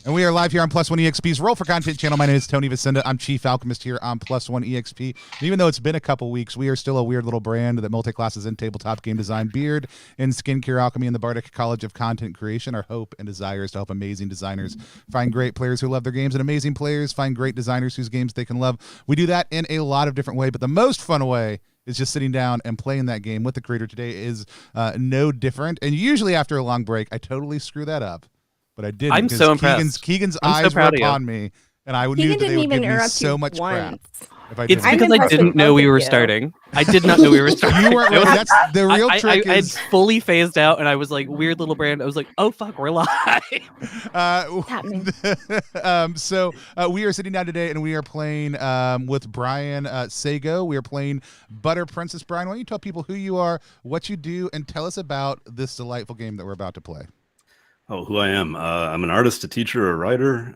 And we are live here on Plus One EXP's Roll for Content channel. My name is Tony Vicinda. I'm Chief Alchemist here on Plus One EXP. And even though it's been a couple weeks, we are still a weird little brand that multi-classes in tabletop game design, beard, and skincare alchemy in the Bardic College of Content Creation. Our hope and desire is to help amazing designers find great players who love their games, and amazing players find great designers whose games they can love. We do that in a lot of different ways, but the most fun way is just sitting down and playing that game with the creator. Today is no different. And usually after a long break, I totally screw that up. But I didn't. I'm so impressed. Keegan's eyes were upon me, and I knew that they would give me so much crap. It's because I didn't know we were starting. I did not know we were starting. You weren't. That's the real trick. I fully phased out, and I was like, weird little brand. I was like, oh fuck, we're live. So we are sitting down today, and we are playing with Brian Sago. We are playing Butter Princess. Brian, why don't you tell people who you are, what you do, and tell us about this delightful game that we're about to play. Oh, who I am. I'm an artist, a teacher, a writer.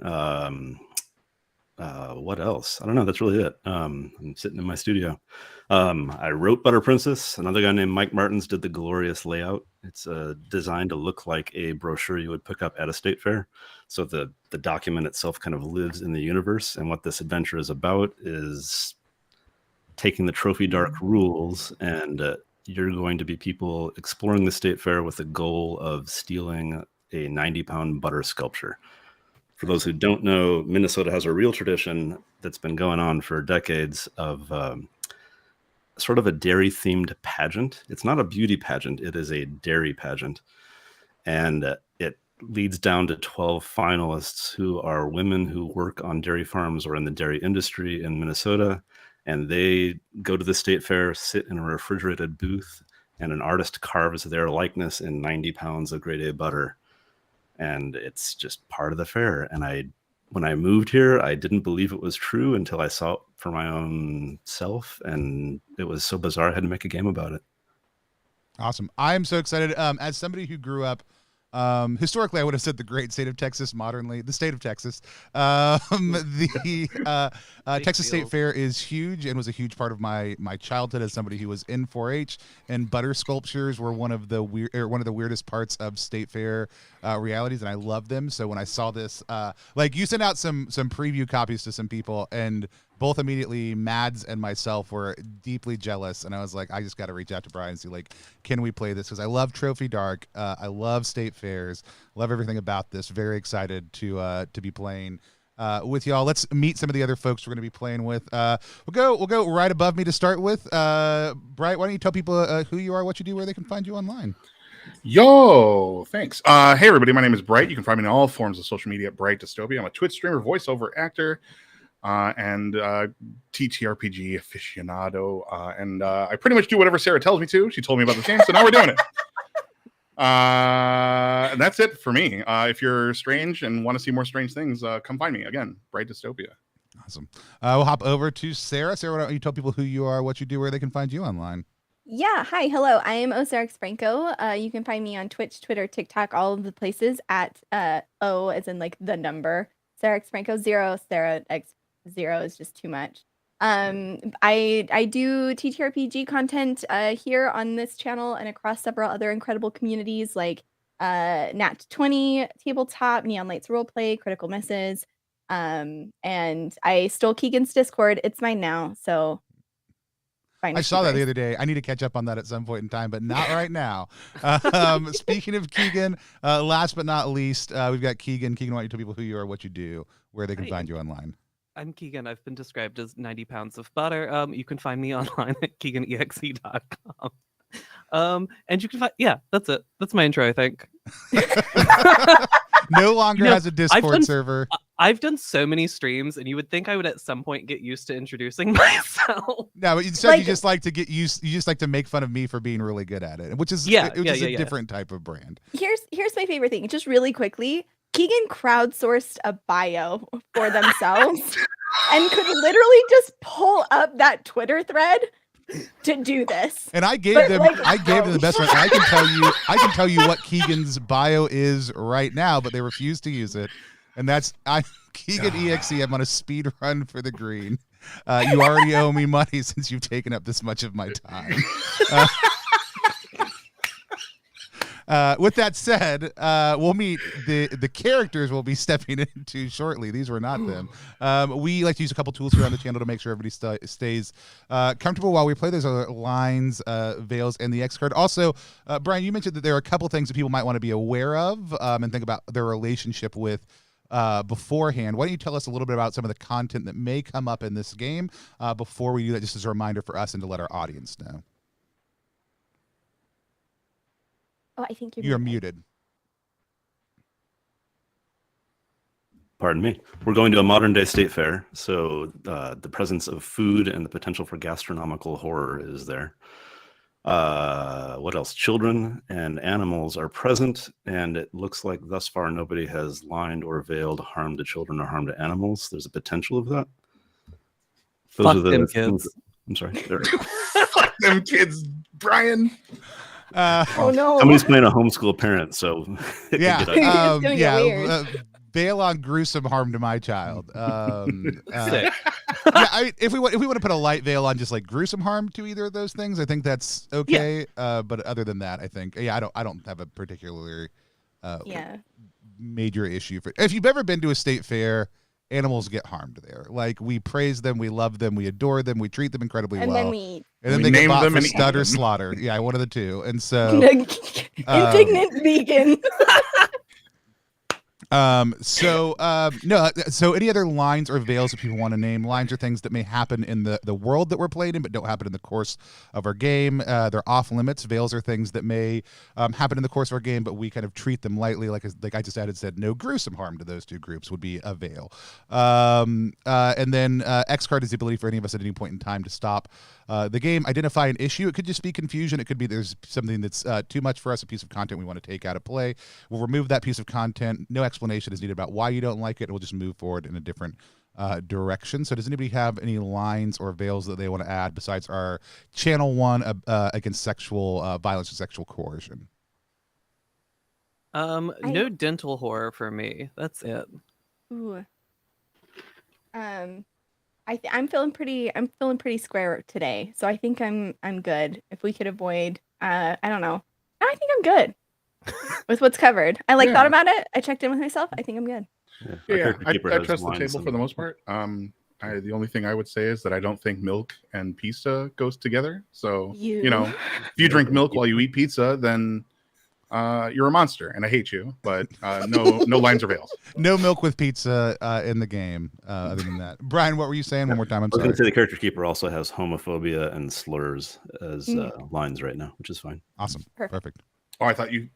What else? I don't know. That's really it. I'm sitting in my studio. I wrote Butter Princess. Another guy named Mike Martins did the glorious layout. It's designed to look like a brochure you would pick up at a state fair. So the document itself kind of lives in the universe. And what this adventure is about is taking the Trophy Dark rules, and you're going to be people exploring the state fair with the goal of stealing a 90-pound butter sculpture. For those who don't know, Minnesota has a real tradition that's been going on for decades of sort of a dairy-themed pageant. It's not a beauty pageant. It is a dairy pageant. And it leads down to 12 finalists who are women who work on dairy farms or in the dairy industry in Minnesota. And they go to the state fair, sit in a refrigerated booth, and an artist carves their likeness in 90 pounds of grade A butter. And it's just part of the fair. And when I moved here, I didn't believe it was true until I saw it for my own self. And it was so bizarre, I had to make a game about it. Awesome. I am so excited. As somebody who grew up, historically, I would have said the great state of Texas, modernly, the state of Texas. Texas State Fair is huge and was a huge part of my childhood as somebody who was in 4-H, and butter sculptures were one of the weirdest parts of state fair realities, and I love them. So when I saw this, like you sent out some preview copies to some people, and both immediately Mads and myself were deeply jealous, and I was like, I just got to reach out to Brian and see, like, can we play this? Because I love Trophy Dark, I love state fairs, love everything about this. Very excited to be playing with y'all. Let's meet some of the other folks we're going to be playing with. We'll go right above me to start with. Bright, why don't you tell people who you are, what you do, where they can find you online? Yo, thanks. Hey everybody, my name is Bright. You can find me in all forms of social media at BrightDystopia. I'm a Twitch streamer, voiceover actor, and ttrpg aficionado, and I pretty much do whatever Sarah tells me to. She told me about this game, so now we're doing it. And that's it for me. If you're strange and want to see more strange things, come find me again. BrightDystopia. Awesome. We'll hop over to Sarah. Sarah, why don't you tell people who you are, what you do, where they can find you online? Yeah, hi, hello. I am Osarix Franco. You can find me on Twitch, Twitter, TikTok, all of the places at O as in like the number. Sarah X Franco 0, Sarah X 0 is just too much. I do TTRPG content here on this channel and across several other incredible communities like Nat 20, Tabletop, Neon Lights Roleplay, Critical Misses. And I stole Keegan's Discord. It's mine now, so I saw that the other day. I need to catch up on that at some point in time, but not right now. Speaking of Keegan, last but not least, we've got Keegan. Keegan, why don't you tell people who you are, what you do, where they can find you online? I'm Keegan. I've been described as 90 pounds of butter. You can find me online at keganexe.com. And you can find, yeah, that's it. That's my intro, I think. No longer has a Discord server. I've done so many streams, and you would think I would at some point get used to introducing myself. No, but instead you just like to get used. You just like to make fun of me for being really good at it, which is a different type of brand. Here's my favorite thing. Just really quickly, Keegan crowdsourced a bio for themselves and could literally just pull up that Twitter thread to do this. And I gave them the best one. I can tell you what Keegan's bio is right now, but they refuse to use it. And that's Keegan EXE. I'm on a speed run for the green. You already owe me money since you've taken up this much of my time. With that said, we'll meet the characters we'll be stepping into shortly. These were not them. We like to use a couple tools here on the channel to make sure everybody stays comfortable while we play. There's other lines, veils, and the X card. Also, Brian, you mentioned that there are a couple things that people might want to be aware of and think about their relationship with beforehand. Why don't you tell us a little bit about some of the content that may come up in this game before we do that, just as a reminder for us and to let our audience know. Oh, I think you're muted. Pardon me. We're going to a modern day state fair, so the presence of food and the potential for gastronomical horror is there. What else? Children and animals are present, and it looks like thus far nobody has lined or veiled harm to children or harm to animals. There's a potential of that. Fuck them kids. I'm sorry. Fuck them kids, Brian. Oh no! Somebody's playing a homeschool parent, so yeah, bail on gruesome harm to my child. Sick. If we want to put a light veil on just like gruesome harm to either of those things, I think that's okay. But other than that, I think I don't have a particular major issue for. If you've ever been to a state fair, animals get harmed there. Like, we praise them, we love them, we adore them, we treat them incredibly well. Then we and then We they get name bought them for and stud eat or them. slaughter. Yeah, one of the two. And so indignant vegan. So any other lines or veils that people want to name? Lines are things that may happen in the world that we're playing in but don't happen in the course of our game. They're off limits. Veils are things that may happen in the course of our game, but we kind of treat them lightly. Like I just said no gruesome harm to those two groups would be a veil. And then X card is the ability for any of us at any point in time to stop the game, identify an issue. It could just be confusion. It could be there's something that's too much for us, a piece of content we want to take out of play. We'll remove that piece of content. No explanation is needed about why you don't like it. We'll just move forward in a different direction. So does anybody have any lines or veils that they want to add besides our channel 1 against sexual violence and sexual coercion? No dental horror for me. That's it. Ooh. I'm feeling pretty square today, so I think I'm good. If we could avoid, I don't know. I think I'm good with what's covered. I thought about it. I checked in with myself. I think I'm good. I trust the table for the most part. The only thing I would say is that I don't think milk and pizza goes together. So if you drink milk while you eat pizza, then you're a monster, and I hate you. But no lines or veils. No milk with pizza in the game. Other than that, Brian, what were you saying? One more time. I'm I was sorry. going to say the character keeper also has homophobia and slurs as lines right now, which is fine. Awesome. Perfect. Oh, I thought you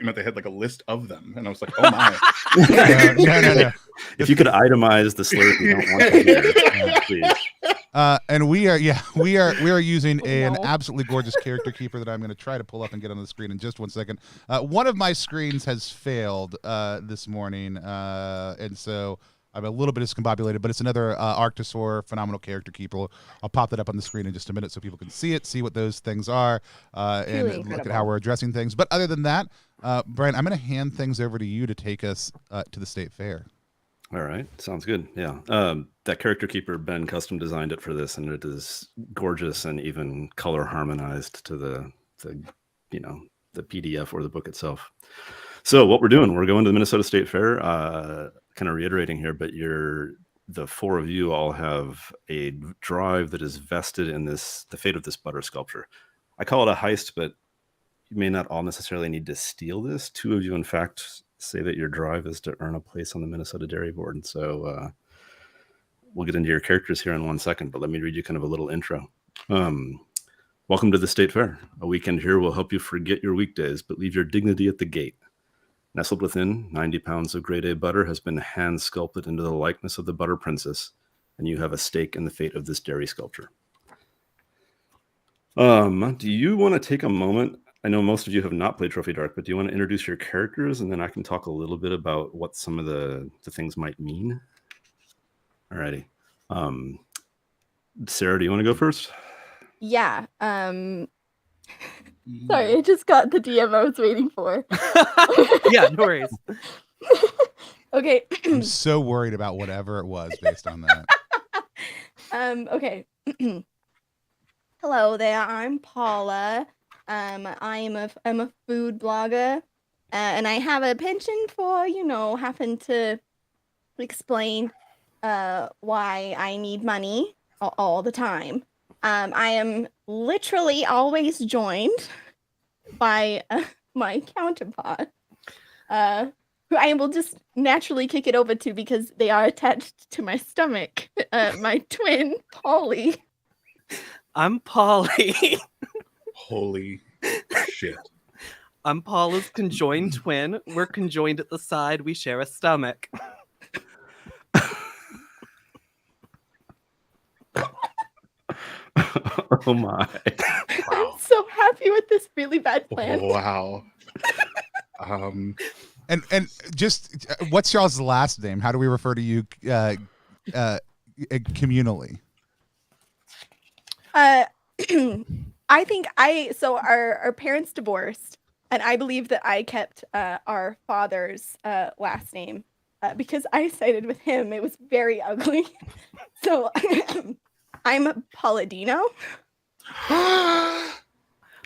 meant they had like a list of them, and I was like, oh my. No. If you could itemize the slurs you don't want to hear, please. And we are using an absolutely gorgeous character keeper that I'm going to try to pull up and get on the screen in just 1 second. One of my screens has failed this morning, and so I'm a little bit discombobulated, but it's another Arctosaur phenomenal character keeper. I'll pop that up on the screen in just a minute so people can see it, see what those things are, and look at how we're addressing things. But other than that, Brian, I'm going to hand things over to you to take us to the state fair. All right, sounds good. Yeah, that character keeper, Ben custom designed it for this, and it is gorgeous and even color harmonized to the PDF or the book itself. So what we're doing, we're going to the Minnesota State Fair. Kind of reiterating here, but the 4 of you all have a drive that is vested in the fate of this butter sculpture. I call it a heist, but you may not all necessarily need to steal this. 2 of you, in fact, say that your drive is to earn a place on the Minnesota Dairy Board. And so we'll get into your characters here in 1 second, but let me read you kind of a little intro. Welcome to the State Fair. A weekend here will help you forget your weekdays, but leave your dignity at the gate. Nestled within, 90 pounds of grade A butter has been hand sculpted into the likeness of the butter princess, and you have a stake in the fate of this dairy sculpture. Do you want to take a moment? I know most of you have not played Trophy Dark, but do you want to introduce your characters, and then I can talk a little bit about what some of the things might mean? Alrighty. Sarah, do you want to go first? Yeah. Sorry, I just got the DM I was waiting for. Yeah, no worries. Okay. I'm so worried about whatever it was based on that. Okay. Hello there, I'm Paula. I'm a food blogger, and I have a penchant for, having to explain why I need money all the time. I am literally always joined by my counterpart, who I will just naturally kick it over to because they are attached to my stomach. My twin, Polly. I'm Polly. Holy shit. I'm Paula's conjoined twin. We're conjoined at the side. We share a stomach. Oh my. Wow. I'm so happy with this really bad plan. Wow. And just what's y'all's last name? How do we refer to you communally? I think our parents divorced, and I believe that I kept our father's last name. because I sided with him. It was very ugly. So I'm Palladino.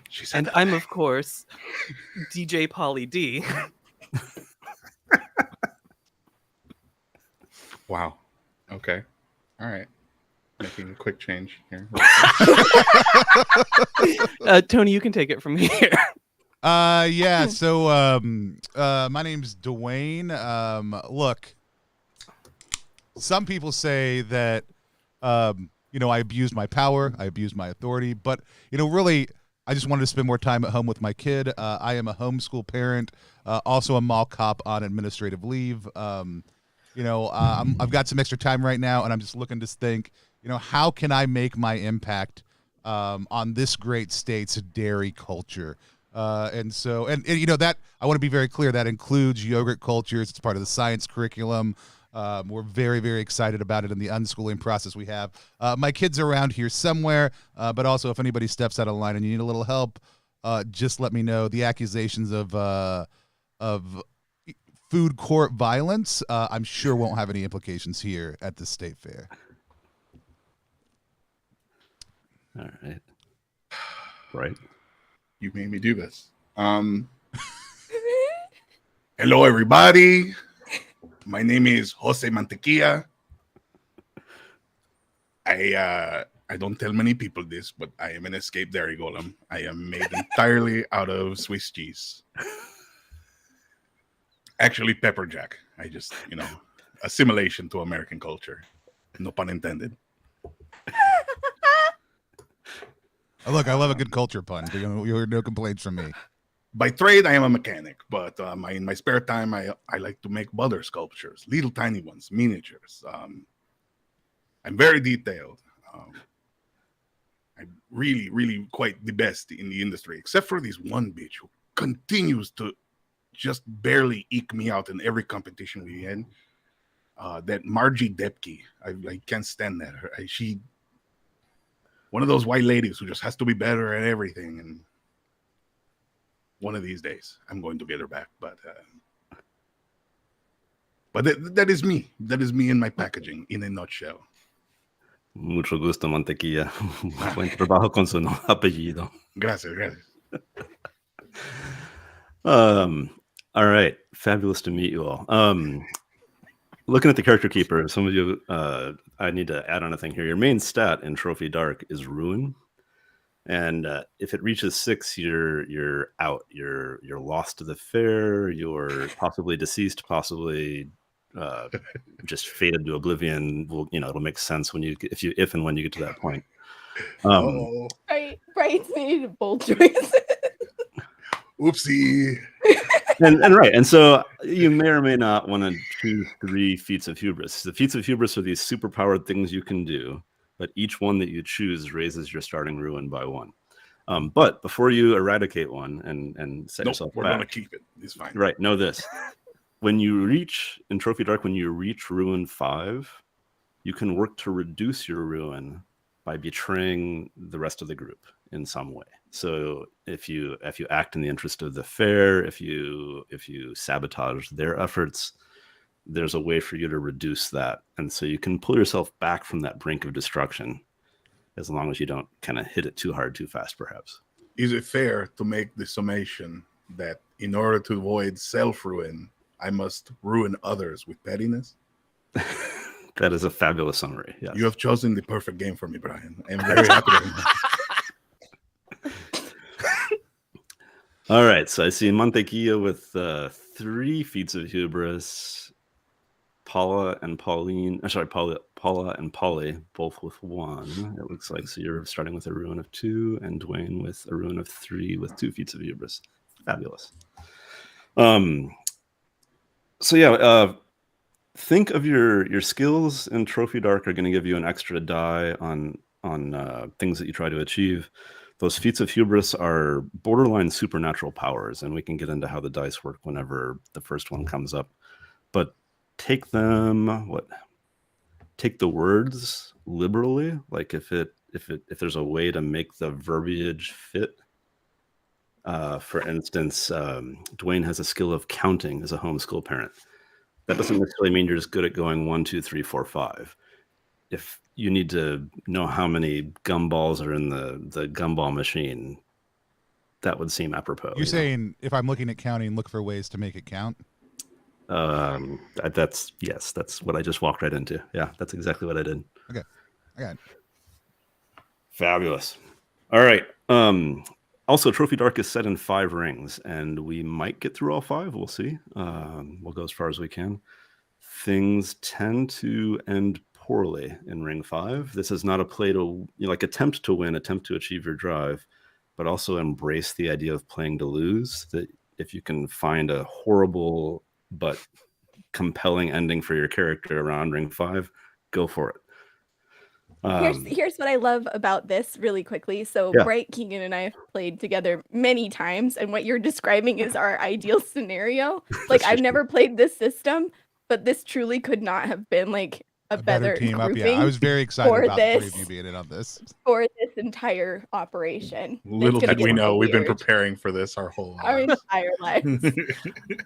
She said And that. I'm, of course, DJ Polly D. Wow. Okay. All right. Making a quick change here. Tony, you can take it from here. Yeah. So, my name's Dwayne. Look, some people say that, you know, I abused my power, I abused my authority, but you know, really, I just wanted to spend more time at home with my kid. I am a homeschool parent, also a mall cop on administrative leave. You know, I've got some extra time right now, and I'm just looking to think, you know, how can I make my impact on this great state's dairy culture? And so, and you know, that I want to be very clear, that includes yogurt cultures. It's part of the science curriculum. We're very, very excited about it in the unschooling process we have. My kids are around here somewhere, but also if anybody steps out of line and you need a little help, just let me know. The accusations of food court violence, I'm sure won't have any implications here at the state fair. All right. Right. You made me do this. Hello, everybody. My name is Jose Mantequilla. I don't tell many people this, but I am an escaped dairy golem. I am made entirely out of Swiss cheese. Actually, pepper jack. I just, you know, assimilation to American culture. No pun intended. Look, I love a good culture pun. You'll hear no complaints from me. By trade, I am a mechanic, but in my spare time, I like to make butter sculptures, little tiny ones, miniatures. I'm very detailed. I'm really, really quite the best in the industry, except for this one bitch who continues to just barely eke me out in every competition we in. That Margie Depke, I can't stand that. She one of those white ladies who just has to be better at everything, and one of these days I'm going to get her back. But that is me. That is me in my packaging in a nutshell. Mucho gusto, Mantequilla. Buen trabajo con su apellido. Gracias. All right. Fabulous to meet you all. Looking at the character keeper, some of you, I need to add on a thing here. Your main stat in Trophy Dark is Ruin. And if it reaches 6, you're out. You're lost to the fair. You're possibly deceased, possibly just faded to oblivion. Well, you know, it'll make sense when if and when you get to that point. Right, made a bold choice. Oopsie. And right, and so you may or may not want to choose 3 feats of hubris. The feats of hubris are these superpowered things you can do, but each one that you choose raises your starting ruin by 1. But before you eradicate one and set yourself we're back, gonna keep it. It's fine. Right, know this. When you reach in Trophy Dark, when you reach ruin 5, you can work to reduce your ruin by betraying the rest of the group in some way. So if you act in the interest of the fair, if you sabotage their efforts, there's a way for you to reduce that. And so you can pull yourself back from that brink of destruction as long as you don't kind of hit it too hard, too fast, perhaps. Is it fair to make the summation that in order to avoid self-ruin, I must ruin others with pettiness? That is a fabulous summary. Yes. You have chosen the perfect game for me, Brian. I'm very happy. All right, so I see Mantequilla with 3 feats of hubris. Paula and Polly, both with 1. It looks like, so you're starting with a ruin of 2, and Dwayne with a ruin of 3 with 2 feats of hubris. Fabulous. So yeah, think of your skills in Trophy Dark are going to give you an extra die on things that you try to achieve. Those feats of hubris are borderline supernatural powers, and we can get into how the dice work whenever the first one comes up. But take them, take the words liberally. Like if there's a way to make the verbiage fit. For instance, Dwayne has a skill of counting as a homeschool parent. that doesn't necessarily mean you're just good at going 1, 2, 3, 4, 5. If you need to know how many gumballs are in the gumball machine, that would seem apropos. You're saying if I'm looking at counting, look for ways to make it count? That's what I just walked right into. Yeah, that's exactly what I did. Okay, I got it. Fabulous. All right. Also, Trophy Dark is set in 5 rings, and we might get through all 5. We'll see. We'll go as far as we can. Things tend to end poorly in ring 5. This is not a play to attempt to win, attempt to achieve your drive, but also embrace the idea of playing to lose. That if you can find a horrible but compelling ending for your character around ring 5, go for it. Here's what I love about this really quickly. So Yeah. Bright, Keegan, and I have played together many times, and what you're describing is our ideal scenario. Like I've never played this system, but this truly could not have been like a better team up. grouping Yeah, I was very excited for about the 3 this. of you being in on this. For this entire operation. Little It's gonna did we get know, we've been weird. preparing for this our whole Our lives. entire lives.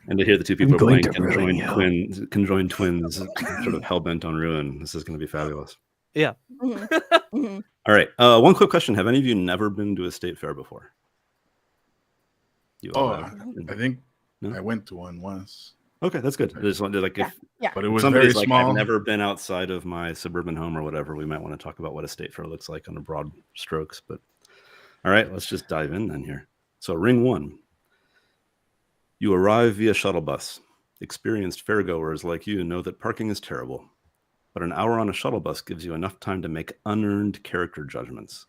And to hear the 2 people going playing to ruin conjoined twins, sort of hell-bent on ruin, this is going to be fabulous. Yeah. Mhm. Mhm. All right. One quick question. Have any of you never been to a state fair before? You all Oh, have? I think No? I went to one once, Okay, that's good. I just wanted to, Yeah. but it if was very somebody's like, small. I've never been outside of my suburban home or whatever, we might want to talk about what a state fair looks like on a broad strokes. But all right, let's just dive in then here. So ring 1. You arrive via shuttle bus. Experienced fairgoers like you know that parking is terrible, but an hour on a shuttle bus gives you enough time to make unearned character judgments.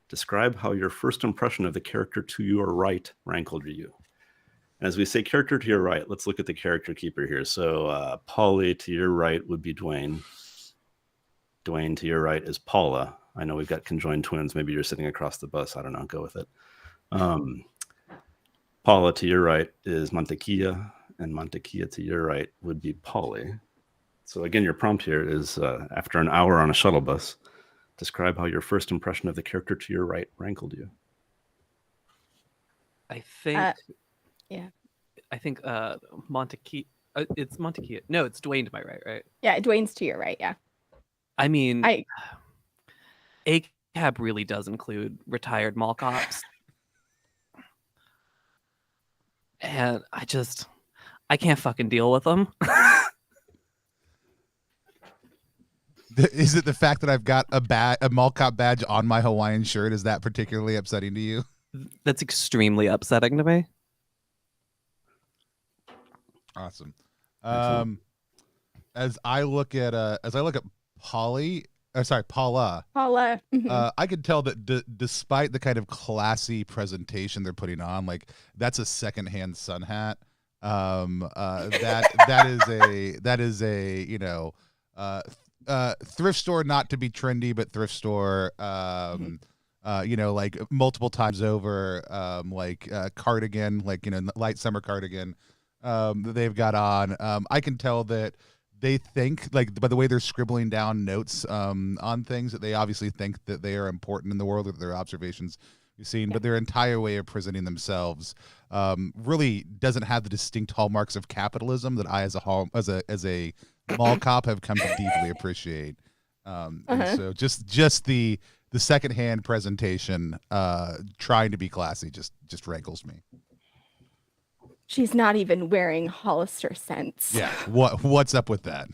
Describe how your first impression of the character to your right rankled you. And as we say character to your right, let's look at the character keeper here. So Polly to your right would be Dwayne. Dwayne to your right is Paula. I know we've got conjoined twins. Maybe you're sitting across the bus. I don't know. Go with it. Paula to your right is Mantequilla, and Mantequilla to your right would be Polly. So again, your prompt here is after an hour on a shuttle bus, describe how your first impression of the character to your right rankled you. I think. Yeah. I think Montequilla. It's Montequilla. No, it's Dwayne to my right? Yeah, Dwayne's to your right. Yeah. I mean, I ACAB really does include retired mall cops. And I can't fucking deal with them. Is it the fact that I've got a mall cop badge on my Hawaiian shirt? Is that particularly upsetting to you? That's extremely upsetting to me. Awesome. Excellent. As I look at Paula, Paula. Mhm. I could tell that despite the kind of classy presentation they're putting on, like that's a secondhand sun hat. That is a thrift store, not to be trendy, but thrift store. Like multiple times over, cardigan, light summer cardigan that they've got on. I can tell that they think, like, by the way they're scribbling down notes on things, that they obviously think that they are important in the world, that their observations you've seen, but their entire way of presenting themselves really doesn't have the distinct hallmarks of capitalism that I, as a mall cop, have come to deeply appreciate. And so just the secondhand presentation, trying to be classy, just rankles me. She's not even wearing Hollister scents. Yeah. What's up with that?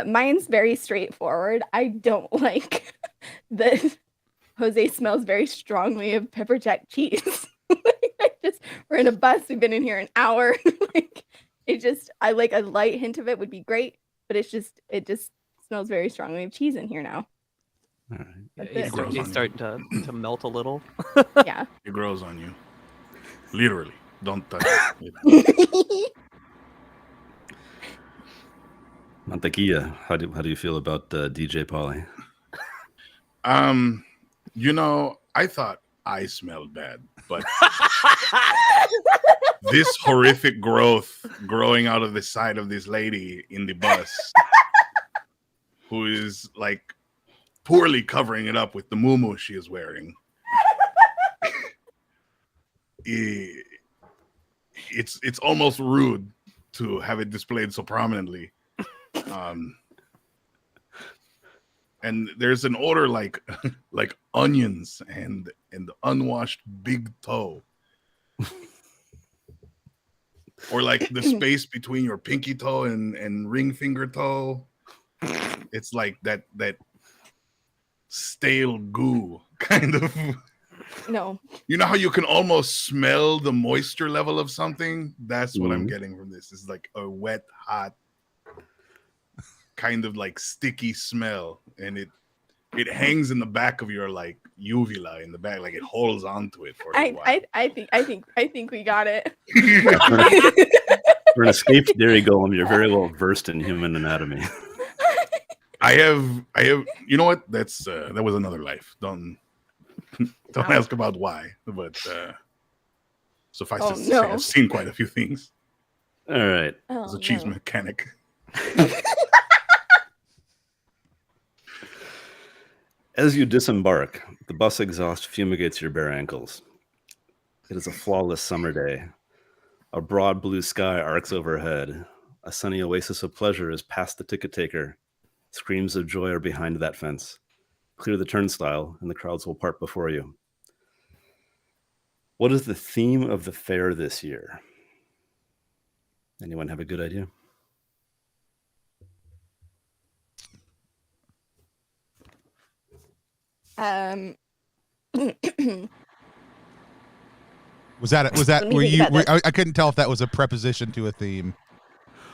Mine's very straightforward. I don't like that Jose smells very strongly of pepper jack cheese. We're in a bus. We've been in here an hour. I like a light hint of it would be great, but it just smells very strongly of cheese in here now. All right. That's it. He's starting to melt a little. Yeah. It grows on you. Literally. Don't touch it. Mantequilla, how do you feel about DJ Polly? I thought I smelled bad, but this horrific growth growing out of the side of this lady in the bus, who is like poorly covering it up with the muumuu she is it's almost rude to have it displayed so prominently. And there's an order like onions and unwashed big toe. Or like the space between your pinky toe and ring finger toe. It's like that stale goo kind of. No. You know how you can almost smell the moisture level of something? That's what I'm Mhm. getting from this. It's like a wet, hot, kind of like sticky smell. And it hangs in the back of your like uvula in the back, like it holds onto it for a while. I think we got it. For an escaped dairy golem, you're very well versed in human anatomy. I have you know what? That's that was another life. Don't ask about why, but suffice to say, I've seen quite a few things. All right. As a cheese mechanic. As you disembark, the bus exhaust fumigates your bare ankles. It is a flawless summer day. A broad blue sky arcs overhead. A sunny oasis of pleasure is past the ticket taker. Screams of joy are behind that fence. Clear the turnstile, and the crowds will part before you. What is the theme of the fair this year? Anyone have a good idea? Was that Let me were think you about this. I couldn't tell if that was a preposition to a theme.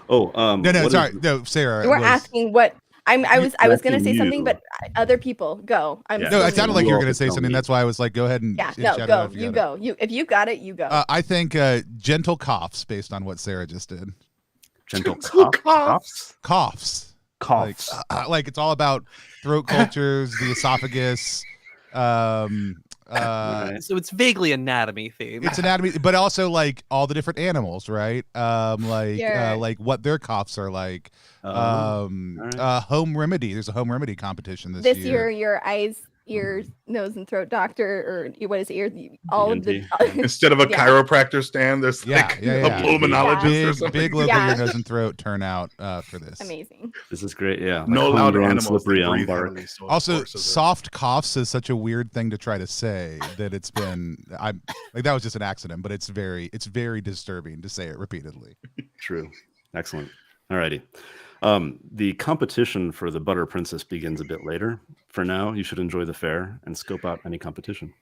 Oh, No, what sorry. is- No, Sarah. You were was- asking what I was gonna asking say something, you. but other people go. I'm Yeah. No, still it sounded thinking. like you were all going to could say tell something. me. That's why I was like, go ahead and Yeah, shout no, it go. out if You got it. go. If you got it, you go. I think gentle coughs based on what Sarah just did. Gentle Coughs. Coughs. coughs. Like it's all about throat cultures, the esophagus. Right. So it's vaguely anatomy theme. It's anatomy, but also like all the different animals, right? Sure. Like what their coughs are like. All right. Home remedy. There's a home remedy competition This year, your eyes, ears, nose, and throat doctor, or what is it? All of the. Instead of a Yeah. chiropractor stand, there's Yeah, like yeah, a yeah. pulmonologist or Big, something. big local Yeah. ear, nose, and throat turnout for this. Amazing. This is great. Yeah. Like No loud homegrown animals. slippery They elm breathe bark. heavily, so of Also, course, soft coughs is such a weird thing to try to say that it's been. I'm like that was just an accident, but it's very disturbing to say it repeatedly. True. Excellent. All righty. The competition for the Butter Princess begins a bit later. For now, you should enjoy the fair and scope out any competition.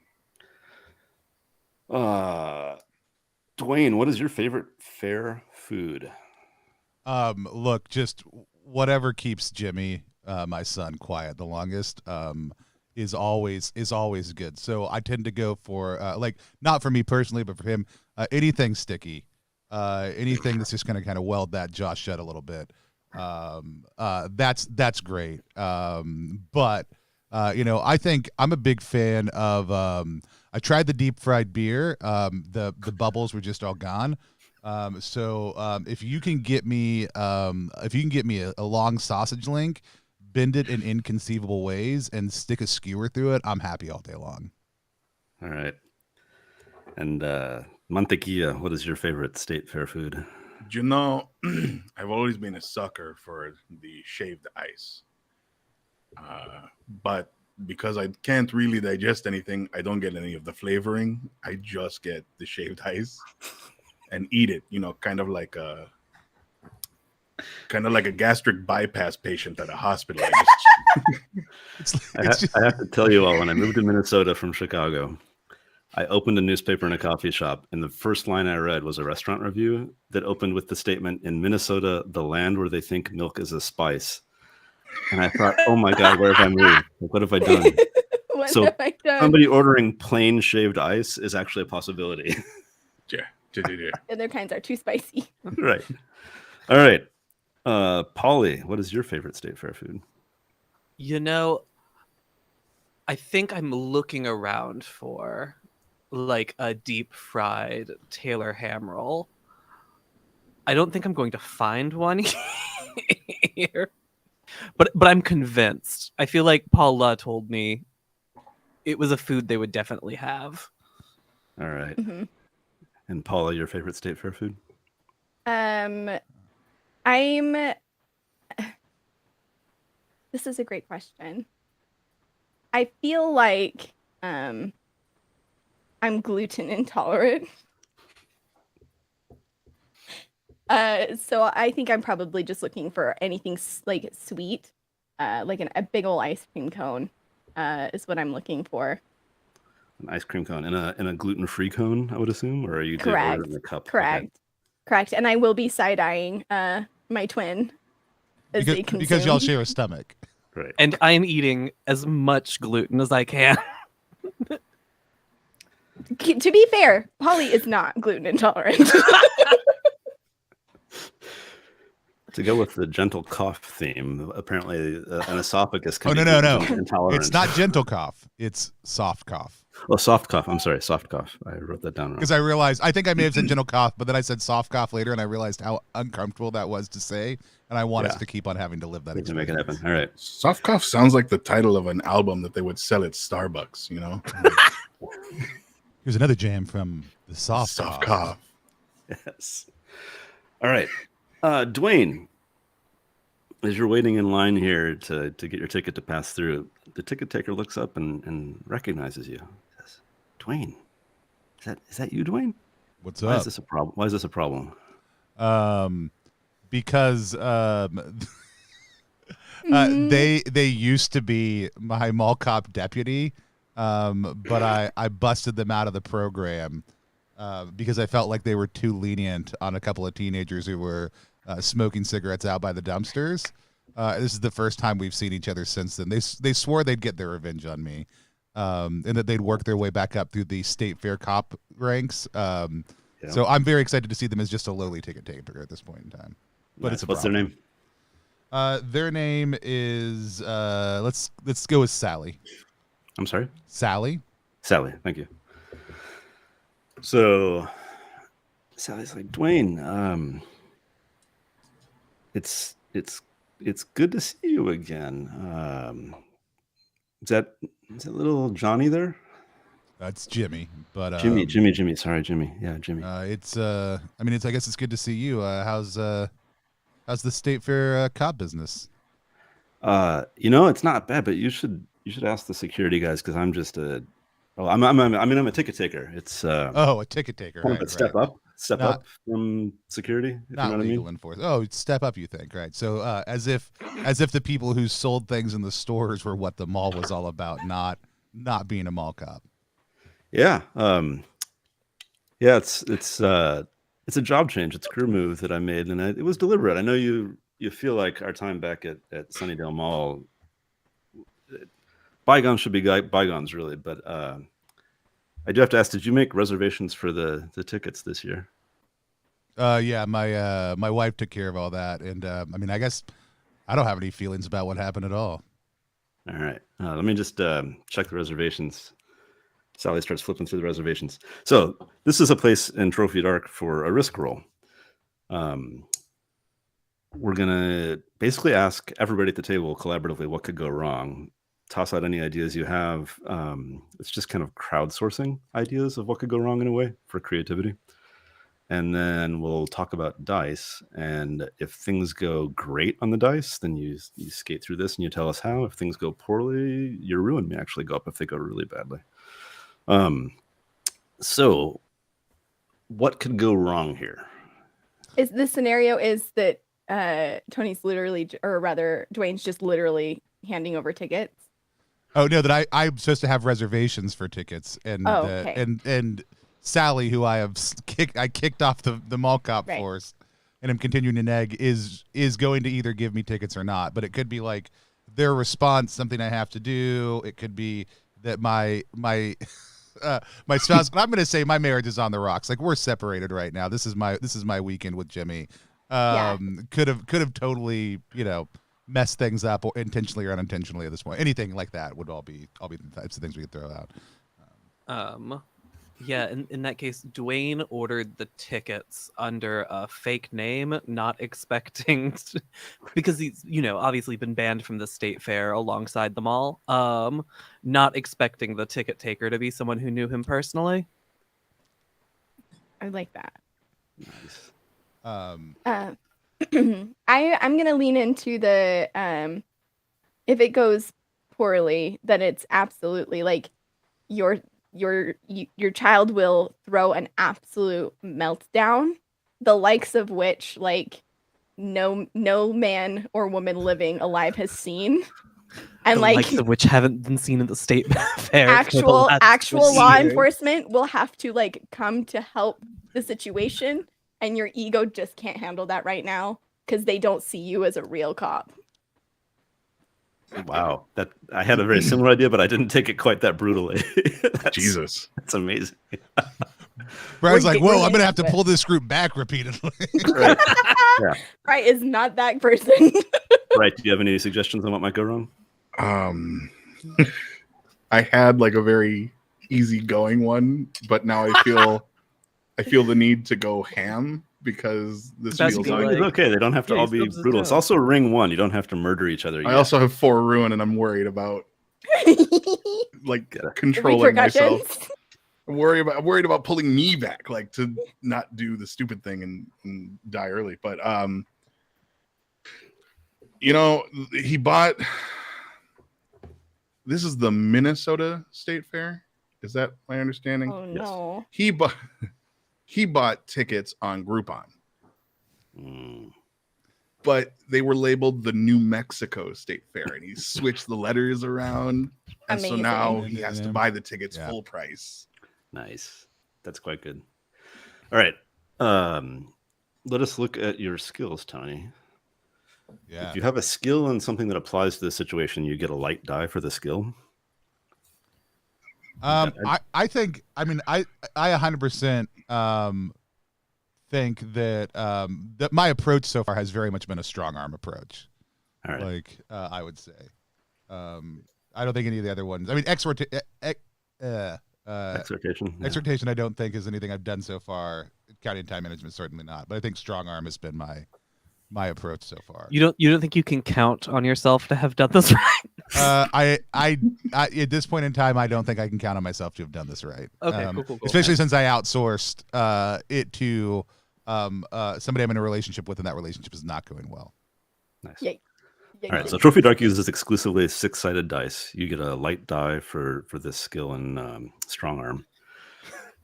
Dwayne, what is your favorite fair food? Look, just whatever keeps Jimmy, my son, quiet the longest, is always good. So I tend to go for like not for me personally, but for him, anything sticky, anything that's just gonna kind of weld that jaw shut a little bit. That's great. But I think I'm a big fan of. I tried the deep fried beer. The bubbles were just all gone. So if you can get me a long sausage link, bend it in inconceivable ways, and stick a skewer through it, I'm happy all day long. All right. And mantequilla, what is your favorite state fair food? You know, I've always been a sucker for the shaved ice. But because I can't really digest anything, I don't get any of the flavoring. I just get the shaved ice and eat it, kind of like a gastric bypass patient at a hospital. I have to tell you all, when I moved to Minnesota from Chicago, I opened a newspaper in a coffee shop, and the first line I read was a restaurant review that opened with the statement, "In Minnesota, the land where they think milk is a spice." And I thought, oh my God, where have I moved? What have I done? What So, have I done? Somebody ordering plain shaved ice is actually a possibility. Yeah. Other kinds are too spicy. Right. All right. Polly, what is your favorite state fair food? I think I'm looking around for like a deep fried Taylor ham roll. I don't think I'm going to find one here. But I'm convinced. I feel like Paula told me it was a food they would definitely have. All right. Mm-hmm. And Paula, your favorite state fair food? I'm. This is a great question. I feel like I'm gluten intolerant. So I think I'm probably just looking for anything like sweet, like a big ol' ice cream cone, is what I'm looking for. An ice cream cone and a gluten-free cone, I would assume, or are you Correct. ordering the cup? Correct. Okay. Correct. And I will be side-eyeing my twin as they consume. Because y'all share a stomach. Right. And I'm eating as much gluten as I can. To be fair, Polly is not gluten intolerant. To go with the gentle cough theme, apparently an esophagus can Oh, be no. gluten intolerant. It's not gentle cough. It's soft cough. Oh, soft cough. I'm sorry, soft cough. I wrote that down wrong. Because I think I may have said gentle cough, but then I said soft cough later, and I realized how uncomfortable that was to say, and I want us to keep on having to live that We can make experience. it happen. All right. Soft cough sounds like the title of an album that they would sell at Starbucks, you know? Here's another jam from the soft cough. Yes. All right. Dwayne, as you're waiting in line here to get your ticket to pass through, the ticket taker looks up and recognizes you. Says, Dwayne, is that you, Dwayne? What's Why up? is this a problem? Why is this a problem? Because they used to be my mall cop deputy, but I busted them out of the program because I felt like they were too lenient on a couple of teenagers who were smoking cigarettes out by the dumpsters. This is the first time we've seen each other since then. They swore they'd get their revenge on me, and that they'd work their way back up through the state fair cop ranks. So I'm very excited to see them as just a lowly ticket taker at this point in time. But Nice. it's a What's their problem. name? Their name is let's go with Sally. I'm sorry? Sally. Sally. Thank you. So Sally's like, Dwayne, it's good to see you again. Is that little Johnny there? That's Jimmy, but Jimmy. Sorry, Jimmy. Yeah, Jimmy. I guess it's good to see you. How's the state fair cop business? It's not bad, but you should ask the security guys because I'm just I'm a ticket taker. It's a ticket taker. kind of Right, a step right. up from security. If Not you know what legal I mean. enforcement. Oh, step up, you think? Right. So as if the people who sold things in the stores were what the mall was all about, not being a mall cop. Yeah. It's a job change. It's a career move that I made, and it was deliberate. I know you feel like our time back at Sunnydale Mall, bygones should be bygones, really. But I do have to ask: did you make reservations for the tickets this year? Yeah, my wife took care of all that, and I guess I don't have any feelings about what happened at all. All right. Let me just check the reservations. Sally starts flipping through the reservations. So this is a place in Trophy Dark for a risk roll. We're going to basically ask everybody at the table collaboratively what could go wrong. Toss out any ideas you have. It's just kind of crowdsourcing ideas of what could go wrong in a way for creativity. And then we'll talk about dice. And if things go great on the dice, then you skate through this and you tell us how. If things go poorly, your ruin may actually go up if they go really badly. So what could go wrong here? Is the scenario is that Tony's literally, or rather, Dwayne's just literally handing over tickets? Oh no, that I'm supposed to have reservations for tickets, and okay. and Sally, who I kicked off the mall cop force, and I'm continuing to nag, is going to either give me tickets or not. But it could be like their response, something I have to do. It could be that my spouse. I'm going to say my marriage is on the rocks. Like we're separated right now. This is my weekend with Jimmy. Could have totally messed things up, or intentionally or unintentionally at this point. Anything like that would all be the types of things we could throw out. Yeah, in that case, Dwayne ordered the tickets under a fake name, not expecting because he's, obviously been banned from the state fair alongside them all. Not expecting the ticket taker to be someone who knew him personally. I like that. Nice. Um, I'm gonna lean into the if it goes poorly, then it's absolutely like your your child will throw an absolute meltdown, the likes of which like no man or woman living alive has seen. And The like likes of which haven't been seen in the state fair. for the last actual 20 law years. enforcement will have to like come to help the situation, and your ego just can't handle that right now because they don't see you as a real cop. Wow, that I had a very similar idea, but I didn't take it quite that brutally. Jesus. That's amazing. Brian's like, We're whoa, I'm gonna have to into it. pull this group back repeatedly. Right. Yeah. Right is not that person. Right. Do you have any suggestions on what might go wrong? I had like a very easygoing one, but now I feel the need to go ham because this That's feels good. like It's okay. They don't have to Yeah, all he be stubs his brutal. It's toe. also ring one. You don't have to murder each other. I yet. also have 4 ruin, and I'm worried about like Get it. controlling myself. Repercussions. I'm worried about pulling me back, like to not do the stupid thing and die early. But he bought. This is the Minnesota State Fair. Is that my understanding? Oh no. He bought tickets on Groupon, Mm. but they were labeled the New Mexico State Fair, and he switched the letters around, and so now he has to buy the tickets full price. Nice. That's quite good. All right. Let us look at your skills, Tony. Yeah. If you have a skill and something that applies to this situation, you get a light die for the skill. I think, I mean, I 100% think that that my approach so far has very much been a strong arm approach. All right. Like I would say, I don't think any of the other ones. I mean, exhortation. Yeah. Exhortation, I don't think is anything I've done so far. Counting time management, certainly not. But I think strong arm has been my approach so far. You don't think you can count on yourself to have done this right? I at this point in time, I don't think I can count on myself to have done this right. Okay, cool. Especially since I outsourced it to somebody I'm in a relationship with, and that relationship is not going well. Nice. Yay. All right, so Trophy Dark uses exclusively 6-sided dice. You get a light die for this skill in strong arm.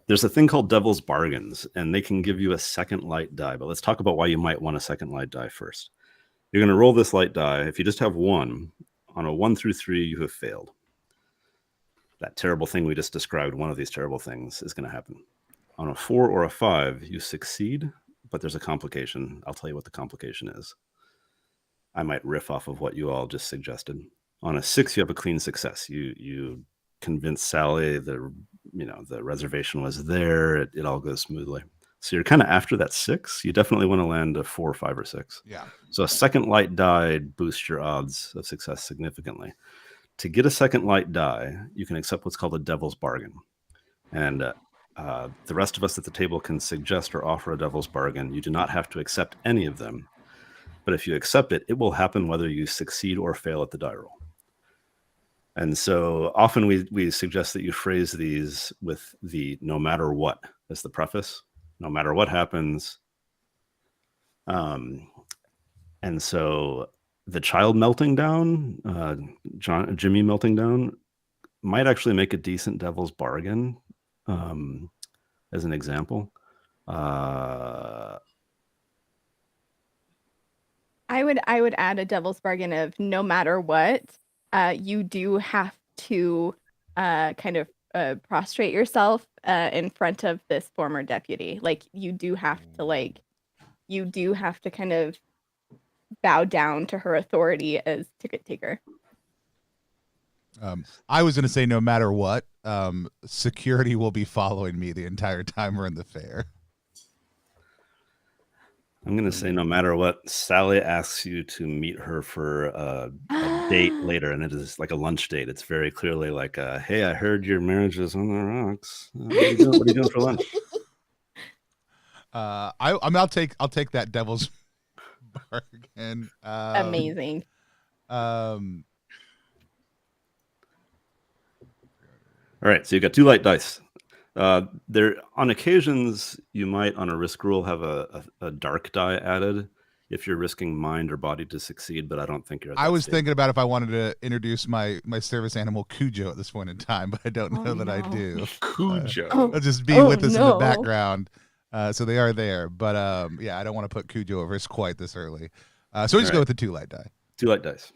There's a thing called Devil's Bargains, and they can give you a second light die. But let's talk about why you might want a second light die first. You're going to roll this light die. If you just have one, on a 1 through 3, you have failed. That terrible thing we just described, one of these terrible things, is going to happen. On a 4 or a 5, you succeed, but there's a complication. I'll tell you what the complication is. I might riff off of what you all just suggested. On a 6, you have a clean success. You convince Sally the reservation was there. It all goes smoothly. So you're kind of after that 6. You definitely want to land a 4, 5, or 6. Yeah. So a second light die boosts your odds of success significantly. To get a second light die, you can accept what's called a devil's bargain. And the rest of us at the table can suggest or offer a devil's bargain. You do not have to accept any of them. But if you accept it, it will happen whether you succeed or fail at the die roll. And so often we suggest that you phrase these with the no matter what as the preface, no matter what happens. And so the child melting down, Jimmy melting down, might actually make a decent devil's bargain as an example. I would add a devil's bargain of no matter what, you do have to kind of prostrate yourself in front of this former deputy. Like you do have to kind of bow down to her authority as ticket taker. I was going to say no matter what, security will be following me the entire time we're in the fair. I'm going to say no matter what, Sally asks you to meet her for a date later, and it is like a lunch date. It's very clearly like, hey, I heard your marriage is on the rocks. What are you doing for lunch? I'll take that devil's bargain. Amazing. All right, so you got 2 light dice. There, on occasions, you might, on a risk roll, have a dark die added if you're risking mind or body to succeed, but I don't think you're at that I was stage. thinking about if I wanted to introduce my service animal Cujo at this point in time, but I don't know that I no. do. Cujo. They'll just be with us in the no. background. So they are there. But yeah, I don't want to put Cujo at risk quite this early. So we just All go right. with the 2 light die. 2 light dice.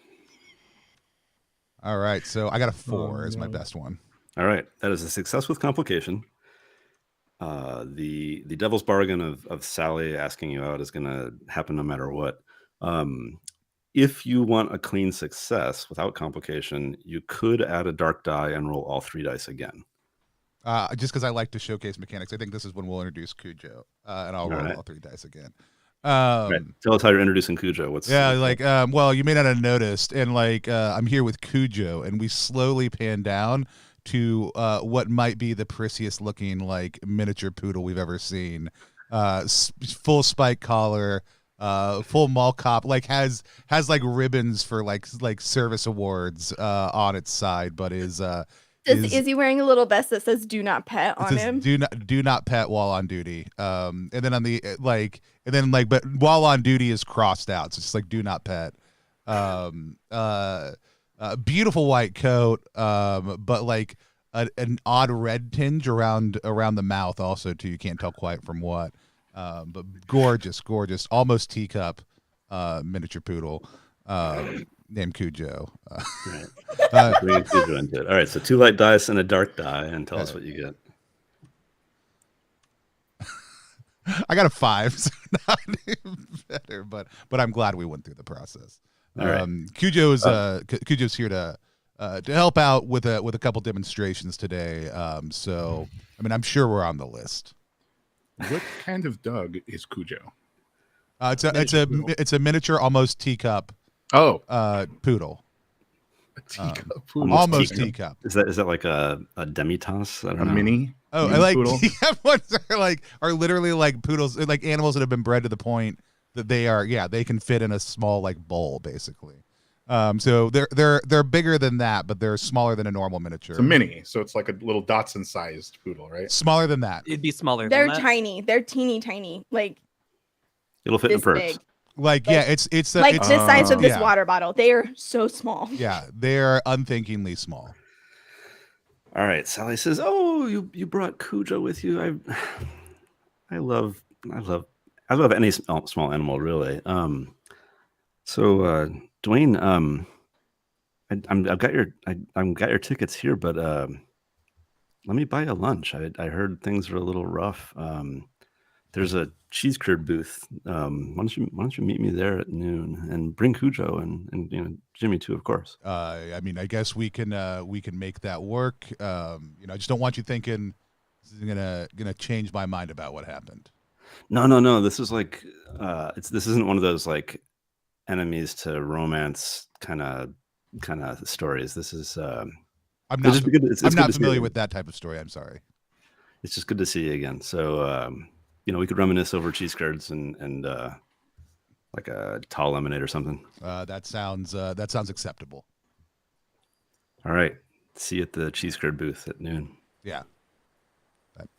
All right. So I got a 4 as my no. best one. All right. That is a success with complication. The devil's bargain of Sally asking you out is going to happen no matter what. If you want a clean success without complication, you could add a dark die and roll all 3 dice again. Just because I like to showcase mechanics, I think this is when we'll introduce Cujo, and I'll All roll right. all 3 dice again. Right. Tell us how you're introducing Cujo. Well, you may not have noticed, and I'm here with Cujo, and we slowly pan down to what might be the prissiest looking miniature poodle we've ever seen. Full spike collar, full mall cop, has ribbons for service awards on its side, but is Is he wearing a little vest that says "Do not pet" on him? do not pet while on duty. And then on the but while on duty is crossed out. So it's just do not pet. Beautiful white coat, but an odd red tinge around the mouth also too. You can't tell quite from what. But gorgeous, almost teacup miniature poodle named Cujo. Right. Bringing Cujo into it. All right, so 2 light dice and a dark die, and tell us what you get. I got a 5, so not even better, but I'm glad we went through the process. All right. Cujo's here to help out with a couple demonstrations today. So I mean, I'm sure we're on the list. What kind of dog is Cujo? It's a miniature, almost teacup. Oh, Poodle. a teacup poodle. Almost teacup. Is that like a demi-tasse? I don't A know. mini? Oh, mini I poodle? teacup ones are literally poodles, animals that have been bred to the point that they can fit in a small bowl basically. So they're bigger than that, but they're smaller than a normal miniature. It's a mini, so it's like a little Dotson-sized poodle, right? Smaller than that. It'd be smaller They're than that. tiny. They're teeny tiny. It'll fit in This purse. big. It's This size of this yeah. water bottle. They are so small. Yeah, they're unthinkingly small. All right, Sally says, "Oh, you brought Cujo with you. I love any small animal, really. So Dwayne, I've got your tickets here, but let me buy you lunch. I heard things are a little rough. There's a cheese curd booth. Why don't you meet me there at noon and bring Cujo and Jimmy too, of course. I mean, I guess we can make that work. I just don't want you thinking this is gonna change my mind about what happened. No. This is this isn't one of those enemies to romance kind of stories. This is I'm not it's not familiar with that type of story. I'm sorry. It's just good to see you again. So we could reminisce over cheese curds and like a tall lemonade or something. That sounds acceptable. All right. See you at the cheese curd booth at noon. Yeah.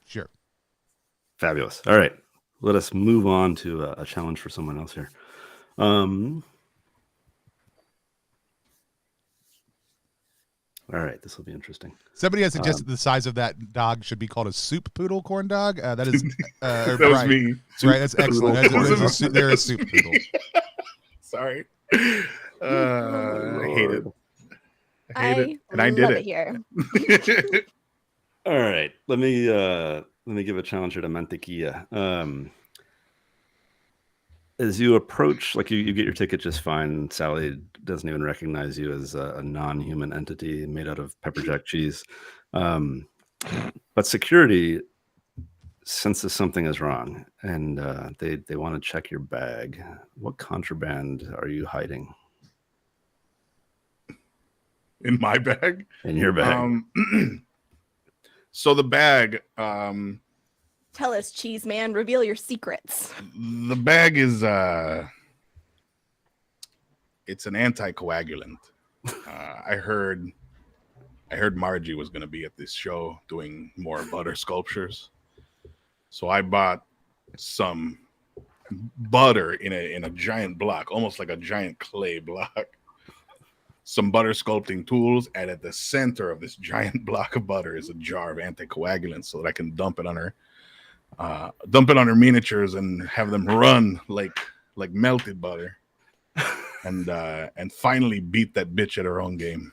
Sure. Fabulous. All right. Let us move on to a challenge for someone else here. All right, this will be interesting. Somebody has suggested the size of that dog should be called a soup poodle corn dog. That is that was right. me. Right, that's excellent. They're a soup poodle. Sorry. I hate it. I hate it, and I did love it. it here. All right, let me give a challenge here to Mantequilla. As you approach, you get your ticket just fine. Sally doesn't even recognize you as a non-human entity made out of pepper jack cheese. But security senses something is wrong, and they want to check your bag. What contraband are you hiding? In my bag? In your bag. So the bag, Tell us, cheese man. Reveal your secrets. the bag is it's an anticoagulant. I heard I heard Margie was going to be at this show doing more butter sculptures. So I bought some butter in a giant block, almost like a giant clay block. Some butter sculpting tools, and at the center of this giant block of butter is a jar of anticoagulant, so that I can dump it on her miniatures and have them run like melted butter, and finally beat that bitch at her own game.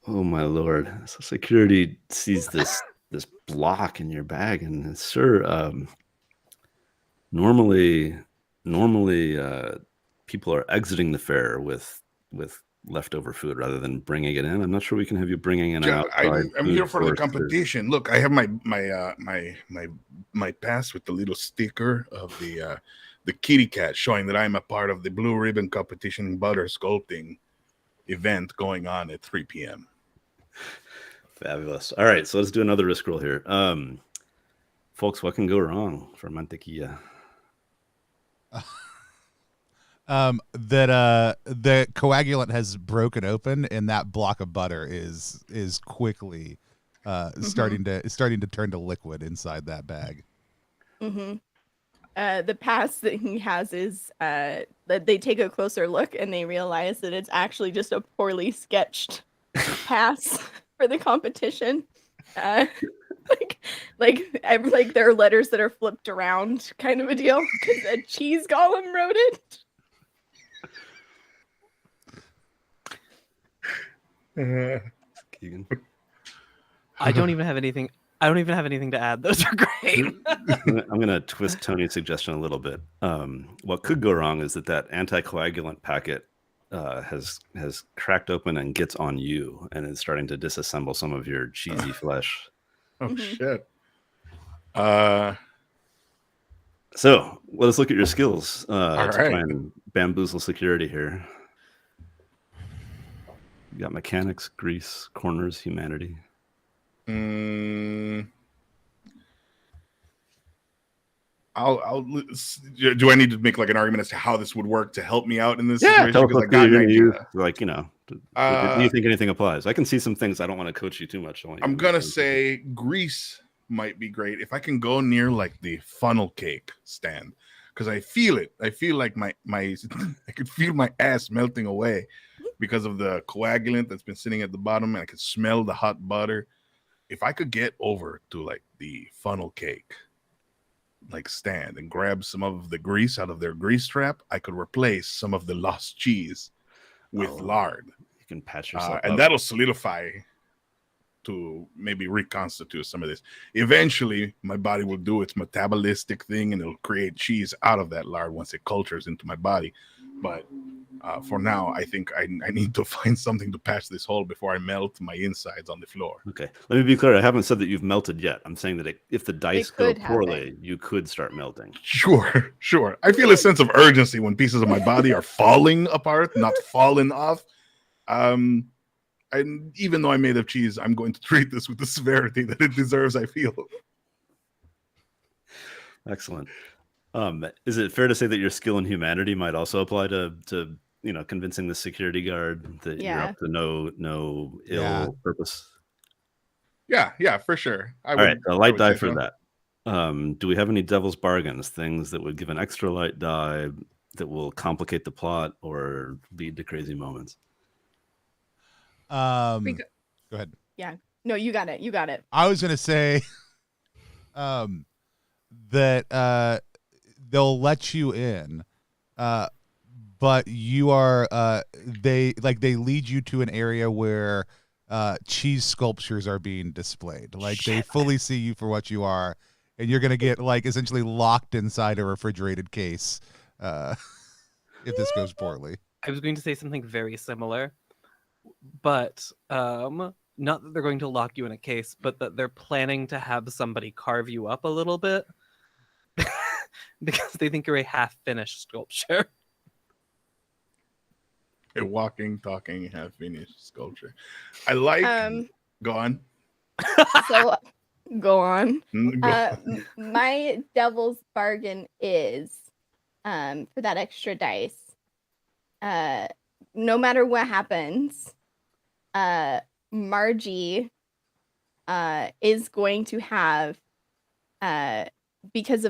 Oh my lord! So security sees this block in your bag, and sir, normally people are exiting the fair with leftover food rather than bringing it in. I'm not sure we can have you bringing in. I'm here for the competition. Look, I have my pass with the little sticker of the kitty cat showing that I'm a part of the Blue Ribbon Competition butter sculpting event going on at 3 p.m. Fabulous. All right, so let's do another risk roll here. Folks, what can go wrong for Mantequilla? That the coagulant has broken open, and that block of butter is quickly starting to turn to liquid inside that bag. The pass that he has is that they take a closer look and they realize that it's actually just a poorly sketched pass for the competition. Like there are letters that are flipped around, kind of a deal, because a cheese golem wrote it. Keegan? I don't even have anything to add. Those are great. I'm gonna twist Tony's suggestion a little bit. What could go wrong is that anticoagulant packet has cracked open and gets on you and is starting to disassemble some of your cheesy flesh. Oh shit. So let's look at your skills to right. try and bamboozle security here. You got mechanics, grease, corners, humanity. I'll do I need to make like an argument as to how this would work to help me out in this Yeah, situation? tell us Because I what got you're an gonna use. idea. Like, do you think anything applies? I can see some things. I don't want to coach you too much. I'm gonna say grease might be great if I can go near like the funnel cake stand, because I feel it. I feel like my I could feel my ass melting away because of the coagulant that's been sitting at the bottom, and I could smell the hot butter. If I could get over to like the funnel cake like stand and grab some of the grease out of their grease trap, I could replace some of the lost cheese with lard. You can patch yourself and up. that'll solidify to maybe reconstitute some of this. Eventually, my body will do its metabolistic thing and it'll create cheese out of that lard once it cultures into my body. But for now, I think I need to find something to patch this hole before I melt my insides on the floor. Okay, let me be clear. I haven't said that you've melted yet. I'm saying that if the dice go could poorly, you could start melting. Sure. I feel a sense of urgency when pieces of my body are falling apart, not falling off. And even though I'm made of cheese, I'm going to treat this with the severity that it deserves, I feel. Excellent. Is it fair to say that your skill in humanity might also apply to convincing the security guard that you're up to no ill purpose? Yeah, for sure. All right, a light die for that. Do we have any devil's bargains, things that would give an extra light die that will complicate the plot or lead to crazy moments? Go ahead. Yeah. No, you got it. I was gonna say that they'll let you in, but you are they lead you to an area where cheese sculptures are being displayed. Like they fully see you for what you are, and you're gonna get like essentially locked inside a refrigerated case if this goes poorly. I was going to say something very similar, but not that they're going to lock you in a case, but that they're planning to have somebody carve you up a little bit because they think you're a half-finished sculpture. A walking, talking, half-finished sculpture. I like. Go on. So, go on. Go. My devil's bargain is for that extra dice. No matter what happens, Margie is going to have because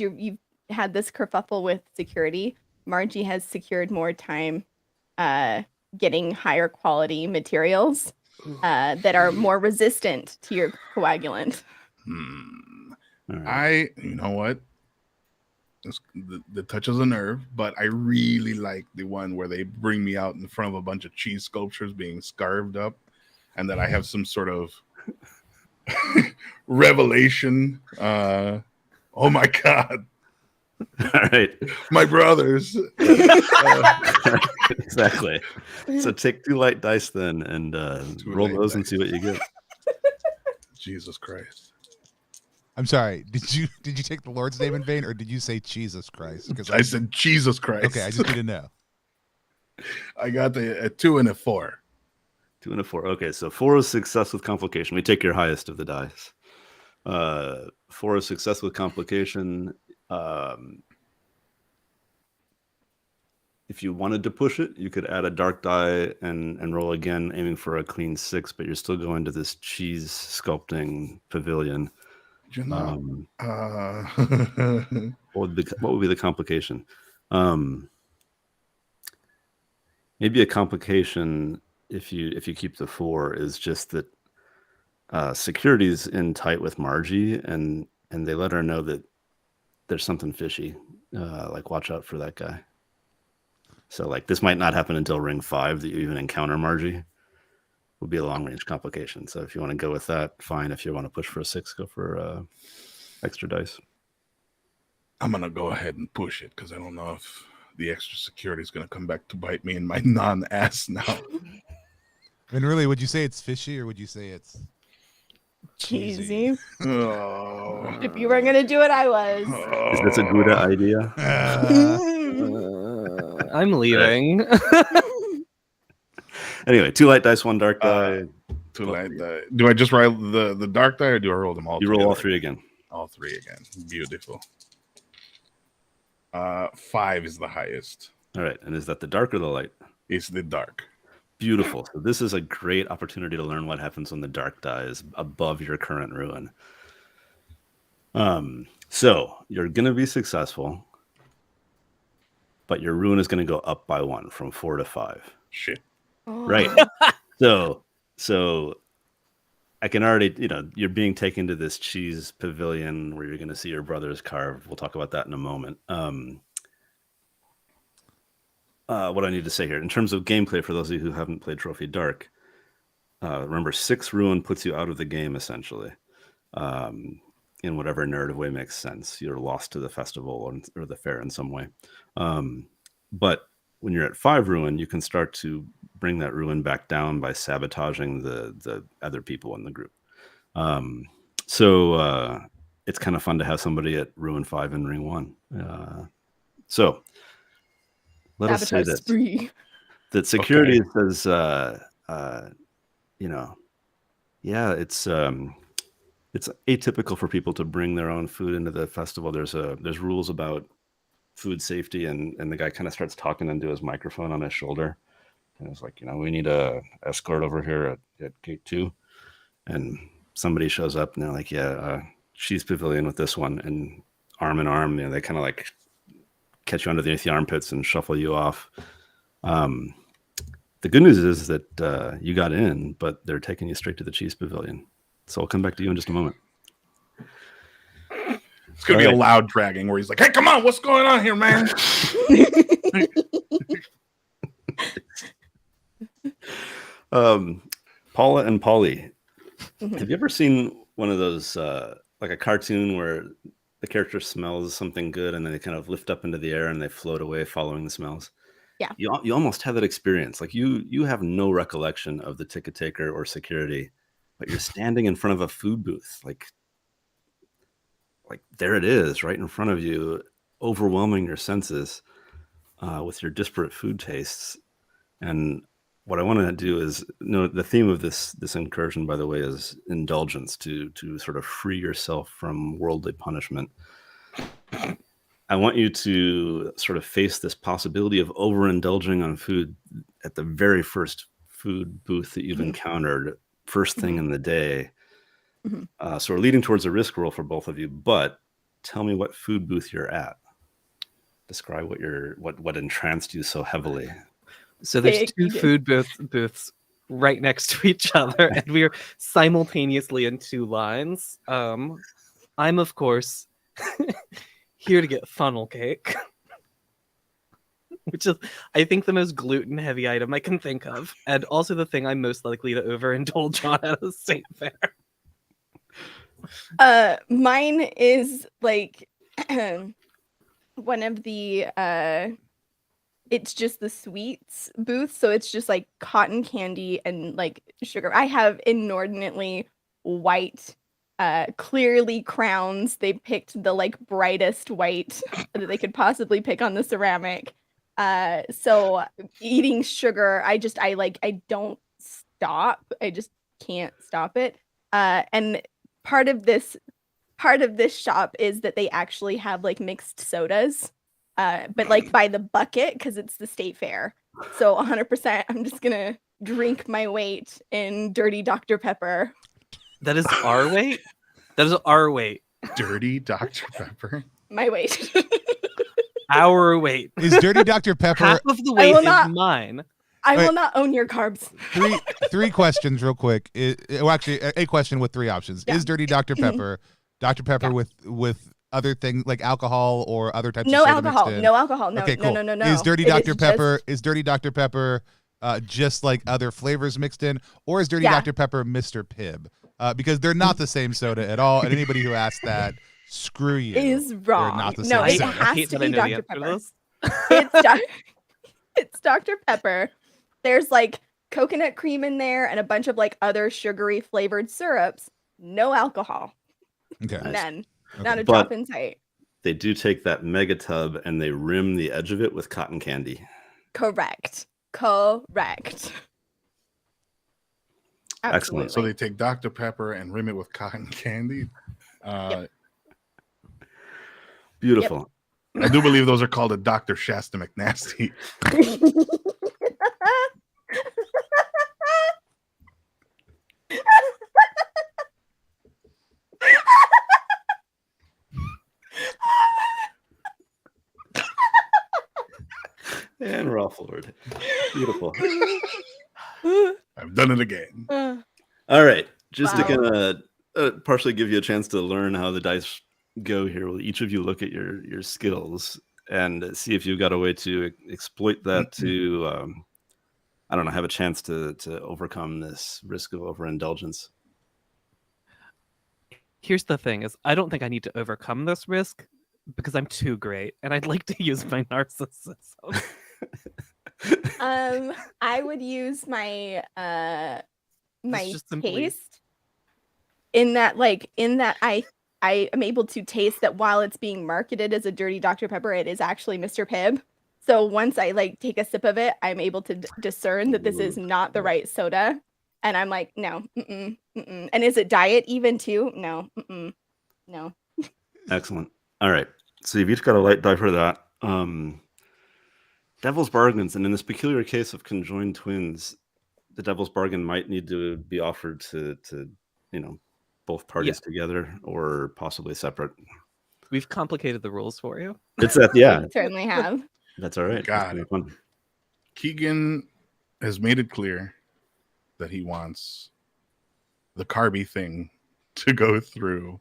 you've had this kerfuffle with security. Margie has secured more time getting higher quality materials that are more resistant to your coagulant. All right. You know what? The touches a nerve, but I really like the one where they bring me out in front of a bunch of cheese sculptures being scarved up, and that I have some sort of revelation. Oh my God. All right. My brothers. Exactly. So take 2 light dice then and roll light those and dice. see what you get. Jesus Christ. I'm sorry. Did you take the Lord's name in vain, or did you say Jesus Christ? Because I said Jesus Christ. okay, I just need to know. I got a 2 and a 4. 2 and a 4. Okay, so 4 is success with complication. We take your highest of the dice. 4 is success with complication. If you wanted to push it, you could add a dark die and roll again, aiming for a clean 6, but you're still going to this cheese sculpting pavilion. You know, What would be the complication? Maybe a complication if you keep the 4 is just that security's in tight with Margie, and they let her know that there's something fishy. Like watch out for that guy. So like this might not happen until ring 5 that you even encounter Margie. Would be a long range complication. So if you want to go with that, fine. If you want to push for a 6, go for extra dice. I'm gonna go ahead and push it because I don't know if the extra security is gonna come back to bite me in my non-ass now. And really, would you say it's fishy, or would you say it's Cheesy. Oh. If you were gonna do it, I was. Is this a good idea? I'm leaving. Anyway, 2 light dice, 1 dark die. 2 light die. Do I just roll the dark die, or do I roll them all? You roll all together? 3 again. All 3 again. Beautiful. 5 is the highest. All right. And is that the dark or the light? It's the dark. Beautiful. So this is a great opportunity to learn what happens when the dark die is above your current ruin. So you're going to be successful, but your ruin is going to go up by 1 from 4 to 5. Shit. Right. So I can already, you're being taken to this cheese pavilion where you're going to see your brothers carved. We'll talk about that in a moment. What I need to say here in terms of gameplay for those of you who haven't played Trophy Dark, remember 6 ruin puts you out of the game essentially, in whatever narrative way makes sense. You're lost to the festival or the fair in some way. But when you're at 5 ruin, you can start to bring that ruin back down by sabotaging the other people in the group. So it's kind of fun to have somebody at ruin 5 in ring 1. So let us say this: that security says, it's atypical for people to bring their own food into the festival. There's rules about food safety, and the guy kind of starts talking into his microphone on his shoulder, and it's like, we need a escort over here at gate 2, and somebody shows up and they're like, cheese pavilion with this one, and arm in arm, they kind of like catch you underneath the armpits and shuffle you off. The good news is that you got in, but they're taking you straight to the cheese pavilion. So I'll come back to you in just a moment. It's going to be a loud dragging where he's like, hey, come on, what's going on here, man? Paula and Polly, have you ever seen one of those, like a cartoon where the character smells something good and then they kind of lift up into the air and they float away following the smells? Yeah. You almost have that experience. Like you have no recollection of the ticket taker or security, but you're standing in front of a food booth. Like there it is right in front of you, overwhelming your senses with your disparate food tastes. And what I want to do is, the theme of this incursion, by the way, is indulgence, to sort of free yourself from worldly punishment. I want you to sort of face this possibility of overindulging on food at the very first food booth that you've Mhm. encountered first thing in the day. Mhm. So we're leading towards a risk roll for both of you, but tell me what food booth you're at. Describe what entranced you so heavily. So there's Hey, two Keegan. food booths right next to each other, and we're simultaneously in two lines. I'm of course here to get funnel cake, which is I think the most gluten heavy item I can think of, and also the thing I'm most likely to overindulge on at a state fair. Mine is like one of the it's just the sweets booth, so it's just like cotton candy and like sugar. I have inordinately white clearly crowns. They picked the like brightest white that they could possibly pick on the ceramic. So eating sugar, I don't stop. I just can't stop it. And part of this shop is that they actually have like mixed sodas, but like by the bucket because it's the state fair. So 100%, I'm just gonna drink my weight in dirty Dr. Pepper. That is our weight. That is our weight. Dirty Dr. Pepper. My weight. Our weight. Is Dirty Dr. Pepper? Half of the I weight will is not- mine. I Wait. will not own your carbs. Three questions real quick. Well, actually, a question with three options. Yeah. Is Dirty Dr. Pepper Dr. Pepper with other things like alcohol or other types No of soda mixed alcohol. in? No alcohol. No, Okay, cool. no. Is Dirty It Dr. just- Pepper just like other flavors mixed in, or is Dirty Yeah. Dr. Pepper Mr. Pibb? Because they're not the same soda at all. And anybody who asks that, screw you. is They're wrong. not the No, same it soda. has hate to that I be know the Dr. answer to Pepper. this. It's Dr. Pepper. There's like coconut cream in there and a bunch of like other sugary flavored syrups. No alcohol. Okay. Nice. None. Okay. Not a But- drop in sight. They do take that mega tub and they rim the edge of it with cotton candy. Correct. Excellent. So Absolutely. they take Dr. Pepper and rim it with cotton candy. Beautiful. I do believe those are called a Dr. Shasta McNasty. And we're all floored. Beautiful. I've done it again. All right. Just to Wow. kind of partially give you a chance to learn how the dice go here, will each of you look at your skills and see if you've got a way to exploit that to, I don't know, have a chance to overcome this risk of overindulgence. Here's the thing: is I don't think I need to overcome this risk because I'm too great, and I'd like to use my narcissism. I would use my my just simply- taste in that I am able to taste that while it's being marketed as a dirty Dr. Pepper, it is actually Mr. Pibb. So once I like take a sip of it, I'm able to discern that this is not the right soda, and I'm like, no, mm-mm, mm-mm. And is it diet even too? No, mm-mm, no. Excellent. All right. So you've each got a light die for that. Devil's bargains, and in this peculiar case of conjoined twins, the devil's bargain might need to be offered to both parties together or possibly separate. We've complicated the rules for you. It's that, yeah. We certainly have. That's all right. Got That's it. fun. Keegan has made it clear that he wants the carby thing to go through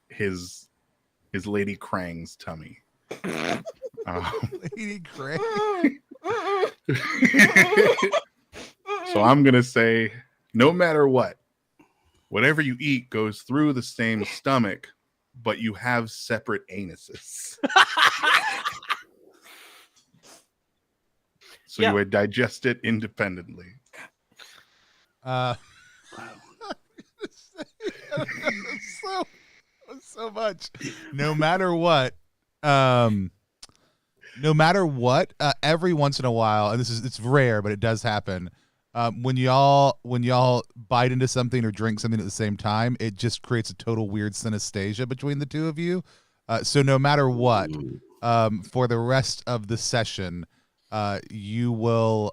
his Lady Krang's tummy. Lady Craig. So I'm gonna say, no matter what, whatever you eat goes through the same stomach, but you have separate anuses. So Yeah. you would digest it independently. So much. No matter what, every once in a while, and it's rare, but it does happen. When y'all bite into something or drink something at the same time, it just creates a total weird synesthesia between the two of you. So no matter what, for the rest of the session, you will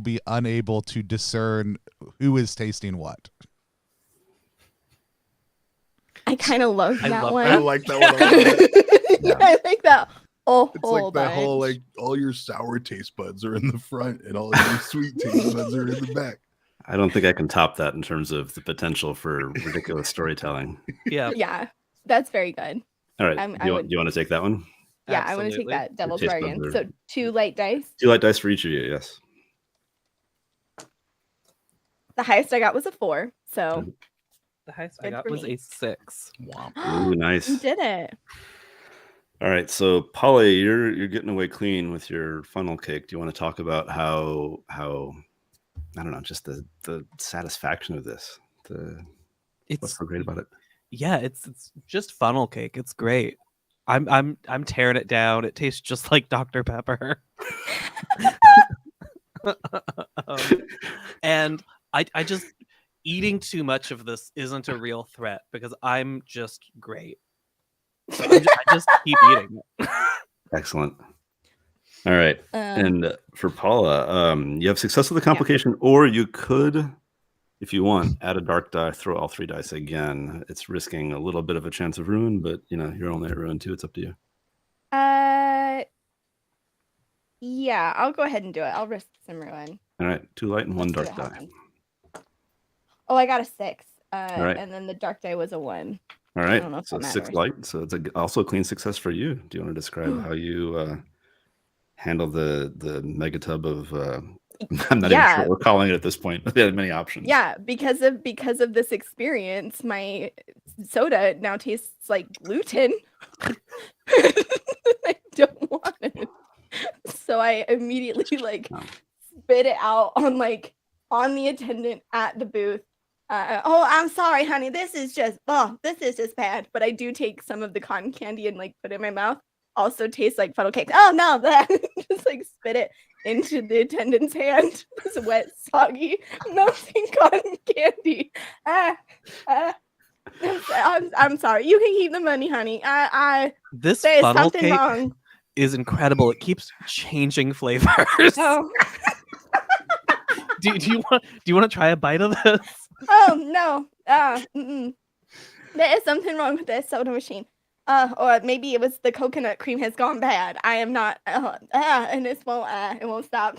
be unable to discern who is tasting what. I kind of love I that love one. I like that one a lot. I like that. Oh, It's like that whole like all your sour taste buds are in the front and all your sweet taste buds are in the back. I don't think I can top that in terms of the potential for ridiculous storytelling. Yeah. Yeah, that's very good. All right, I do you would- want to take that one? Yeah, I want to take Absolutely. that devil's taste bargain. buds So are- 2 light dice. 2 light dice for each of you. Yes. The highest I got was a 4. So The highest I Good got for was me. a 6. Wow. Ooh, nice. you did it. All right, so Polly, you're getting away clean with your funnel cake. Do you want to talk about how I don't know, just the satisfaction of this? What's It's so great about it? yeah, it's just funnel cake. It's great. I'm tearing it down. It tastes just like Dr. Pepper. And I just eating too much of this isn't a real threat because I'm just great. So I just keep eating it. Excellent. All right. And for Paula, you have success with the Yeah. complication, or you could, if you want, add a dark die, throw all 3 dice again. It's risking a little bit of a chance of ruin, but you're only at ruin 2. It's up to you. Yeah, I'll go ahead and do it. I'll risk some ruin. All right, 2 light and 1 Let's see dark what die. happens. Oh, I got a 6. right. And then the dark die was a 1. All I right, don't know if so that 6 matters. light. So it's also a clean success for you. Do you want to describe how you handle the megatub of? I'm not even sure what we're calling it at this point, but there are many options. Yeah, because of this experience, my soda now tastes like gluten. I don't want it. So I immediately Oh. spit it out on the attendant at the booth. Oh, I'm sorry, honey. This is just bad. But I do take some of the cotton candy and put it in my mouth. Also tastes like funnel cake. Oh no, just spit it into the attendant's hand. It's wet, soggy, melting cotton candy. I'm sorry. You can keep the money, honey. This There's funnel something cake wrong. is incredible. It keeps changing flavors. Oh. Do you want to try a bite of this? Oh no. There is something wrong with this soda machine. Or maybe it was the coconut cream has gone bad. I am not. And it won't stop.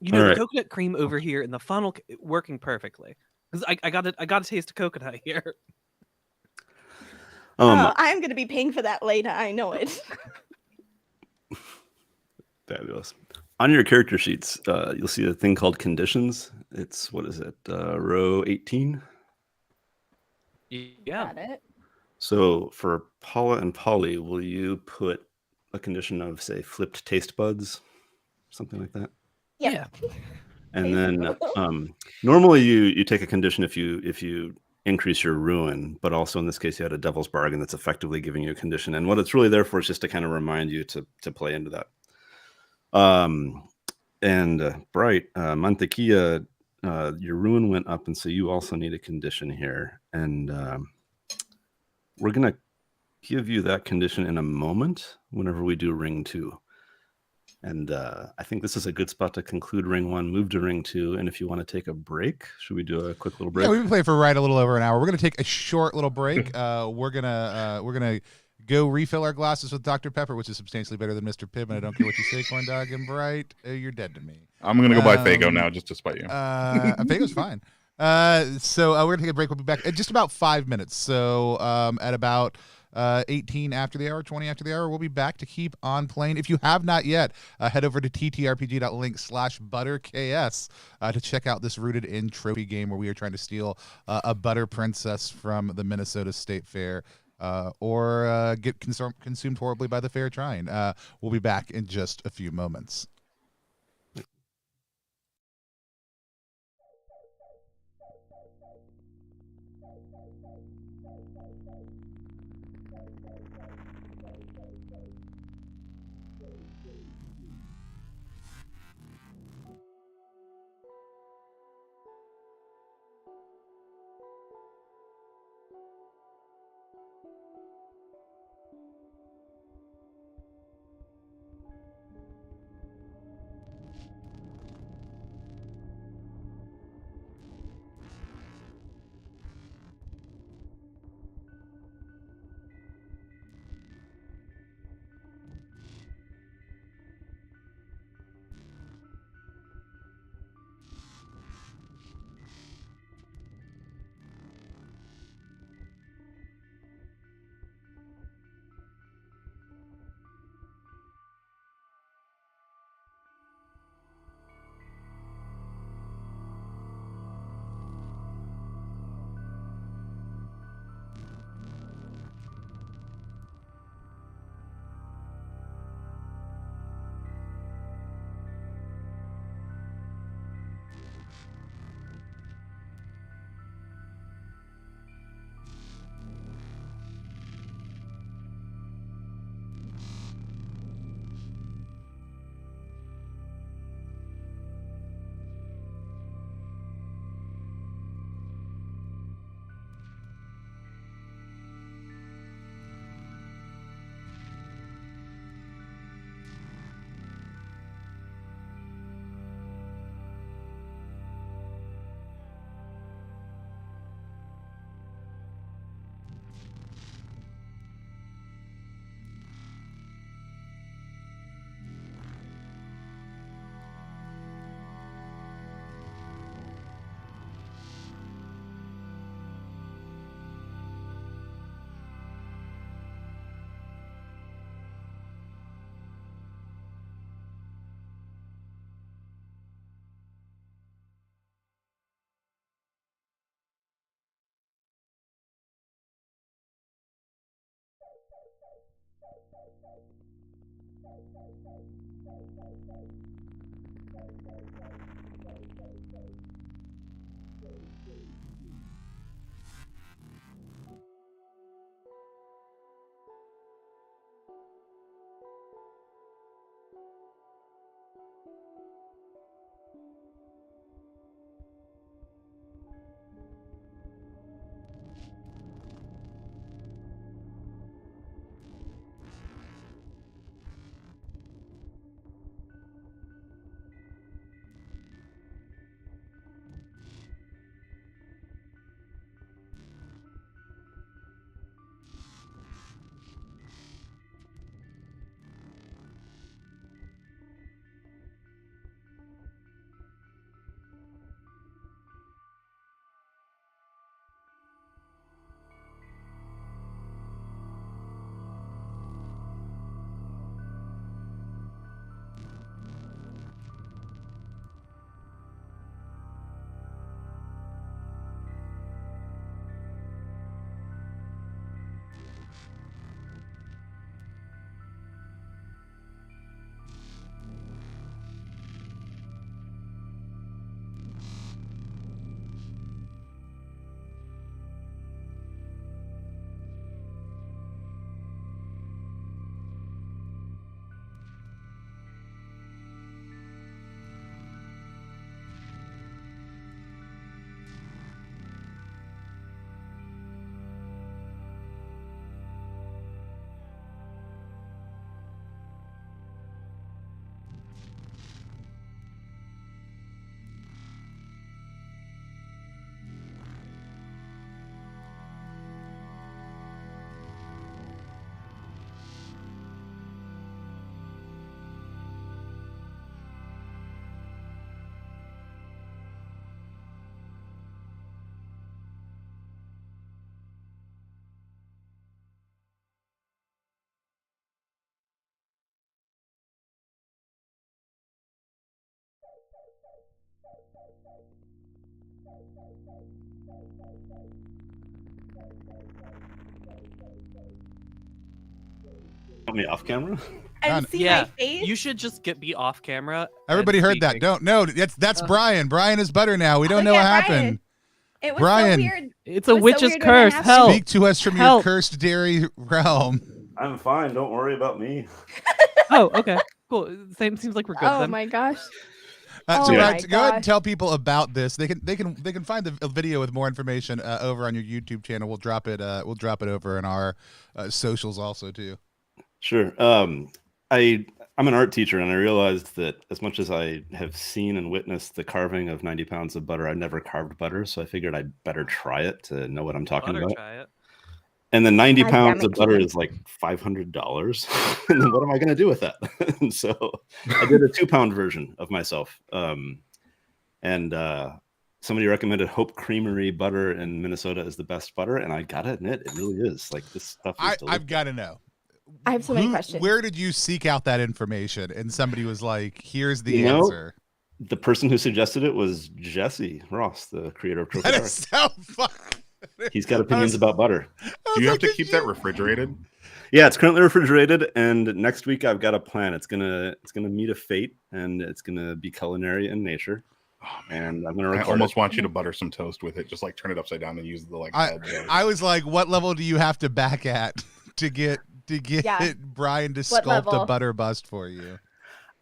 The Alright. coconut cream over here in the funnel working perfectly. Because I got to taste a coconut here. I am going to be paying for that later. I know it. Fabulous. On your character sheets, you'll see a thing called conditions. It's row 18. Yeah. Got it. So for Paula and Polly, will you put a condition of, say, flipped taste buds, something like that? Yeah. And then normally you take a condition if you increase your ruin, but also in this case you had a devil's bargain that's effectively giving you a condition. And what it's really there for is just to kind of remind you to play into that. Bright, Mantequilla, your ruin went up, and so you also need a condition here. And we're gonna give you that condition in a moment whenever we do ring 2. And I think this is a good spot to conclude ring 1, move to ring 2. And if you want to take a break, should we do a quick little break? Yeah, we've been playing for a little over an hour. We're gonna take a short little break. We're gonna go refill our glasses with Dr. Pepper, which is substantially better than Mr. Pibb, and I don't care what you say, corn dog and Bright. You're dead to me. I'm gonna go buy Fago now, just to spite you. Fago's fine. So we're gonna take a break. We'll be back in just about 5 minutes. So at about 18 after the hour, 20 after the hour, we'll be back to keep on playing. If you have not yet, head over to ttrpg.link/butterks to check out this rooted in trophy game where we are trying to steal a butter princess from the Minnesota State Fair. Or get consumed horribly by the fair trying. We'll be back in just a few moments. Want me off camera? And Done. see Yeah, my face? you should just be off camera. Everybody and heard that. speaking. Don't no. That's Brian. Brian is butter now. We don't Look know what at happened. It was Brian, so weird. It's It a was so witch's weird when that curse. happened. Help! Speak to us from your Help. cursed dairy realm. I'm fine. Don't worry about me. Oh, okay, cool. Same seems like we're good Oh then. my gosh. So Oh Brian, my go ahead and gosh. tell people about this. They can find the video with more information over on your YouTube channel. We'll drop it. We'll drop it over in our socials also too. Sure. I'm an art teacher, and I realized that as much as I have seen and witnessed the carving of 90 pounds of butter, I've never carved butter, so I figured I'd better try it to know what I'm talking Butter about. try it. And then 90 God pounds damn of it, butter Keith. is like $500. And then what am I going to do with that? And so I did a 2-pound version of myself. Somebody recommended Hope Creamery butter in Minnesota is the best butter, and I gotta admit, it really is. Like, this stuff is delicious. I've got to know. I have so many questions. Where did you seek out that information? And somebody was like, "Here's the You know, answer." The person who suggested it was Jesse Ross, the creator of That Trophy. is so fun. He's got opinions about butter. Do you have to keep that refrigerated? Yeah, it's currently refrigerated, and next week I've got a plan. It's gonna meet a fate, and it's gonna be culinary in nature. Oh, man. And I'm gonna I record almost it. want you to butter some toast with it. Just like turn it upside down and use the like. I was like, "What level do you have to back at to get Yeah. Brian to What sculpt a level? butter bust for you?"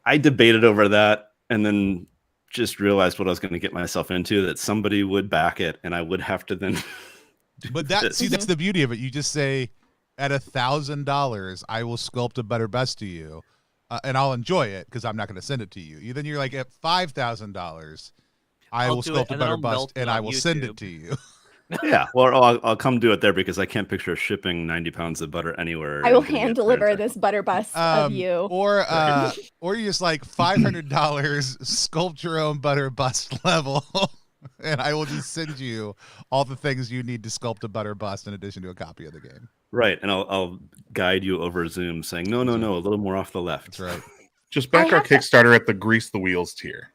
I debated over that, and then just realized what I was going to get myself into. That somebody would back it, and I would have to then. But that's the beauty of it. You just say, at $1,000, I will sculpt a butter bust to you, and I'll enjoy it because I'm not going to send it to you. Then you're like, at $5,000, I I'll will do it, sculpt a and then butter I'll melt bust, it and on I will send YouTube. it to you. Yeah, well, I'll come do it there because I can't picture shipping 90 pounds of butter anywhere. I will and getting hand it there in deliver time. this butter bust of you. Or you just like $500 sculpt your own butter bust level, and I will just send you all the things you need to sculpt a butter bust in addition to a copy of the game. Right, and I'll guide you over Zoom, saying no, a little more off the left. That's right. Just back I our have to- Kickstarter at the grease the wheels tier.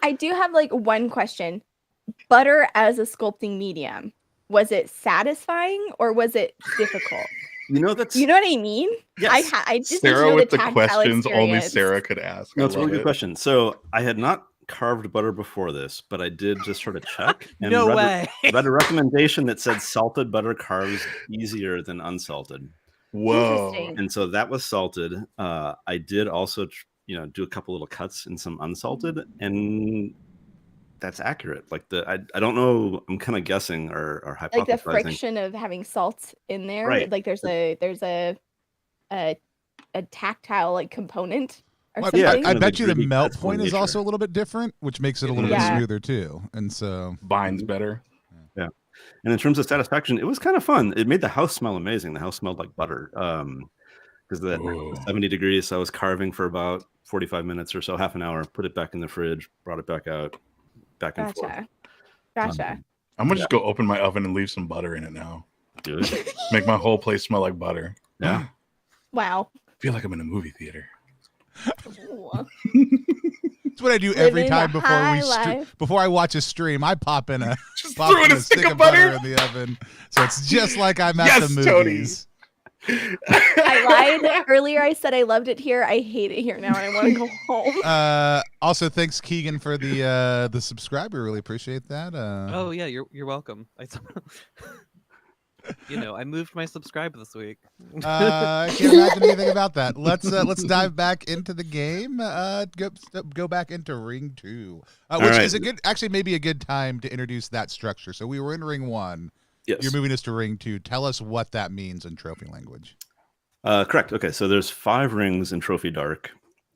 I do have like one question. Butter as a sculpting medium, was it satisfying or was it difficult? You know that's You know what I mean? yes. I just need to Sarah know with the tactile questions only experience. Sarah could ask. No, I it's a really love good it. question. So I had not carved butter before this, but I did just sort of check and No read, way. read a recommendation that said salted butter carves easier than unsalted. Whoa. Interesting. And so that was salted. I did also, do a couple little cuts in some unsalted, and that's accurate. Like I don't know. I'm kind of guessing or hypothesizing. Like the friction of having salt in there. Right. Like there's a tactile like component or Well, Yeah, something. kind I of bet the you the gritty, melt crystal point is nature. also a little bit different, which makes it a little bit Yeah. smoother too. And so Binds better. And in terms of satisfaction, it was kind of fun. It made the house smell amazing. The house smelled like butter. Because that Ooh. 70 degrees, so I was carving for about 45 minutes or so, half an hour, put it back in the fridge, brought it back out, back and forth. Gotcha. I'm gonna just go open my oven and leave some butter in it now. Do it. Make my whole place smell like butter. Yeah. Wow. Feel like I'm in a movie theater. Ooh. it's what I do every Living time the before high we life. before I watch a stream. I pop in a Just pop threw in in a stick of butter. in the oven, so it's just like I'm at Yes, the Tony. movies. I lied earlier. I said I loved it here. I hate it here now, and I want to go home. Also, thanks Keegan for the subscriber. Really appreciate that. Oh yeah, you're welcome. I moved my subscribe this week. I can't imagine anything about that. Let's dive back into the game. Go back into Ring 2, which right. is maybe a good time to introduce that structure. So we were in Ring 1. Yes. You're moving us to Ring 2. Tell us what that means in trophy language. Correct. Okay, so there's 5 rings in Trophy Dark.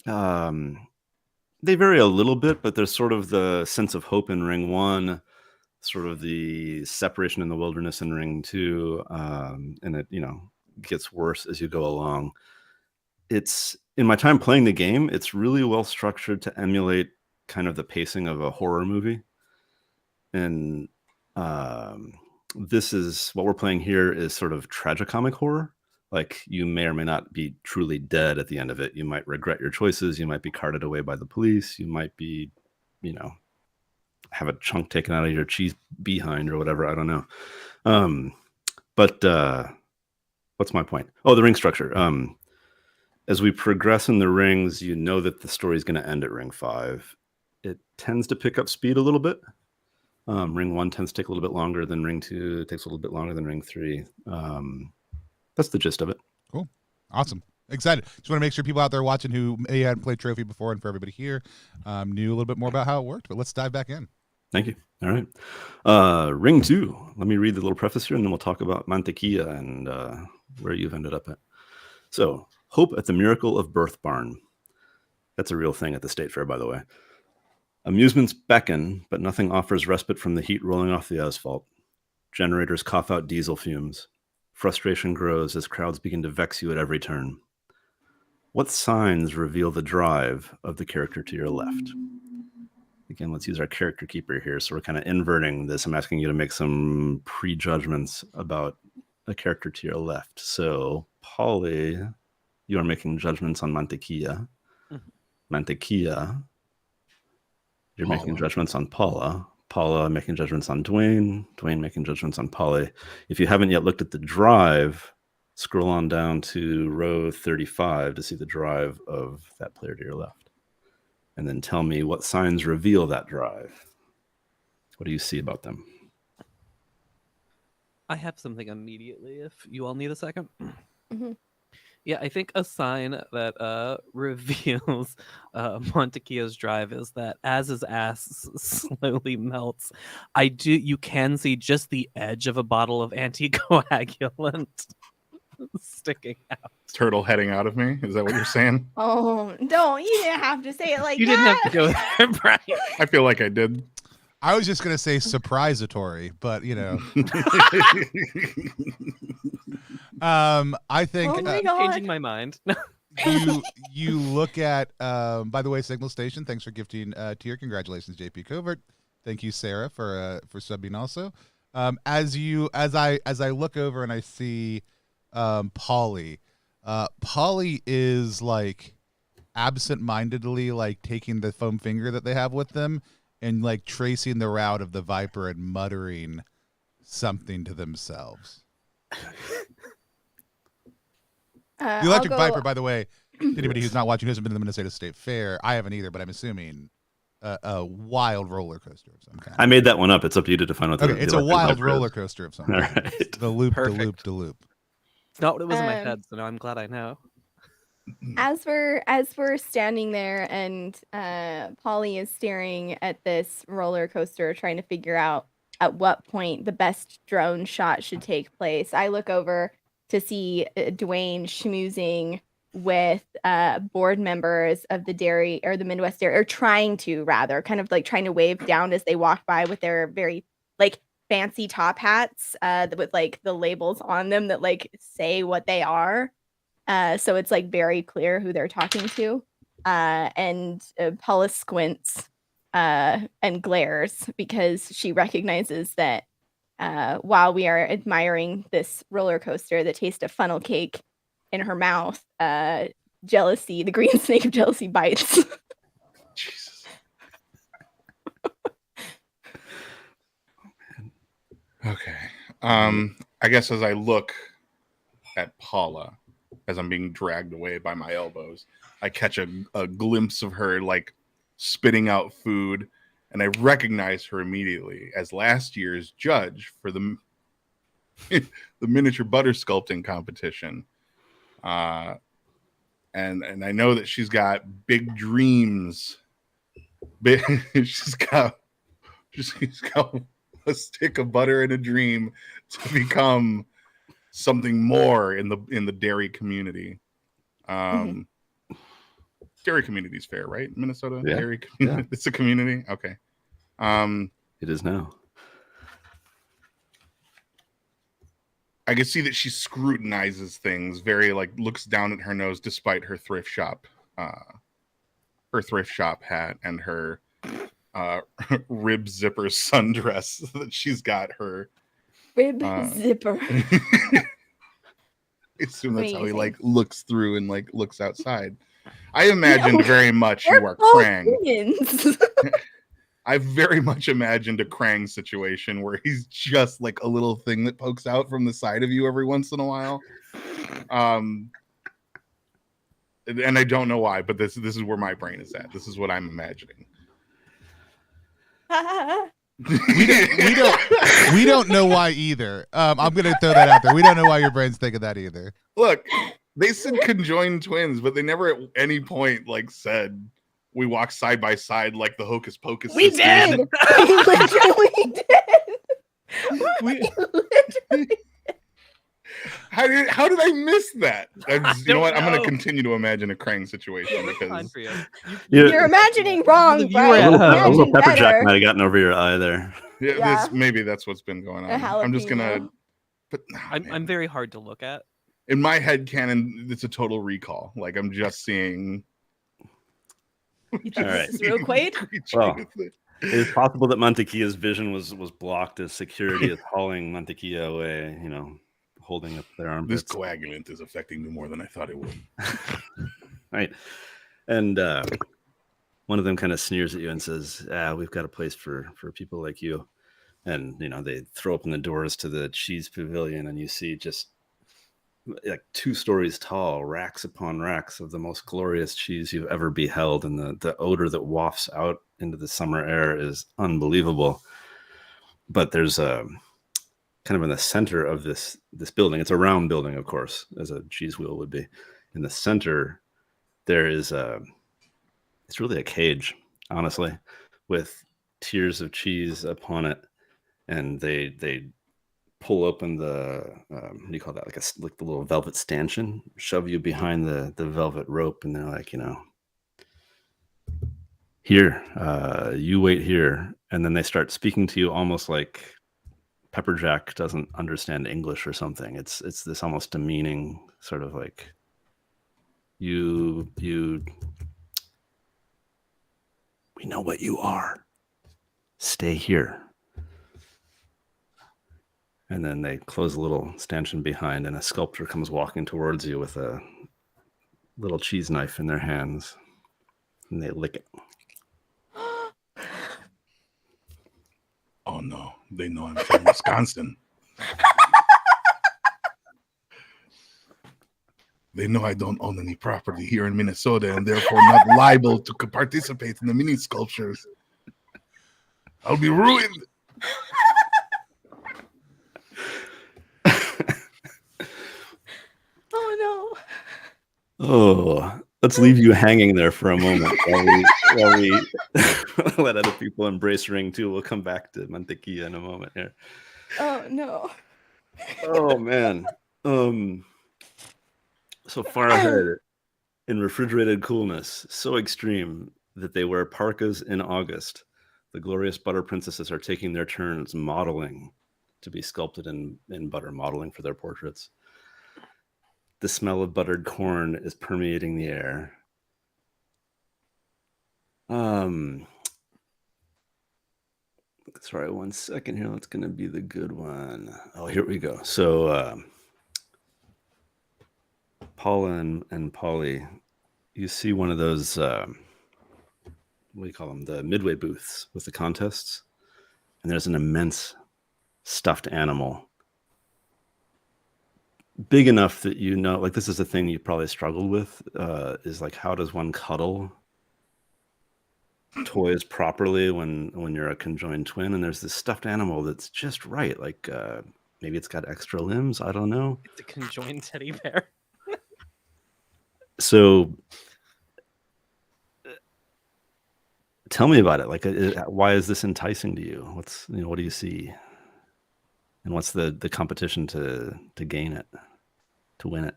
They vary a little bit, but there's sort of the sense of hope in Ring 1, sort of the separation in the wilderness in Ring 2, and it gets worse as you go along. It's in my time playing the game, it's really well structured to emulate kind of the pacing of a horror movie, and this is what we're playing here is sort of tragicomic horror. Like you may or may not be truly dead at the end of it. You might regret your choices. You might be carted away by the police. You might be, have a chunk taken out of your cheese behind or whatever. I don't know. But what's my point? Oh, the ring structure. As we progress in the rings, you know that the story is going to end at Ring 5. It tends to pick up speed a little bit. Ring 1 tends to take a little bit longer than Ring 2. It takes a little bit longer than Ring 3. That's the gist of it. Cool. Awesome. Excited. Just want to make sure people out there watching who may hadn't played Trophy before, and for everybody here, knew a little bit more about how it worked. But let's dive back in. Thank you. All right. Ring 2. Let me read the little preface here, and then we'll talk about Mantequilla and where you've ended up at. So, hope at the miracle of Birth Barn. That's a real thing at the State Fair, by the way. Amusements beckon, but nothing offers respite from the heat rolling off the asphalt. Generators cough out diesel fumes. Frustration grows as crowds begin to vex you at every turn. What signs reveal the drive of the character to your left? Again, let's use our character keeper here. So we're kind of inverting this. I'm asking you to make some prejudgments about a character to your left. So, Polly, you are making judgments on Mantequilla. Mantequilla, you're making judgments on Paula. Paula making judgments on Dwayne. Dwayne making judgments on Polly. If you haven't yet looked at the drive, scroll on down to row 35 to see the drive of that player to your left. And then tell me what signs reveal that drive. What do you see about them? I have something immediately if you all need a second. Mhm. Yeah, I think a sign that reveals Montequilla's drive is that as his ass slowly melts, you can see just the edge of a bottle of anticoagulant sticking out. Turtle heading out of me. Is that what you're saying? Oh, don't. You didn't have to say it like You that. didn't have to go there, Brian. I feel like I did. I was just gonna say surprisatory, but I think Oh my God. Changing my mind. you look at by the way, Signal Station, thanks for gifting tier. Congratulations, JP Covert. Thank you, Sarah, for subbing also. As I look over and I see Polly. Polly is like absent-mindedly like taking the foam finger that they have with them and like tracing the route of the Viper and muttering something to themselves. The Electric Viper, by the way, anybody who's not watching who hasn't been to the Minnesota State Fair, I haven't either, but I'm assuming a wild roller coaster of some kind. I made that one up. It's up to you to define what. Okay, it's a wild roller coaster of some kind. All right. It's the loop, Perfect. the loop, the loop. It's not what it was in my head, so now I'm glad I know. As we're standing there and Polly is staring at this roller coaster, trying to figure out at what point the best drone shot should take place, I look over to see Dwayne schmoozing with board members of the dairy or the Midwest Dairy, or trying to kind of like trying to wave down as they walk by with their very like fancy top hats with like the labels on them that like say what they are. So it's like very clear who they're talking to. And Paula squints and glares because she recognizes that while we are admiring this roller coaster that tastes of funnel cake in her mouth, jealousy, the green snake of jealousy bites. Jesus. Okay. I guess as I look at Paula, as I'm being dragged away by my elbows, I catch a glimpse of her like spitting out food, and I recognize her immediately as last year's judge for the miniature butter sculpting competition. And I know that she's got big dreams. She's got a stick of butter and a dream to become something more in the dairy community. Dairy community is fair, right? Minnesota dairy community. Yeah. It's a community. Okay. It is now. I can see that she scrutinizes things very, like, looks down at her nose despite her thrift shop hat and her rib zipper sundress that she's got her. Rib zipper. I assume that's how he like looks through and like looks outside. I imagined very much you are Krang. I very much imagined a Krang situation where he's just like a little thing that pokes out from the side of you every once in a while. And I don't know why, but this is where my brain is at. This is what I'm imagining. we don't know why either. I'm gonna throw that out there. We don't know why your brain's thinking that either. Look, they said conjoined twins, but they never at any point like said we walk side by side like the Hocus Pocus. We sisters. did. We literally did. We literally. How did I miss that? You know what? I'm going to know. continue to imagine a Krang situation Fine because for you. You're imagining wrong, You were right? a little Imagine pepper jack better. might have gotten over your eye there. Yeah. maybe that's what's been going on. A I'm just gonna. jalapeno. But I'm very hard to look at. in my head canon, it's a total recall. Like I'm just seeing. All right. This is real Quaid. Well, it is possible that Mantequilla's vision was blocked as security is hauling Mantequilla away, holding up their armpits. This coagulant is affecting me more than I thought it would. Right. And one of them kind of sneers at you and says, we've got a place for people like you. And, they throw open the doors to the cheese pavilion and you see just like 2 stories tall, racks upon racks of the most glorious cheese you've ever beheld. And the odor that wafts out into the summer air is unbelievable. But there's kind of in the center of this building, it's a round building, of course, as a cheese wheel would be. In the center, there is it's really a cage, honestly, with tiers of cheese upon it. And they pull open the what do you call that? Like the little velvet stanchion, shove you behind the velvet rope, and they're like, here, you wait here. And then they start speaking to you almost like Pepperjack doesn't understand English or something. It's this almost demeaning sort of like you we know what you are. Stay here. And then they close a little stanchion behind, and a sculptor comes walking towards you with a little cheese knife in their hands, and they lick it. Oh no, they know I'm from Wisconsin. They know I don't own any property here in Minnesota and therefore not liable to participate in the mini sculptures. I'll be ruined. Oh Oh, let's leave you hanging there for a moment while we let other people embrace Ring 2. We'll come back to Mantequilla in a moment here. no. Oh no. Oh man. So far ahead in refrigerated coolness, so extreme that they wear parkas in August. The glorious butter princesses are taking their turns modeling to be sculpted in butter, modeling for their portraits. The smell of buttered corn is permeating the air. Sorry, 1 second here. That's going to be the good one. Oh, here we go. So, Paula and Polly, you see one of those, what do you call them? The Midway booths with the contests. And there's an immense stuffed animal. Big enough that you know, like this is a thing you probably struggled with, is like how does one cuddle toys properly when you're a conjoined twin? And there's this stuffed animal that's just right. Like maybe it's got extra limbs. I don't know. It's a conjoined teddy bear. So tell me about it. Like, why is this enticing to you? What do you see? And what's the competition to gain it, to win it?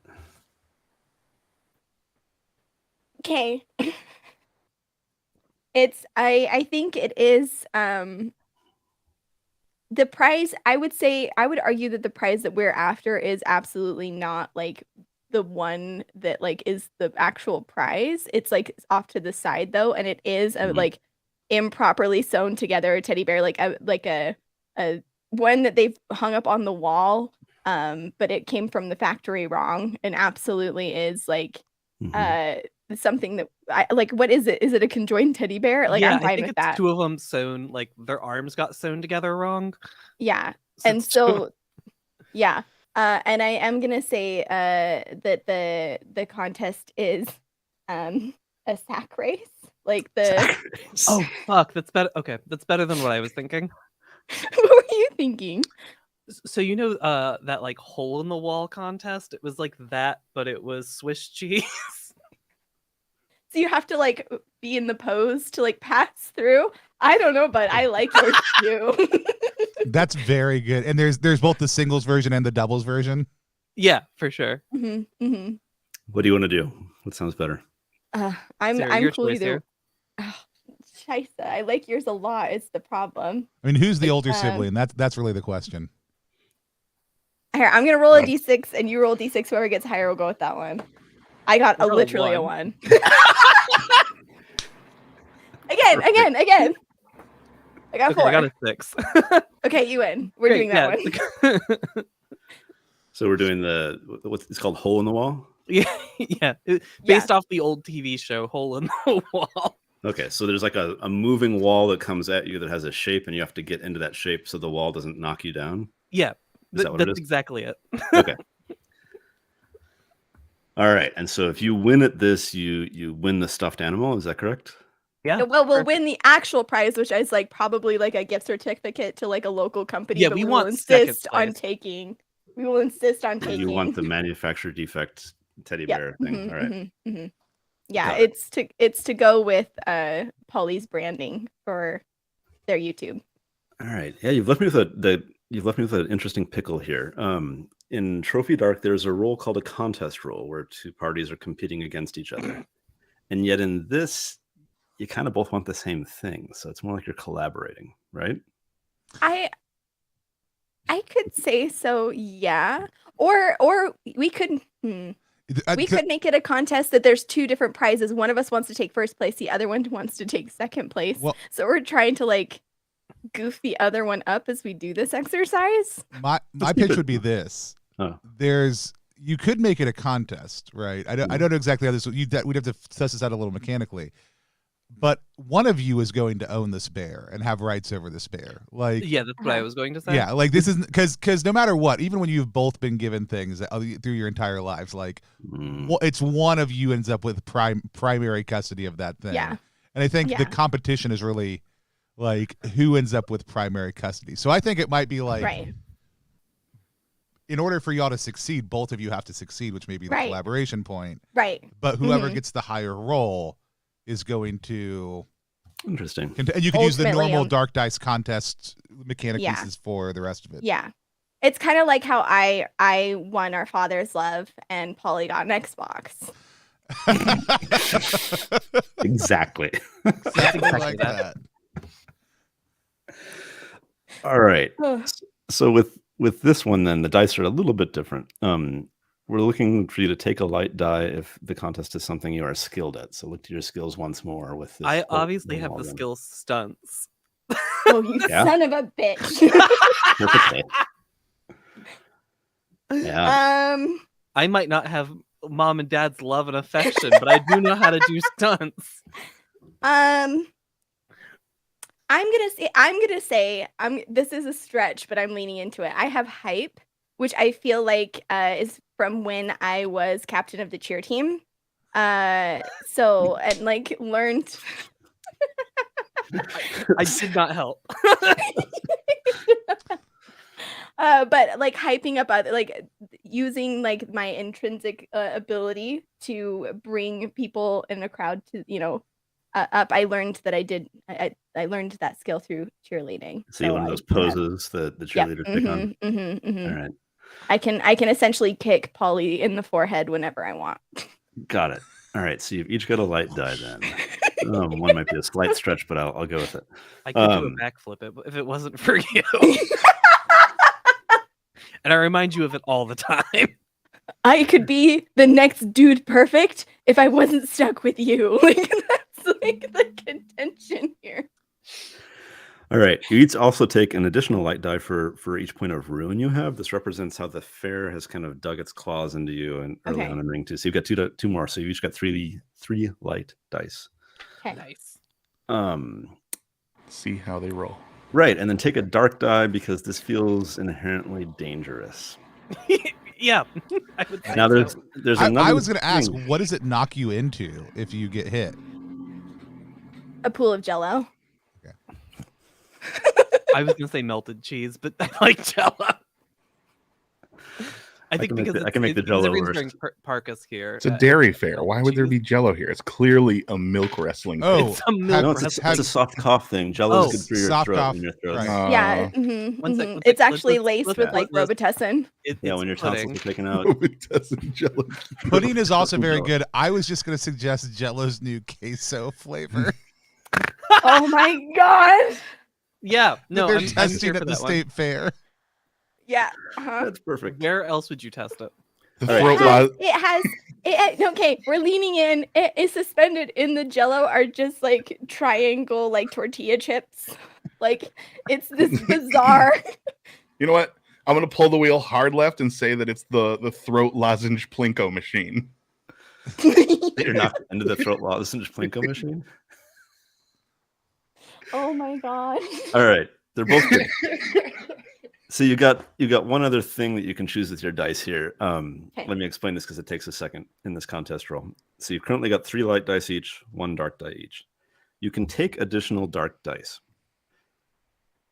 Okay. I think it is the prize. I would argue that the prize that we're after is absolutely not like the one that like is the actual prize. It's like off to the side though, and it is a like improperly sewn together teddy bear, like a one that they've hung up on the wall, but it came from the factory wrong, and absolutely is like something that I like. What is it? Is it a conjoined teddy bear? Like, yeah, I'm fine I think with it's that. two of them sewn, like their arms got sewn together wrong. Yeah, So and it's two of 'em. so yeah, and I am gonna say that the contest is a sack race, like the. Oh fuck, that's better. Okay, that's better than what I was thinking. What were you thinking? So you know that like hole in the wall contest? It was like that, but it was Swiss cheese. So you have to like be in the pose to like pass through. I don't know, but I like yours too. That's very good. And there's both the singles version and the doubles version. Yeah, for sure. What do you want to do? What sounds better? Sarah, I'm your cool choice either. here. Oh, Scheisse, I like yours a lot. It's the problem. I mean, who's the Like, older sibling? That's really the question. Here, I'm gonna roll a d6 and you roll d6. Whoever gets higher will go with that one. I got Roll a literally a one. 1. Again. I got 4. Okay, I got a 6. Okay, you win. We're Great, doing that yeah. one. So we're doing what's it's called, hole in the wall. Yeah. Based off the old TV show Hole in the Wall. Okay, so there's like a moving wall that comes at you that has a shape, and you have to get into that shape so the wall doesn't knock you down. Yeah, Is that what it that's is? exactly it. Okay. All right, and so if you win at this, you win the stuffed animal. Is that correct? Yeah. Well, we'll win the actual prize, which is like probably like a gift certificate to like a local company. Yeah, but we will want second insist on place. taking. We will insist on taking. You want the manufacturer defect teddy bear thing. All right. Yeah, Got it. it's to go with Polly's branding for their YouTube. All right. Yeah, you've left me with an interesting pickle here. In Trophy Dark, there's a role called a contest role where two parties are competing against each other, and yet in this, you kind of both want the same thing. So it's more like you're collaborating, right? I could say so, yeah. Or we could we could make it a contest that there's two different prizes. One of us wants to take first place, the other one wants to take second place. Well, so we're trying to like goof the other one up as we do this exercise. my pitch would be this. Oh. You could make it a contest, right? I don't know exactly how this we'd have to suss this out a little mechanically. but one of you is going to own this bear and have rights over this bear. Like, Yeah, that's what I was going to say. yeah, like this isn't because no matter what, even when you've both been given things through your entire lives, like it's one of you ends up with primary custody of that thing. Yeah. And I think the competition is really like who ends up with primary custody. So I think it might be like, Right. in order for y'all to succeed, both of you have to succeed, which may be the collaboration point. Right. But whoever gets the higher roll is going to Interesting. and you can use the Ultimately, normal dark dice contest mechanic pieces for the rest of it. Yeah. It's kind of like how I won Our Father's Love and Polly got an Xbox. Exactly. Exactly like that. All right. So with this one, then the dice are a little bit different. We're looking for you to take a light die if the contest is something you are skilled at. So look to your skills once more with this. I obviously have the skill stunts. Oh, you son of a bitch. Perfectly. Yeah. I might not have mom and dad's love and affection, but I do know how to do stunts. I'm gonna say this is a stretch, but I'm leaning into it. I have hype, which I feel like is from when I was captain of the cheer team. So and like learned. I did not help. But like hyping up other, like using like my intrinsic ability to bring people in a crowd to up. I learned that I learned that skill through cheerleading. So one of those poses that the cheerleaders pick on. All right. I can essentially kick Polly in the forehead whenever I want. Got it. All right. So you've each got a light die then. One might be a slight stretch, but I'll go with it. I could do a backflip if it wasn't for you. And I remind you of it all the time. I could be the next dude perfect if I wasn't stuck with you. Like that's like the contention here. All right. You each also take an additional light die for each point of ruin you have. This represents how the fair has kind of dug its claws into you and early on in ring 2. So you've got two more. So you've each got three light dice. Okay. Nice. See how they roll. Right, and then take a dark die because this feels inherently dangerous. Yeah. I would Now there's another. I was going to ask, what does it knock you into if you get hit? A pool of Jello. Okay. I was going to say melted cheese, but I like Jello. I think I can make the Jello everyone's worse. wearing parkas here. It's a dairy fair. Why would there be Jello here? It's clearly a milk wrestling. Oh, It's a milk No, it's a soft cough thing. Jello is good for your soft throat. cough, And your throat. right. Yeah. One sec, It's let's- actually let's- laced let's- with like let's- Robitussin. Yeah, when your tonsils pudding. are taken out. It doesn't Jello. Pudding is also very good. I was just going to suggest Jello's new queso flavor. Oh my god. Yeah, no, they're I'm testing here at for the that one. state fair. Yeah. That's perfect. Where else would you test it? The All right. throat It has. Okay, we're leaning in. It is suspended in the Jello are just like triangle like tortilla chips. Like it's this bizarre. You know what? I'm gonna pull the wheel hard left and say that it's the throat lozenge plinko machine. You're knocked into the throat lozenge plinko machine. Oh my god. All right, they're both good. So you got one other thing that you can choose with your dice here. Let me explain this because it takes a second in this contest roll. So you've currently got 3 light dice each, 1 dark die each. You can take additional dark dice.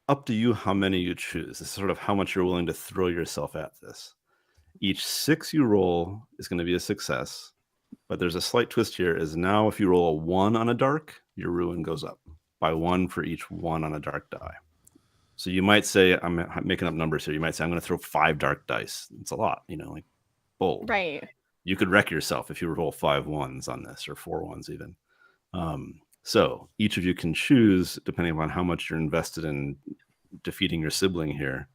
Up to you how many you choose. This is sort of how much you're willing to throw yourself at this. Each 6 you roll is going to be a success, but there's a slight twist here. Is now if you roll a 1 on a dark, your ruin goes up by 1 for each 1 on a dark die. So you might say, I'm making up numbers here. You might say, I'm going to throw 5 dark dice. It's a lot, like bold. Right. You could wreck yourself if you roll 5 1s on this or 4 1s even. So each of you can choose, depending upon how much you're invested in defeating your sibling here,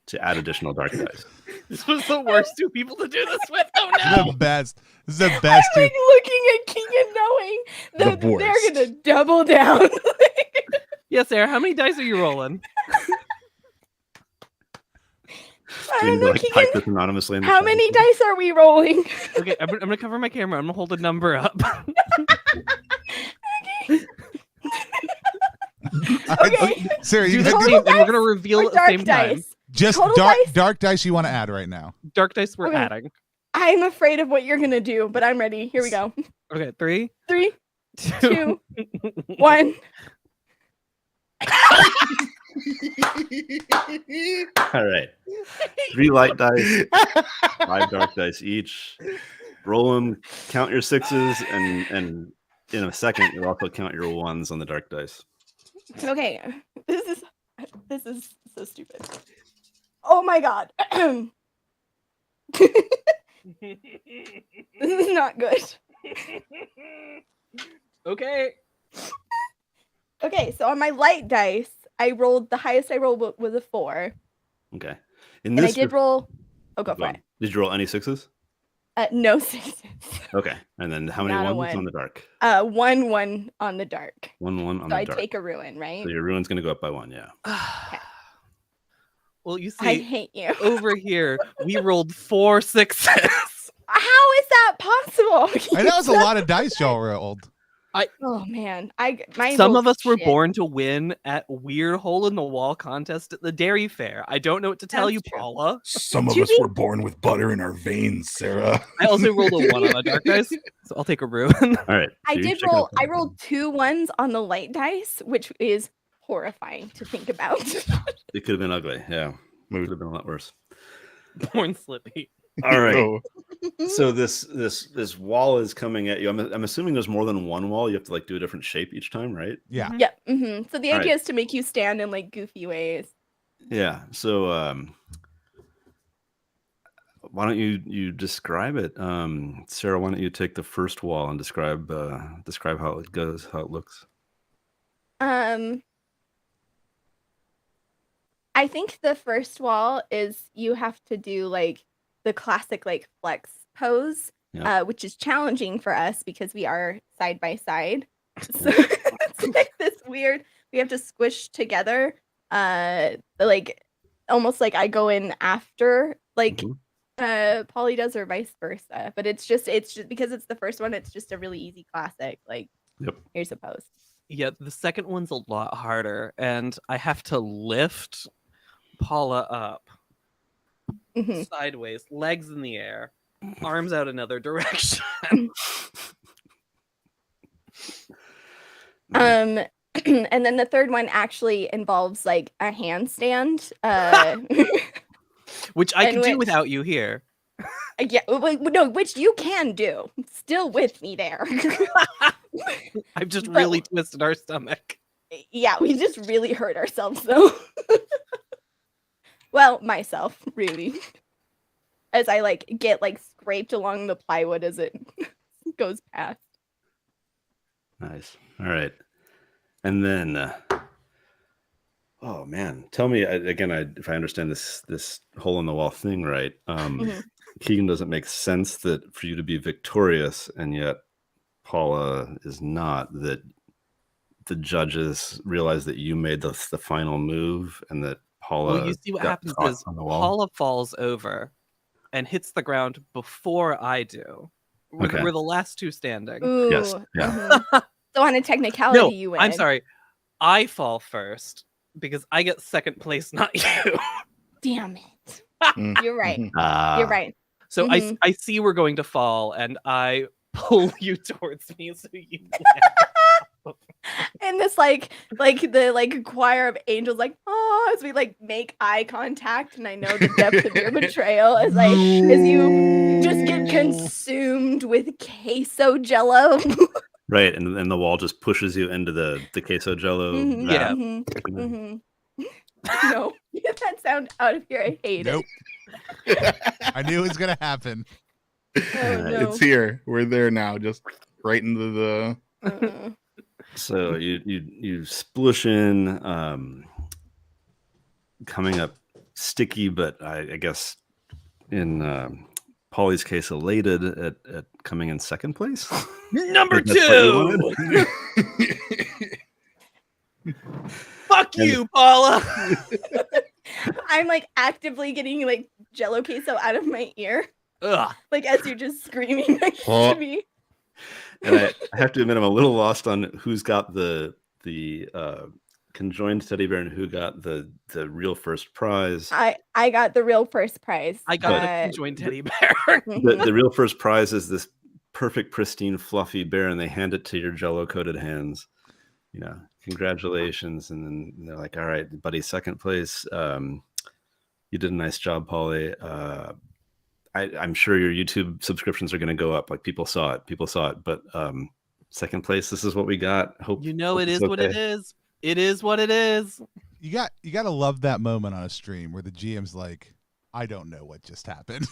to add additional dark dice. This was the worst 2 people to do this with. Oh no! The best. This is the best. I'm like looking at Keegan knowing that The they're worst. gonna double down. Yeah, Sarah, how many dice are you rolling? I Doing don't know, like type Keegan. this anonymously in the How chat. many dice are we rolling? Okay, I'm gonna cover my camera. I'm gonna hold a number up. Okay. Sarah, Do you the can same, and we're gonna reveal Or at the dark same time. dice. just Total dark dice? dark dice you want to add right now. Dark dice we're Okay. adding. I'm afraid of what you're gonna do, but I'm ready. Here we go. Okay, 3, 3, 2, 2, 1. All right. 3 light dice, 5 dark dice each. Roll them, count your 6s, and in a second you'll also count your 1s on the dark dice. Okay. This is so stupid. Oh my god. This is not good. Okay. Okay, so on my light dice, I rolled the highest I rolled was a 4. Okay. And I did roll. Oh, go for it. Did you roll any 6s? No 6s. Okay. And then how many Not a 1s on one. the dark? 1 on the dark. 1 on So the I dark. take a ruin, right? So your ruin's gonna go up by 1, yeah. Well, you I see, hate you. over here, we rolled 4 6s. How is that possible? And that was a lot of dice y'all rolled. Oh man, Some of us were born to win at weird hole in the wall contest at the dairy fair. I don't know what to tell That's you, true. Paula. Some of To us be- were born with butter in our veins, Sarah. I also rolled a 1 on a dark dice, so I'll take a ruin. All right. I so you're did checking roll. out I the- rolled 2 1s on the light dice, which is horrifying to think about. It could have been ugly, yeah. It could have been a lot worse. Born slippy. All right. Oh, So this wall is coming at you. I'm assuming there's more than one wall. You have to like do a different shape each time, right? Yeah. Yeah. So the All idea right. is to make you stand in like goofy ways. Yeah. So why don't you describe it? Sarah, why don't you take the first wall and describe how it goes, how it looks? I think the first wall is you have to do like the classic like flex pose, Yeah. which is challenging for us because we are side by side. So it's like this weird. We have to squish together, like almost like I go in after like Polly does, or vice versa. But it's just because it's the first one. It's just a really easy classic. Like, Yep. here's a pose. Yeah, the second one's a lot harder, and I have to lift Paula up Mhm. sideways, legs in the air, arms out another direction. And then the third one actually involves like a handstand. Which I And can do which- without you here. Yeah, no, which you can do. Still with me there. I've just But- really twisted our stomach. Yeah, we just really hurt ourselves though. Well, myself, really. As I like get like scraped along the plywood as it goes past. Nice. All right. And then, oh man, tell me again, if I understand this hole in the wall thing right. Mhm. Keegan, does it make sense that for you to be victorious and yet Paula is not, that the judges realize that you made the final move and that Paula Well, you see what got happens caught is on the wall? Paula falls over and hits the ground before I do. Okay. We're the last two standing. Ooh. Yes, yeah. mhm. So on a technicality, No, you win. I'm sorry. I fall first because I get second place, not you. Damn it. Mm. You're right. Ah, You're right. So Mhm. I see we're going to fall, and I pull you towards me so you And this like the choir of angels like, oh, as we like make eye contact, and I know the depth of your betrayal as you just get consumed with queso jello. right, and the wall just pushes you into the queso jello. Mhm, Yeah. mhm, mhm. No, get that sound out of here. I hate Nope. I knew it was gonna happen. it. Oh no. It's here. We're there now. Just right into the. Uh-uh. So you splush in, coming up sticky, but I guess in Polly's case, elated at coming in second place. Number That's what you 2. wanted? Fuck And- you, Paula. I'm like actively getting like jello queso out of my ear, Ugh. like as you're just screaming next Oh. to me. And I have to admit, I'm a little lost on who's got the conjoined teddy bear and who got the real first prize. I got the real first prize. I got a conjoined teddy bear. The real first prize is this perfect, pristine, fluffy bear, and they hand it to your Jello-coated hands. You know, congratulations. And then they're like, all right, buddy, second place. You did a nice job, Polly. I'm sure your YouTube subscriptions are going to go up. Like people saw it. But second place, this is what we got. Hope it is what it is. It is what it is. You got to love that moment on a stream where the GM's like, I don't know what just happened.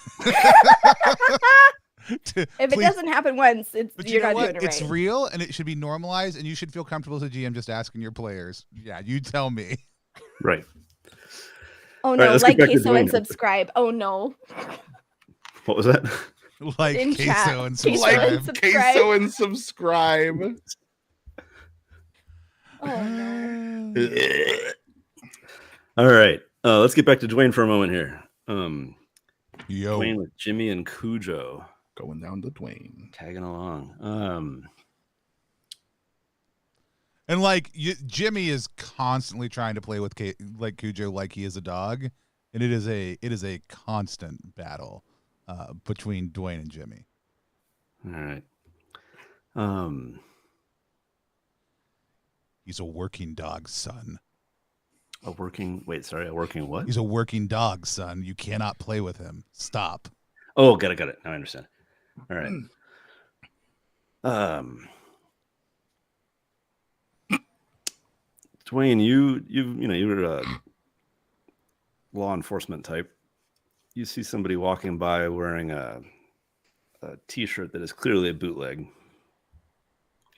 If it doesn't happen once, you're not doing it right. It's real and it should be normalized, and you should feel comfortable as a GM just asking your players. Yeah, you tell me. Right. Oh no, right, like queso and subscribe. Oh no. What was that? Like In queso chat. and Queso subscribe. and subscribe. Queso and subscribe. Oh no. All right. Let's get back to Dwayne for a moment here. Yo. Dwayne with Jimmy and Cujo Going down to Dwayne. tagging along. And like Jimmy is constantly trying to play with like Cujo like he is a dog, and it is a constant battle between Dwayne and Jimmy. All right. He's a working dog, son. A working what? He's a working dog, son. You cannot play with him. Stop. Oh, got it. Now I understand. All right. Dwayne, you're a law enforcement type. You see somebody walking by wearing a T-shirt that is clearly a bootleg. You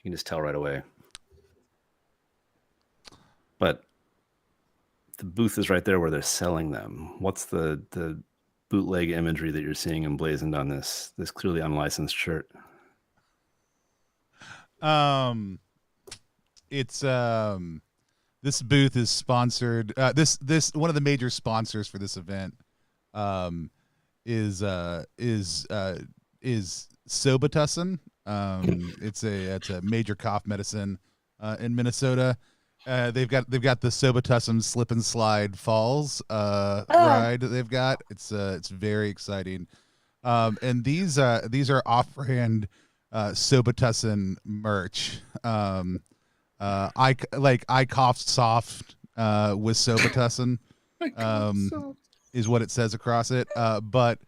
can just tell right away. But the booth is right there where they're selling them. What's the bootleg imagery that you're seeing emblazoned on this clearly unlicensed shirt? It's this booth is sponsored. This one of the major sponsors for this event is Sobatussin. It's a major cough medicine in Minnesota. They've got the Sobatussin slip and slide falls ride that they've got. It's very exciting. And these are off-brand Sobatussin merch. I coughed soft with Sobatussin is what it says across it. But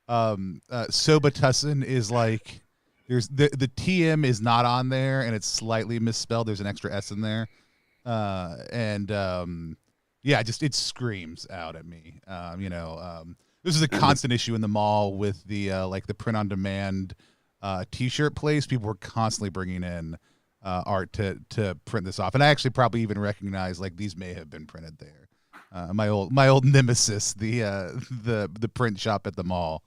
Sobatussin is like there's the TM is not on there and it's slightly misspelled. There's an extra S in there. Just it screams out at me. This is a constant issue in the mall with the the print on demand T-shirt place. People were constantly bringing in art to print this off, and I actually probably even recognize like these may have been printed there. My old nemesis, the print shop at the mall.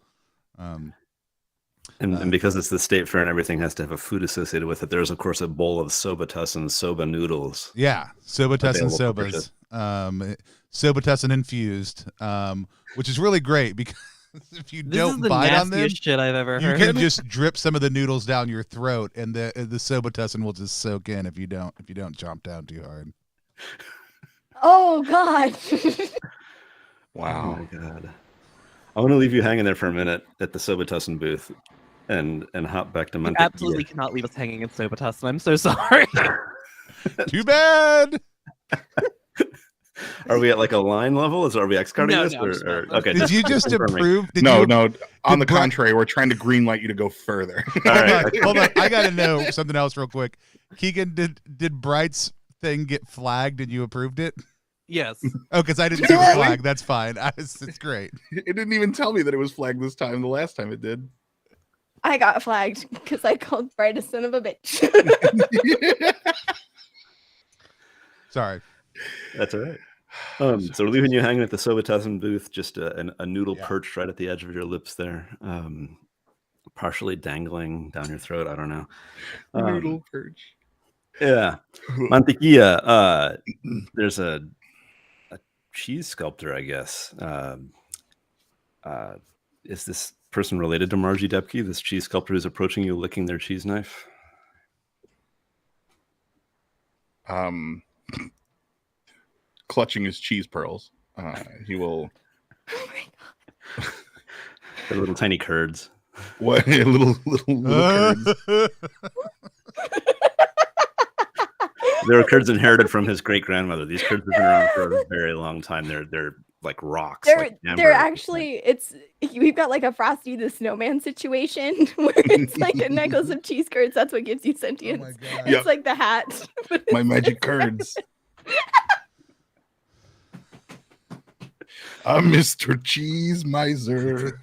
And because it's the state fair and everything has to have a food associated with it, there's of course a bowl of Sobatussin soba noodles. Yeah, Sobatussin sobas, Sobatussin infused, which is really great because if you don't bite on them, this is the nastiest shit I've ever heard. You can just drip some of the noodles down your throat, and the Sobatussin will just soak in if you don't chomp down too hard. Oh God! Wow, oh, my God! I want to leave you hanging there for a minute at the Sobatussin booth, and hop back to Monte. You absolutely cannot leave us hanging at Sobatussin. I'm so sorry. Too bad. Are we at like a line level? Are we X-carding this? No, okay. Did you just approve? No. On the contrary, we're trying to greenlight you to go further. Hold on. I got to know something else real quick. Keegan, did Bright's thing get flagged and you approved it? Yes. Oh, because I didn't see the flag. That's fine. It's great. It didn't even tell me that it was flagged this time. The last time it did. I got flagged because I called Bright a son of a bitch. Sorry. That's all right. So we're leaving you hanging at the Sobatussin booth, just a noodle perched right at the edge of your lips there, partially dangling down your throat. I don't know. Noodle perch. Yeah. Mantequilla. There's a cheese sculptor, I guess. Is this person related to Margie Depke, this cheese sculptor who's approaching you licking their cheese knife? clutching his cheese pearls. He will. Oh my god. The little tiny curds. What little curds. There are curds inherited from his great grandmother. These curds have been around for a very long time. They're like rocks. They're actually we've got like a Frosty the Snowman situation where it's like a necklace of cheese curds. That's what gives you sentience. Oh my God. It's like the hat. My magic curds. I'm Mr. Cheese Miser.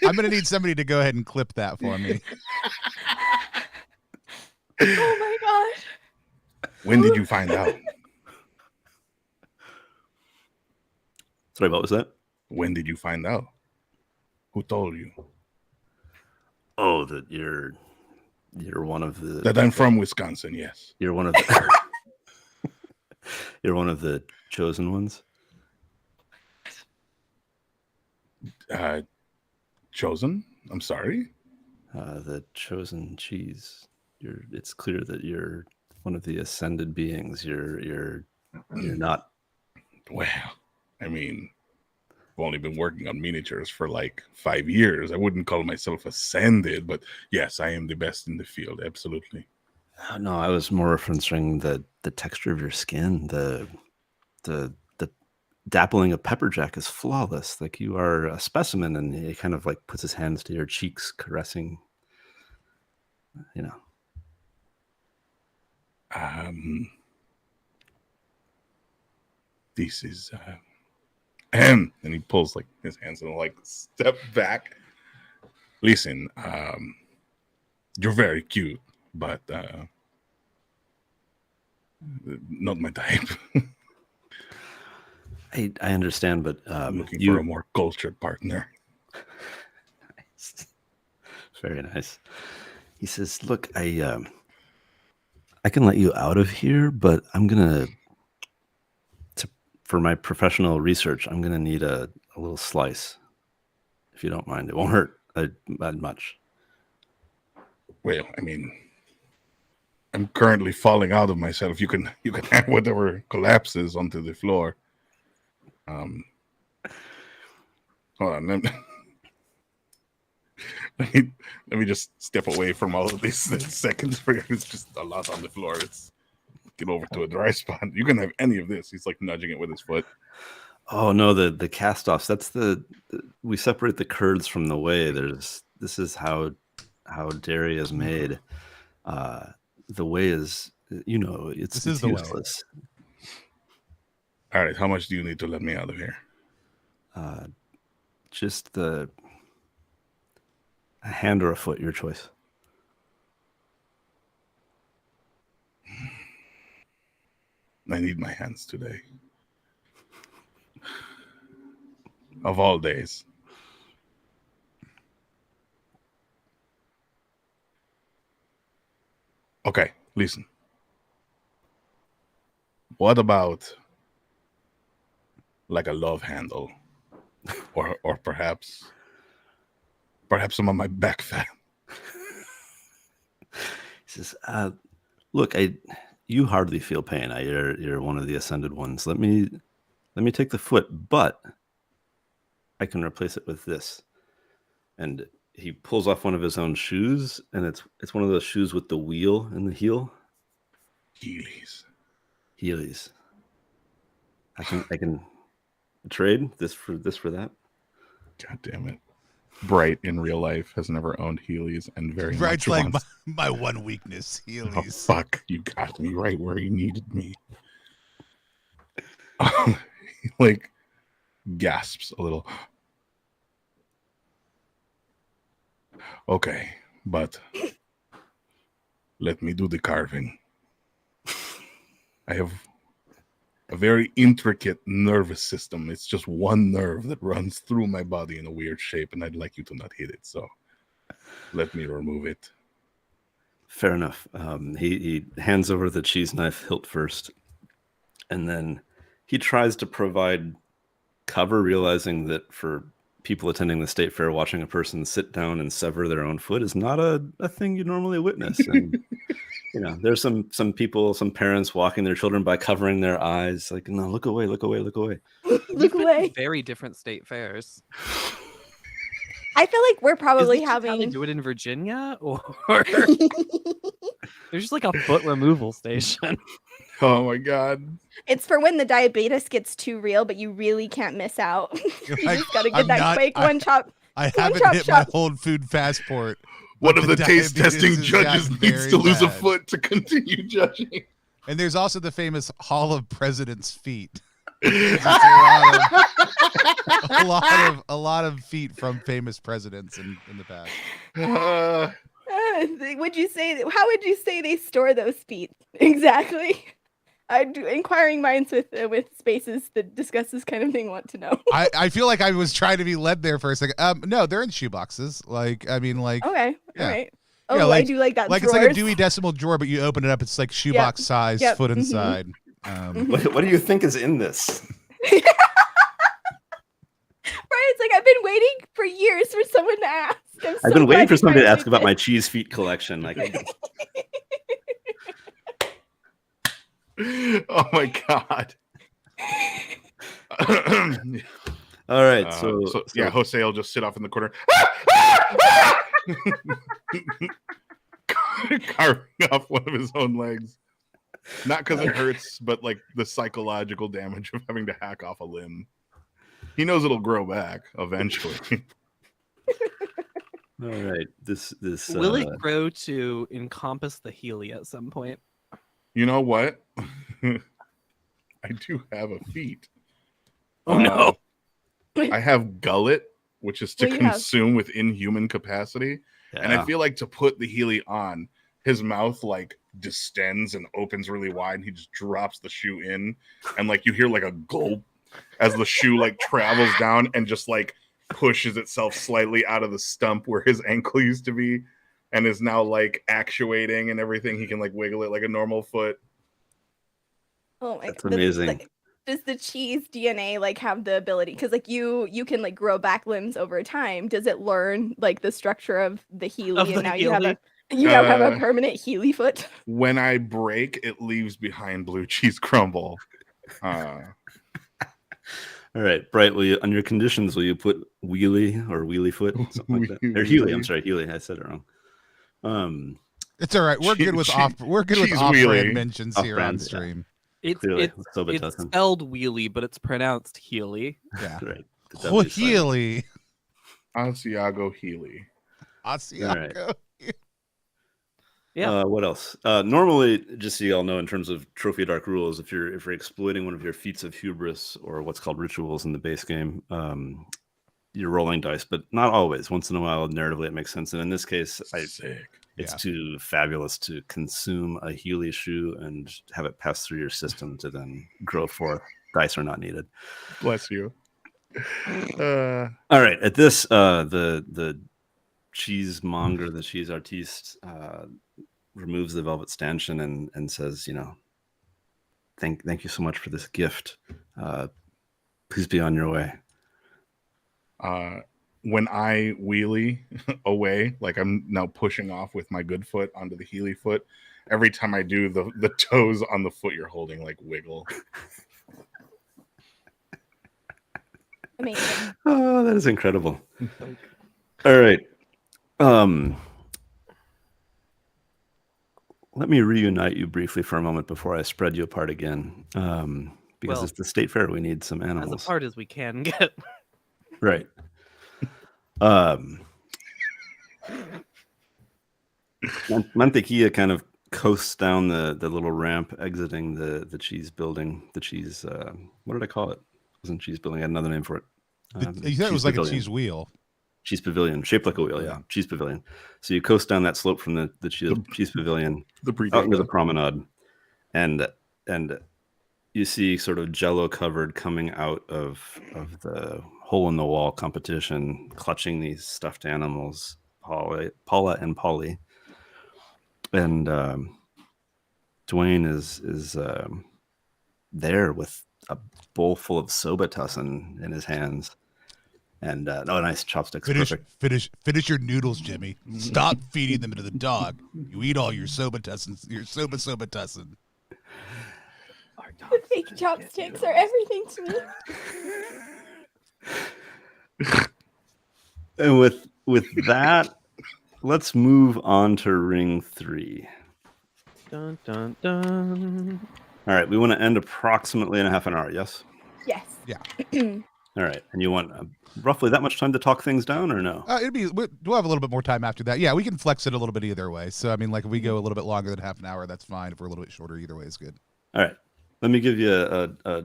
I'm gonna need somebody to go ahead and clip that for me. Oh my gosh. When did you find out? Sorry, what was that? When did you find out? Who told you? Oh, that you're one of the That I'm from Wisconsin, yes. You're one of the you're one of the chosen ones. Chosen? I'm sorry? The chosen cheese. It's clear that you're one of the ascended beings. You're not. Well, I mean, I've only been working on miniatures for like 5 years. I wouldn't call myself ascended, but yes, I am the best in the field. Absolutely. No, I was more referencing the texture of your skin. The dappling of Pepperjack is flawless. Like you are a specimen, and he kind of like puts his hands to your cheeks, caressing. You know. This is and he pulls like his hands and like step back. Listen, you're very cute, but not my type. I understand, but I'm looking for a more cultured partner. Nice. Very nice. He says, "Look, I can let you out of here, but I'm gonna for my professional research, I'm gonna need a little slice, if you don't mind. It won't hurt that much." Well, I mean, I'm currently falling out of myself. You can have whatever collapses onto the floor. Hold on. Let me just step away from all of this seconds. It's just a lot on the floor. It's get over to a dry spot. You can have any of this. He's like nudging it with his foot. Oh no, the cast-offs. That's we separate the curds from the whey. This is how dairy is made. The whey is, it's useless. All right, how much do you need to let me out of here? Just a hand or a foot, your choice. I need my hands today. Of all days. Okay, listen. What about like a love handle? Or perhaps some of my back fat. He says, look, you hardly feel pain. You're one of the ascended ones. Let me take the foot, but I can replace it with this. And he pulls off one of his own shoes, and it's one of those shoes with the wheel in the heel. Heelys. I can trade this for that. God damn it. Bright in real life has never owned Heelys and very Bright's much like wants... my one weakness, Heelys. Oh, fuck, you got me right where you needed me. Like gasps a little. Okay, but let me do the carving. I have a very intricate nervous system. It's just one nerve that runs through my body in a weird shape, and I'd like you to not hit it. So let me remove it. Fair enough. He hands over the cheese knife hilt first, and then he tries to provide cover, realizing that for people attending the state fair, watching a person sit down and sever their own foot is not a thing you normally witness. And there's some people, some parents walking their children by covering their eyes, like, no, look away, look away, look away. Look We've been to away. very different state fairs. I feel like we're Is probably this just how they having. do it in Virginia, or there's just like a foot removal station? Oh my god. It's for when the diabetes gets too real, but you really can't miss out. You Like, just gotta get I'm that not- quick one chop. I One haven't chop hit shop. my whole food passport. One but of the taste diabetes testing has judges gotten needs very to lose a bad. foot to continue judging. And there's also the famous Hall of President's Feet. uh, A lot of feet from famous presidents in the past. Would you say? How would you say they store those feet exactly? I do. Inquiring minds with spaces that discuss this kind of thing want to know. I feel like I was trying to be led there for a second. No, they're in shoe boxes. Like, I mean, like, Okay, yeah. all right. Yeah, Oh, I like- do like that. like it's like a drawers. Dewey Decimal drawer, but you open it up, it's like shoebox size, Yep. foot Mhm. inside. What do you think is in this? Right, it's like I've been waiting for years for someone to ask. I've been waiting for somebody to ask about my cheese feet collection. Like, oh my god. all right, So yeah, Jose will just sit off in the corner, carving off one of his own legs. Not because it hurts, but like the psychological damage of having to hack off a limb. He knows it'll grow back eventually. all right, this Will it grow to encompass the Healy at some point? You know what? I do have a feat. Oh no! I have gullet, which is to What do you have? consume with inhuman capacity. And I feel like to put the Healy on, his mouth like distends and opens really wide, and he just drops the shoe in, and like you hear like a gulp as the shoe like travels down and just like pushes itself slightly out of the stump where his ankle used to be, and is now like actuating and everything. He can like wiggle it like a normal foot. Oh my That's god, amazing. does the cheese DNA like have the ability? Because like you can like grow back limbs over time. Does it learn like the structure of the Healy, Of and the now you have Healy? now have a permanent Healy foot? When I break, it leaves behind blue cheese crumble. all right, Bright. Will you, on your conditions, will you put wheelie or wheelie foot, something like that? Or Healy? I'm sorry, Healy. I said it wrong. It's all right. We're good with Cheese off-brand wheelie. mentions here on Off-brand, yeah. stream. Clearly, It's Sobatussin. spelled Wheelie, but it's pronounced Healy. Yeah. Right. The Oh, W is silent. Healy. Asiago Healy. Asiago. Yeah. What else? Normally, just so you all know, in terms of Trophy Dark rules, if you're exploiting one of your feats of hubris or what's called rituals in the base game, you're rolling dice, but not always. Once in a while, narratively, it makes sense. And in this case, Sick. it's too fabulous to consume a Healy shoe and have it pass through your system to then grow forth. Dice are not needed. Bless you. All right. At this, the cheesemonger, the cheese artiste, removes the velvet stanchion and says, thank you so much for this gift. Please be on your way. When I wheelie away, like I'm now pushing off with my good foot onto the Healy foot, every time I do, the toes on the foot you're holding like wiggle. Amazing. Oh, that is incredible. All right. Let me reunite you briefly for a moment before I spread you apart again. Because Well, it's the state fair, we need some As animals. apart as we can get. Right. Mantequilla kind of coasts down the little ramp exiting the cheese building. The cheese, what did I call it? It wasn't cheese building. I had another name for it. You said it was like pavilion. a cheese wheel. Cheese pavilion, shaped like a wheel, yeah. Cheese pavilion. So you coast down that slope from the cheese pavilion out into the promenade, and you see sort of jello covered coming out of the hole in the wall competition, clutching these stuffed animals, Paula and Polly, and Dwayne is there with a bowl full of Sobatussin in his hands. And nice chopsticks. Finish, Perfect. finish your noodles, Jimmy. Stop feeding them to the dog. You eat all your soba tussins. Your soba tussin. The fake chopsticks are everything to me. And with that, let's move on to ring 3. Dun, dun, dun. All right, we want to end approximately in a half an hour. Yes. Yes. Yeah. All right, and you want roughly that much time to talk things down, or no? We'll have a little bit more time after that. Yeah, we can flex it a little bit either way. So I mean, like if we go a little bit longer than half an hour, that's fine. If we're a little bit shorter, either way is good. All right, let me give you a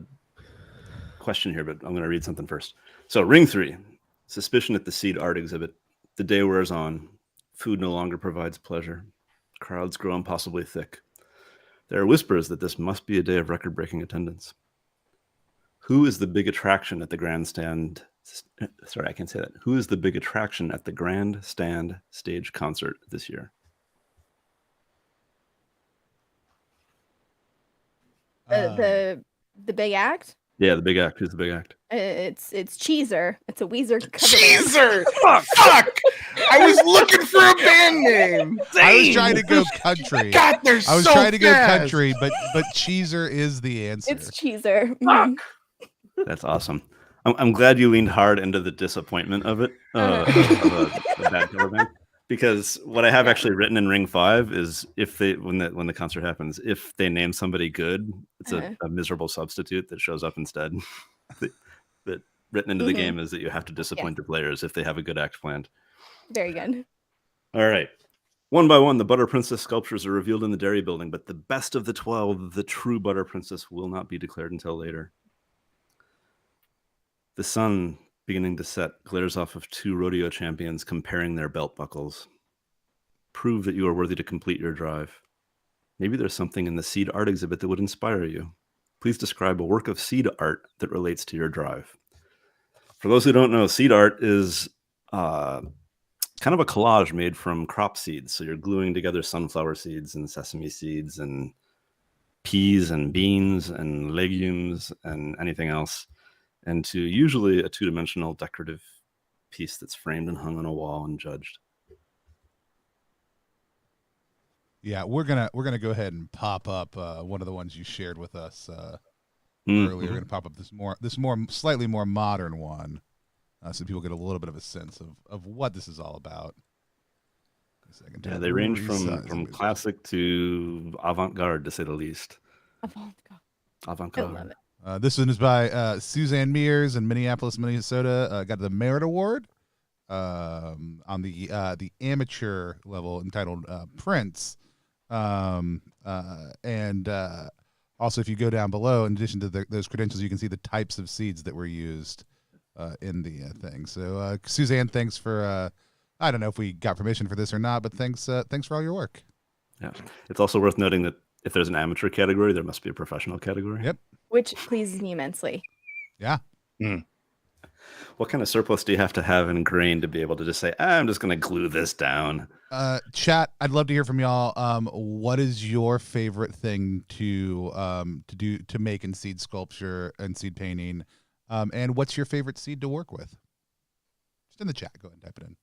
question here, but I'm going to read something first. So, ring 3, suspicion at the seed art exhibit. The day wears on. Food no longer provides pleasure. Crowds grow impossibly thick. There are whispers that this must be a day of record-breaking attendance. Who is the big attraction at the grandstand? Sorry, I can't say that. Who is the big attraction at the grandstand stage concert this year? The big act. Yeah, the big act. Who's the big act? It's Cheezer. It's a Weezer cover band. Cheezer! Fuck! I was looking for a band name. I was trying to go country. God, they're I was so trying to go fast. country, but Cheezer is the answer. It's Cheezer. Fuck. That's awesome. I'm glad you leaned hard into the disappointment of it, of a bad cover band. Because what I have actually written in Ring 5 is if they when the concert happens, if they name somebody good, it's a miserable substitute that shows up instead. that written into the game is that you have to disappoint your players if they have a good act planned. Very good. All right. One by one, the Butter Princess sculptures are revealed in the Dairy Building, but the best of the 12, the true Butter Princess, will not be declared until later. The sun, beginning to set, glares off of 2 rodeo champions comparing their belt buckles. Prove that you are worthy to complete your drive. Maybe there's something in the seed art exhibit that would inspire you. Please describe a work of seed art that relates to your drive. For those who don't know, seed art is kind of a collage made from crop seeds. So you're gluing together sunflower seeds and sesame seeds and peas and beans and legumes and anything else, into usually a 2-dimensional decorative piece that's framed and hung on a wall and judged. Yeah, we're gonna go ahead and pop up one of the ones you shared with us earlier. We're gonna pop up this slightly more modern one, so people get a little bit of a sense of what this is all about. Yeah, they range from classic to avant-garde, to say the least. Avant-garde. I love it. This one is by Suzanne Mears in Minneapolis, Minnesota. Got the Merit Award on the amateur level, entitled Prince. And also, if you go down below, in addition to those credentials, you can see the types of seeds that were used in the thing. So, Suzanne, thanks for. I don't know if we got permission for this or not, but thanks for all your work. Yeah, it's also worth noting that if there's an amateur category, there must be a professional category. Yep. Which pleases me immensely. Yeah. What kind of surplus do you have to have in grain to be able to just say, I'm just going to glue this down? Chat, I'd love to hear from y'all. What is your favorite thing to make in seed sculpture and seed painting? And what's your favorite seed to work with? Just in the chat. Go ahead and type it in.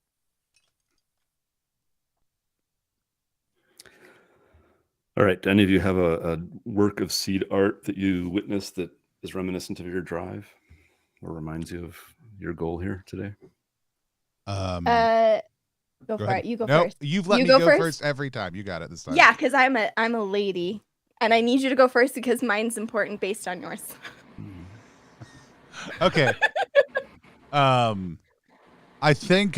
All right. Do any of you have a work of seed art that you witnessed that is reminiscent of your drive or reminds you of your goal here today? Go for ahead. it. You go Nope, first. You've let You me go go first? first every time. You got it this time. Yeah, because I'm a lady, and I need you to go first because mine's important based on yours. Okay. I think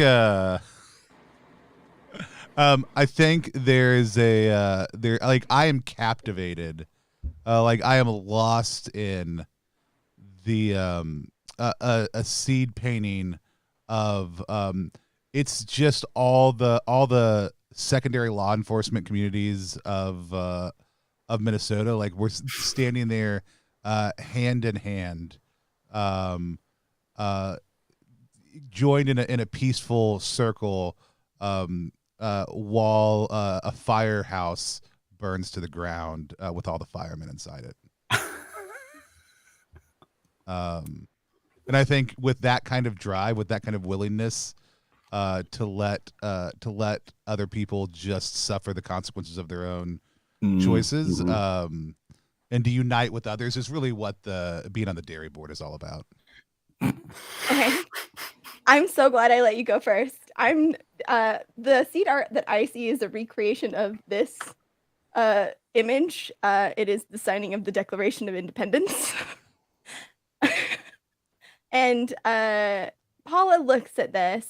there's I am captivated. I am lost in the a seed painting of it's just all the secondary law enforcement communities of Minnesota. Like, we're standing there hand in hand, joined in a peaceful circle, while a firehouse burns to the ground with all the firemen inside it. And I think with that kind of drive, with that kind of willingness to let other people just suffer the consequences of their own choices, and to unite with others is really what the being on the dairy board is all about. Okay. I'm so glad I let you go first. I'm the seed art that I see is a recreation of this image. It is the signing of the Declaration of Independence. And Paula looks at this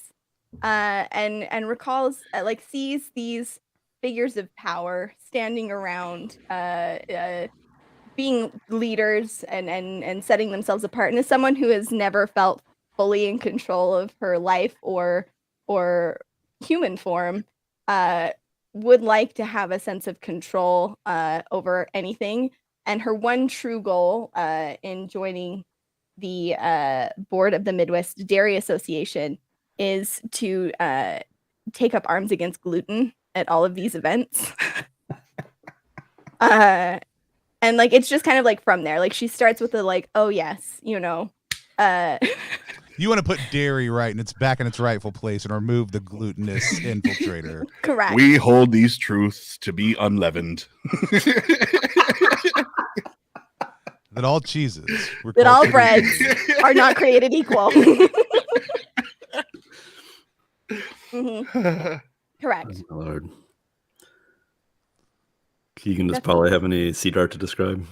and recalls, like, sees these figures of power standing around, being leaders and setting themselves apart. And as someone who has never felt fully in control of her life or human form, would like to have a sense of control over anything. And her one true goal in joining the board of the Midwest Dairy Association is to take up arms against gluten at all of these events. And like it's just kind of like from there. Like she starts with the like, oh yes, you know. You want to put dairy right and it's back in its rightful place and remove the glutinous infiltrator. Correct. We hold these truths to be unleavened. That all cheeses, that all breads are not created equal. Mm-hmm. Correct. Oh, Lord. Keegan, does Paula have any seed art to describe?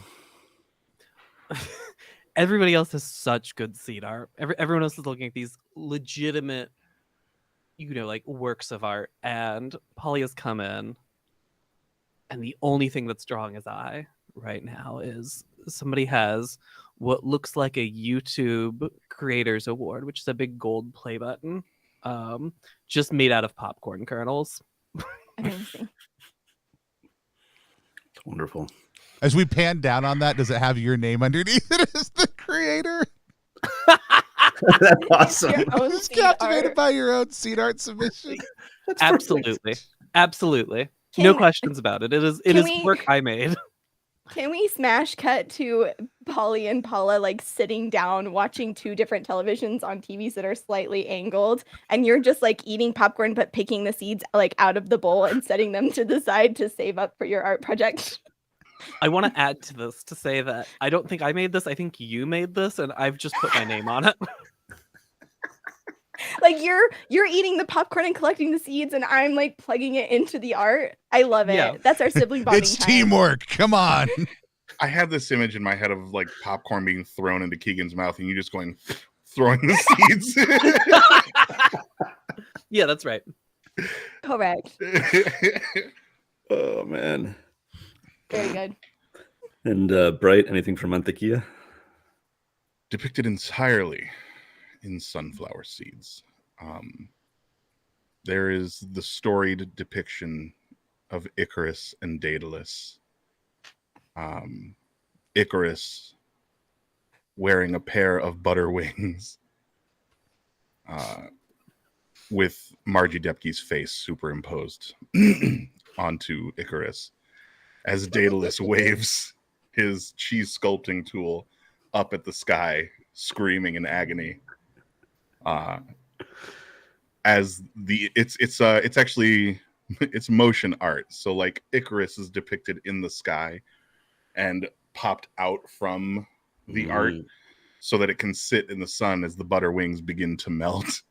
Everybody else has such good seed art. Everyone else is looking at these legitimate, like works of art, and Polly has come in, and the only thing that's drawing his eye right now is somebody has what looks like a YouTube Creators Award, which is a big gold play button, just made out of popcorn kernels. Amazing. It's wonderful. As we pan down on that, does it have your name underneath it as the creator? That's awesome. I'm Just captivated by your own seed art submission. Absolutely. Absolutely. No questions about it. It is work I made. Can we smash cut to Polly and Paula like sitting down watching two different televisions on TVs that are slightly angled, and you're just like eating popcorn but picking the seeds like out of the bowl and setting them to the side to save up for your art project? I want to add to this to say that I don't think I made this. I think you made this, and I've just put my name on it. Like you're eating the popcorn and collecting the seeds, and I'm like plugging it into the art. I love it. Yeah. That's our sibling bonding It's time. teamwork. Come on. I have this image in my head of like popcorn being thrown into Keegan's mouth and you just going throwing the seeds. Yeah, that's right. Correct. Oh man. Very good. And Bright, anything from Mantequilla? Depicted entirely in sunflower seeds. There is the storied depiction of Icarus and Daedalus. Icarus wearing a pair of butter wings, with Margie Depke's face superimposed onto Icarus, as Daedalus waves his cheese sculpting tool up at the sky, screaming in agony. As it's actually it's motion art. So like Icarus is depicted in the sky and popped out from the art so that it can sit in the sun as the butter wings begin to melt.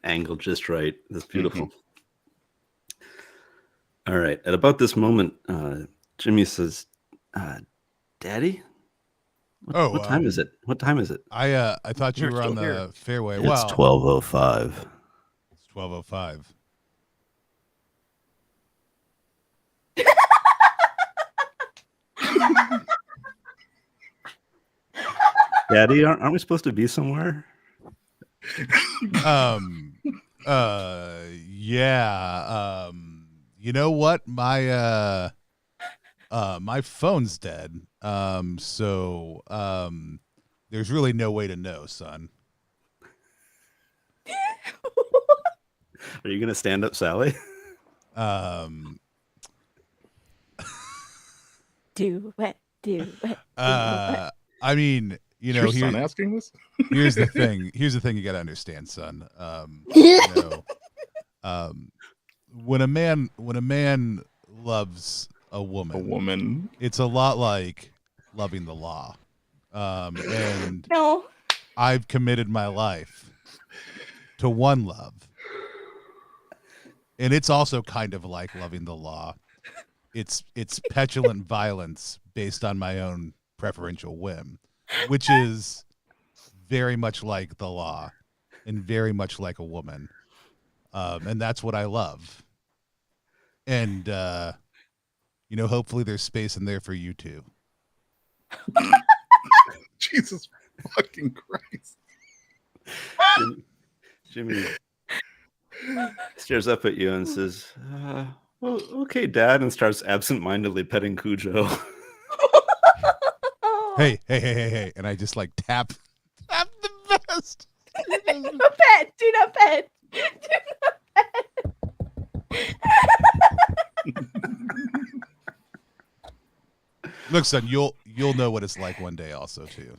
Angle just right. That's beautiful. All right. At about this moment, Jimmy says, Daddy? What time is it? What time is it? I thought you You're were on still here. the fairway. It's 12:05. It's 12:05. Daddy, aren't we supposed to be somewhere? Yeah. You know what? My my phone's dead. So there's really no way to know, son. Are you gonna stand up, Sally? Do it. Do it. I mean, you Is know, your son asking this? here's the thing. Here's the thing you got to understand, son. You know, when a man loves a woman, it's a lot like loving the law. And No. I've committed my life to one love. And it's also kind of like loving the law. It's petulant violence based on my own preferential whim, which is very much like the law and very much like a woman. And that's what I love. And, you know, hopefully there's space in there for you too. Jesus fucking Christ. Jimmy stares up at you and says, well, okay, Dad, and starts absentmindedly petting Cujo. Hey. And I just like tap the vest. Do not pet. Do not pet. Do not pet. Look, son, you'll know what it's like one day also too.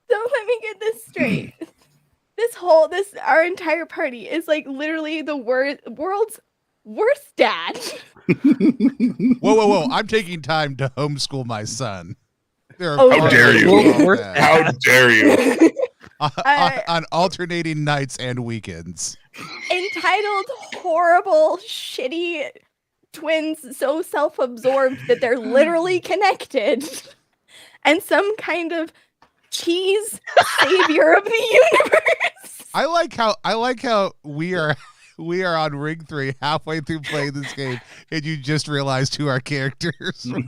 Don't let me get this straight. Our entire party is like literally the world's worst dad. Whoa. I'm taking time to homeschool my son. How dare you? How dare you? On alternating nights and weekends. Entitled, horrible, shitty twins, so self-absorbed that they're literally connected. And some kind of cheese savior of the universe. I like how we are on ring 3 halfway through playing this game, and you just realized who our characters were.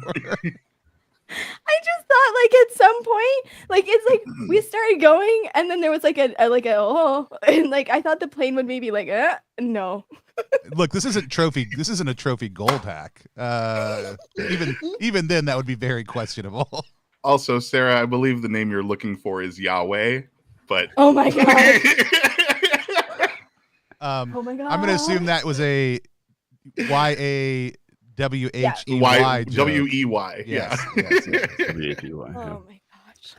I just thought, like, at some point, like, it's like we started going, and then there was like a oh, and like I thought the plane would maybe like no. Look, this isn't a trophy goal pack. Even then, that would be very questionable. Also, Sarah, I believe the name you're looking for is Yahweh, but Oh my god. Oh my god. I'm going to assume that was a YAWHEY. WEY. Yes. W-H-E-Y, yeah. Oh my gosh.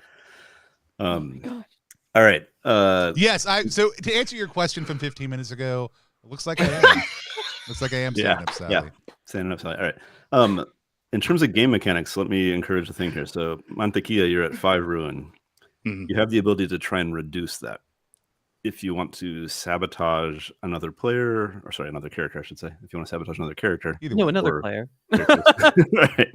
Oh my gosh. All right. Yes. So to answer your question from 15 minutes ago, it looks like I am. Standing up, Sally. Yeah. Standing up, Sally. All right. In terms of game mechanics, let me encourage the thing here. So Mantequilla, you're at 5 ruin. Mhm. You have the ability to try and reduce that. If you want to sabotage another player, or sorry, another character, I should say. If you want to sabotage another character. Either No, way. another or- player. Right.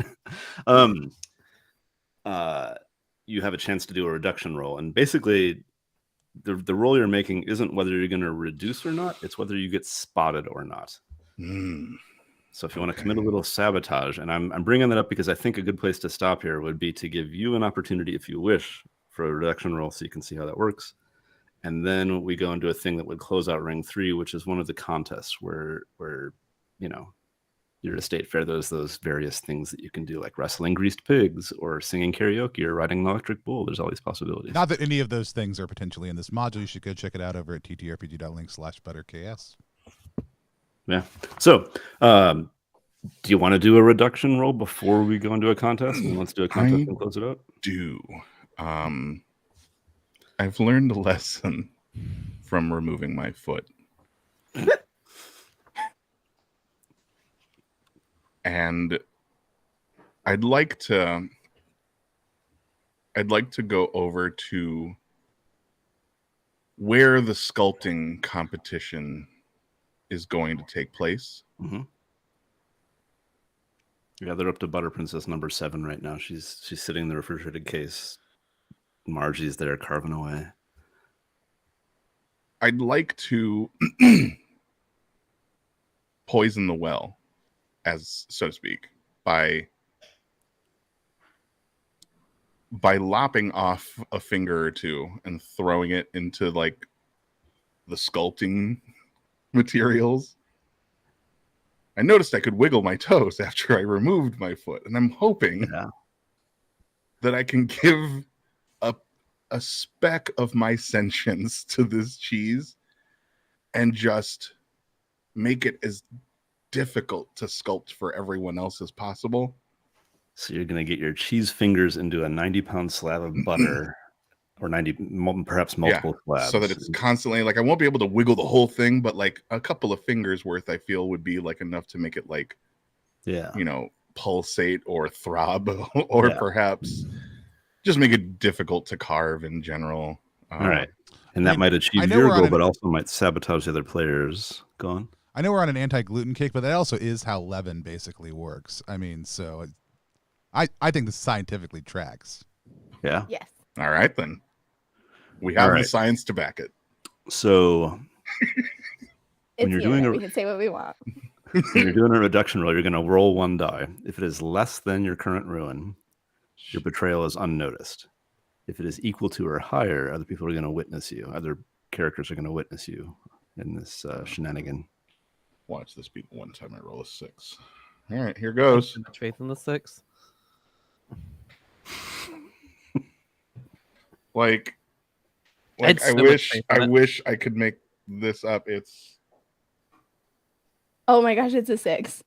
You have a chance to do a reduction roll. And basically, the roll you're making isn't whether you're going to reduce or not. It's whether you get spotted or not. Mm. So if you want to commit a little sabotage, and I'm bringing that up because I think a good place to stop here would be to give you an opportunity, if you wish, for a reduction roll so you can see how that works. And then we go into a thing that would close out ring 3, which is one of the contests where you know, you're at a state fair. Those various things that you can do, like wrestling greased pigs or singing karaoke or riding an electric bull. There's all these possibilities. Not that any of those things are potentially in this module. You should go check it out over at ttrpg.link/butterks. Yeah. So, do you want to do a reduction roll before we go into a contest? And let's do a contest and close it out. I've learned a lesson from removing my foot. And I'd like to go over to where the sculpting competition is going to take place. Mm-hmm. Yeah, they're up to Butter Princess number 7 right now. She's sitting in the refrigerated case. Margie's there carving away. I'd like to poison the well, as so to speak, by lopping off a finger or two and throwing it into like the sculpting materials. I noticed I could wiggle my toes after I removed my foot, and I'm hoping that I can give a speck of my sentience to this cheese and just make it as difficult to sculpt for everyone else as possible. So you're going to get your cheese fingers into a 90-pound slab of butter, or 90, perhaps multiple slabs. So that it's constantly like I won't be able to wiggle the whole thing, but like a couple of fingers worth, I feel would be like enough to make it like, pulsate or throb, or perhaps just make it difficult to carve in general. All right. And that might achieve your goal, but also might sabotage the other players. Go on. I know we're on an anti-gluten kick, but that also is how leaven basically works. I mean, so I think this scientifically tracks. Yeah. Yes. All right, then. We have the science to back it. So when you're doing we can say what we want. When you're doing a reduction roll, you're going to roll one die. If it is less than your current ruin, your betrayal is unnoticed. If it is equal to or higher, other people are going to witness you. Other characters are going to witness you in this shenanigan. Watch this be the one time I roll a 6. All right, here goes. Much faith in the 6. Like I wish I could make this up. It's oh my gosh, it's a 6.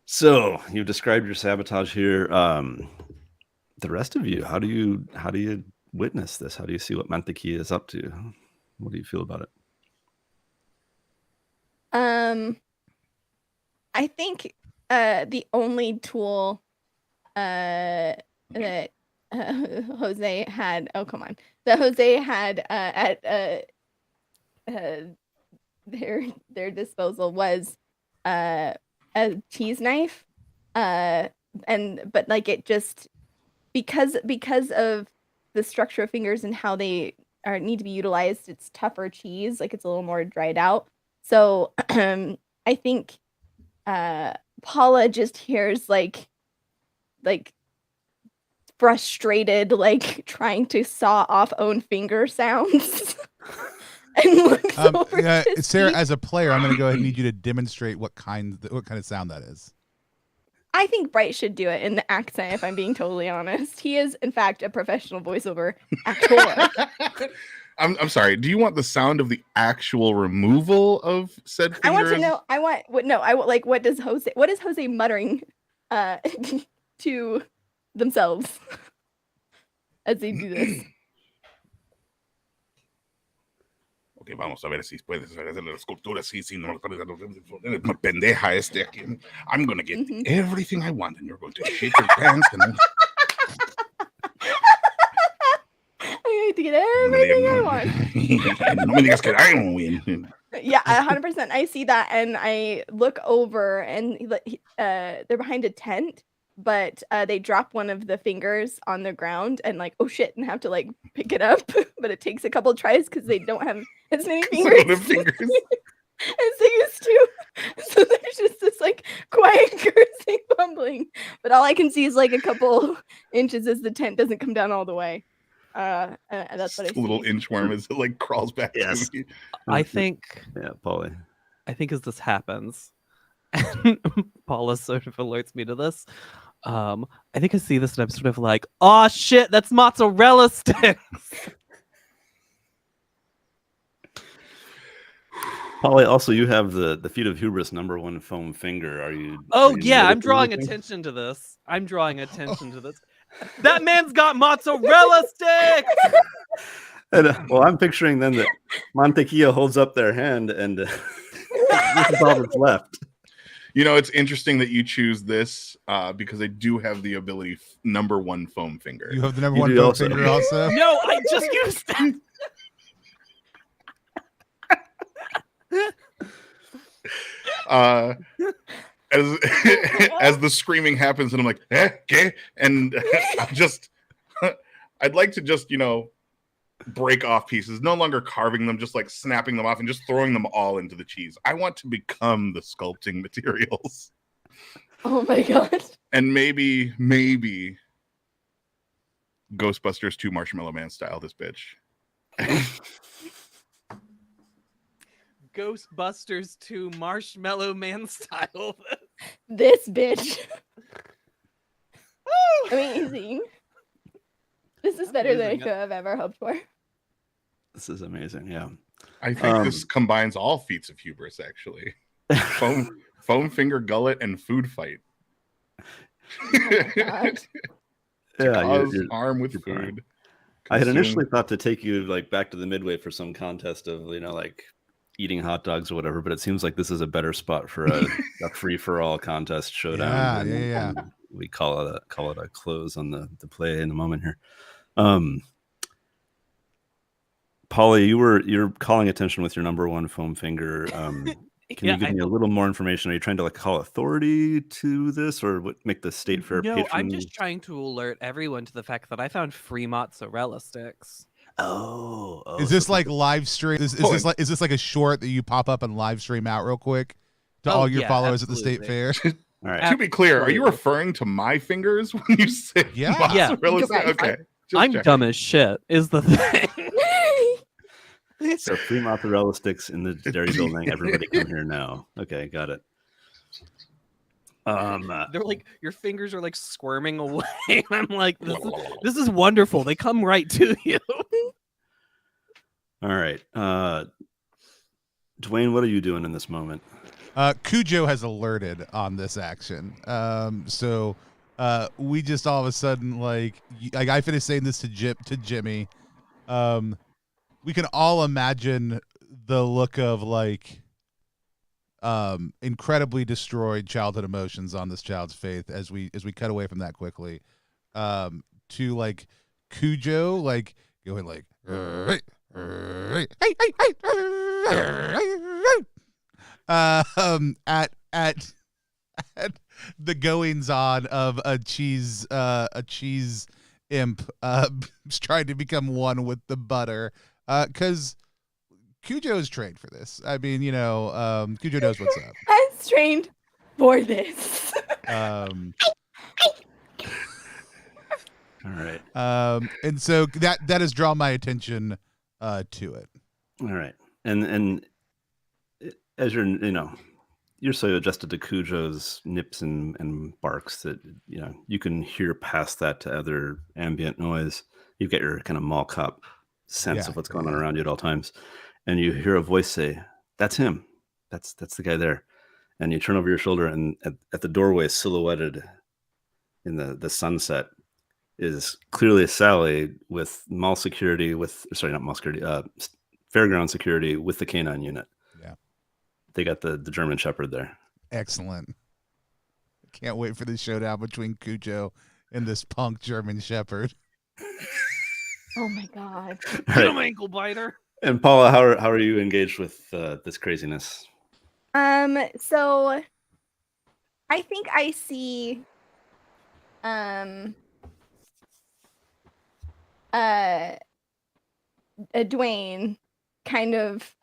So you've described your sabotage here. The rest of you, how do you witness this? How do you see what Mantequilla is up to? What do you feel about it? I think the only tool that Jose had that Jose had at their disposal was a cheese knife, but like it just because of the structure of fingers and how they need to be utilized, it's tougher cheese, like it's a little more dried out. So I think Paula just hears like frustrated, like trying to saw off own finger sounds. And looks over Sarah, as a player, I'm going to go ahead and need you to demonstrate what kind of sound that is. I think Bright should do it in the accent, if I'm being totally honest. He is, in fact, a professional voiceover actor. I'm sorry. Do you want the sound of the actual removal of said fingers? I want to know. What is Jose muttering to themselves as they do this? Okay, vamos a ver si puedes hacer la escultura así, si no, pendeja este aquí. I'm going to get everything I want, and you're going to shit your pants. And I'm going to get everything I want. No me digas que I don't win. Yeah, 100%. I see that, and I look over, and they're behind a tent, but they drop one of the fingers on the ground, and like, oh shit, and have to like pick it up. But it takes a couple tries because they don't have as many fingers as they used to. So there's just this like quiet cursing, bumbling. But all I can see is like a couple inches as the tent doesn't come down all the way. That's what I see. A little inchworm as it like crawls back. Yes. To me. I think. Yeah, Polly. I think as this happens, and Paula sort of alerts me to this. I think I see this and I'm sort of like, oh shit, that's mozzarella sticks. Polly, also you have the feat of hubris #1 foam finger. Are you? I'm drawing attention to this. That man's got mozzarella sticks. And, I'm picturing then that Mantequilla holds up their hand and this is all that's left. You know, it's interesting that you choose this because I do have the ability #1 foam finger. You have the #1 foam finger also? No, I just used that. As the screaming happens, and I'm like, okay, and I'd like to just break off pieces, no longer carving them, just like snapping them off and just throwing them all into the cheese. I want to become the sculpting materials. Oh my god. And maybe Ghostbusters 2 Marshmallow Man style this bitch. Ghostbusters 2 Marshmallow Man style. This bitch. Amazing. This is better than I could have ever hoped for. This is amazing, yeah. I think this combines all feats of hubris, actually. Foam finger, gullet, and food fight. God. Yeah, Cause harm with you're fine. food. I had Consume- initially thought to take you like back to the Midway for some contest of like eating hot dogs or whatever, but it seems like this is a better spot for a free for all contest showdown. Yeah. We call it a close on the play in a moment here. Polly, you're calling attention with your number one foam finger. Can you give me a little more information? Are you trying to like call authority to this, or make the state fair? No, I'm just trying to alert everyone to the fact that I found free mozzarella sticks. Oh, is this like live stream? Is this like a short that you pop up and live stream out real quick to all your followers at the state fair? All right. To be clear, are you referring to my fingers when you say mozzarella stick? Okay. I'm dumb as shit, is the thing. There are free mozzarella sticks in the dairy building. Everybody come here now. Okay, got it. They're like, your fingers are like squirming away. I'm like, this is wonderful. They come right to you. All right. Dwayne, what are you doing in this moment? Cujo has alerted on this action. So we just all of a sudden like I finished saying this to Jimmy. We can all imagine the look of like incredibly destroyed childhood emotions on this child's face as we cut away from that quickly to like Cujo like going like at the goings on of a cheese imp trying to become one with the butter. Because Cujo is trained for this. I mean, Cujo knows what's up. I'm trained for this. All right. And so that has drawn my attention to it. All right. And as you're so adjusted to Cujo's nips and barks that you can hear past that to other ambient noise. You've got your kind of mall cop sense of what's going on around you at all times, and you hear a voice say, "That's him. That's the guy there." And you turn over your shoulder, and at the doorway, silhouetted in the sunset, is clearly Sally with mall security fairground security with the canine unit. Yeah, they got the German Shepherd there. Excellent. Can't wait for the showdown between Cujo and this punk German Shepherd. Oh my God. Get him, ankle biter. And Paula, how are you engaged with this craziness? So I think I see Dwayne kind of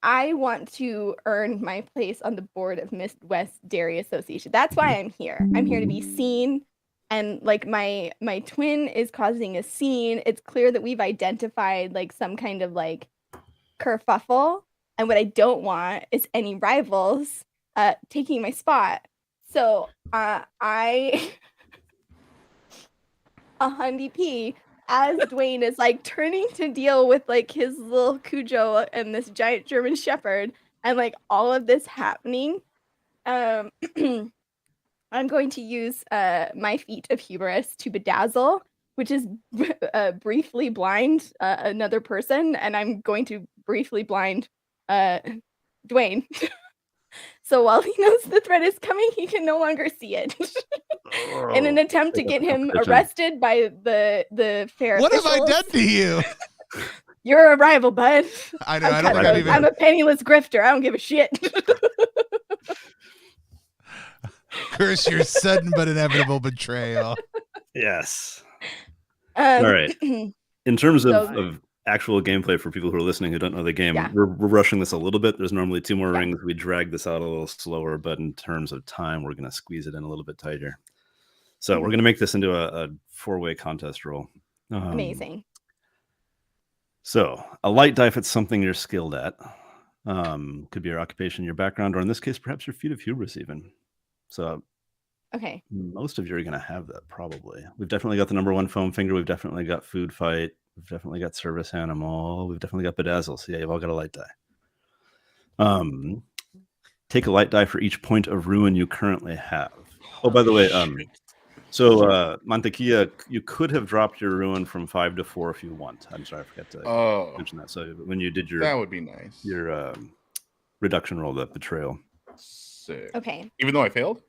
I want to earn my place on the board of Midwest Dairy Association. That's why I'm here. I'm here to be seen. And like my twin is causing a scene. It's clear that we've identified like some kind of like kerfuffle. And what I don't want is any rivals taking my spot. So I 100p as Dwayne is like turning to deal with like his little Cujo and this giant German Shepherd and like all of this happening. I'm going to use my feat of hubris to bedazzle, which is briefly blind another person, and I'm going to briefly blind Dwayne. So while he knows the threat is coming, he can no longer see it. In an attempt to get him arrested by the fair What officials. have I done to you? You're a rival, bud. I know. I don't even... I'm a penniless grifter. I don't give a shit. Curse your sudden but inevitable betrayal. Yes. All right. In terms of actual gameplay for people who are listening who don't know the game, we're rushing this a little bit. There's normally 2 more rings. We drag this out a little slower, but in terms of time, we're going to squeeze it in a little bit tighter. So we're going to make this into a 4-way contest roll. Amazing. So a light die if it's something you're skilled at. Could be your occupation, your background, or in this case, perhaps your feat of hubris even. So most of you are going to have that probably. We've definitely got the number 1 foam finger. We've definitely got food fight. We've definitely got Service Animal. We've definitely got Bedazzle. So yeah, you've all got a light die. Take a light die for each point of ruin you currently have. Oh, by the way, so Mantequilla, you could have dropped your ruin from 5 to 4 if you want. I'm sorry, I forgot to mention that. So when you did that would be nice. Your reduction roll, the betrayal. Sick. Okay. Even though I failed.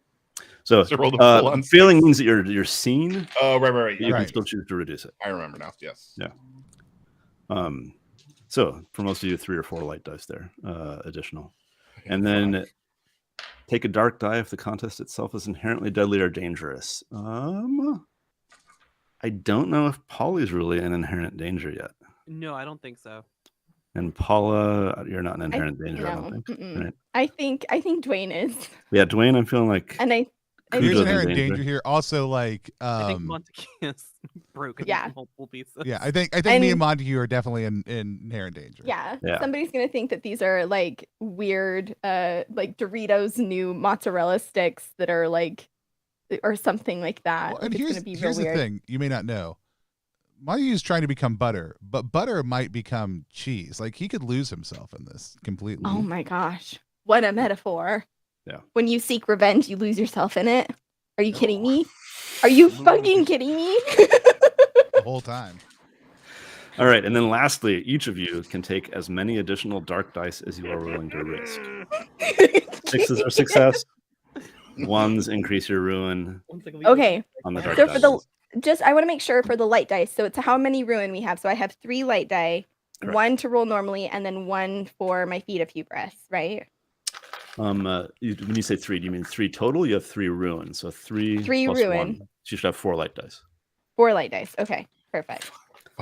So failing means that you're seen. Oh, right. You can still choose to reduce it. I remember now. Yes. Yeah. So for most of you, 3 or 4 light dice there, additional, and then take a dark die if the contest itself is inherently deadly or dangerous. I don't know if Polly's really in inherent danger yet. No, I don't think so. And Paula, you're not in inherent danger. I don't think. Right? I think Dwayne is. Yeah, Dwayne, I'm feeling like. And there's inherent danger here. Also, like I think Montague's broken in multiple pieces. Yeah, I think me and Montague are definitely in inherent danger. Yeah. Somebody's gonna think that these are like weird, like Doritos new mozzarella sticks that are like, or something like that. Well, and like here's the thing you may not know. Montague's trying to become butter, but butter might become cheese. Like he could lose himself in this completely. Oh my gosh, what a metaphor! Yeah. When you seek revenge, you lose yourself in it. Are you kidding me? Are you fucking kidding me? The whole time. All right, and then lastly, each of you can take as many additional dark dice as you are willing to risk. 6s are success. 1s increase your ruin. Okay. On the dark so dice. for the I want to make sure for the light dice. So it's how many ruin we have. So I have 3 light die, Correct. 1 to roll normally, and then 1 for my feet of hubris, right? When you say 3, do you mean 3 total? You have 3 ruin, so 3 plus ruin. 1. So you should have 4 light dice. 4 light dice. Okay, perfect.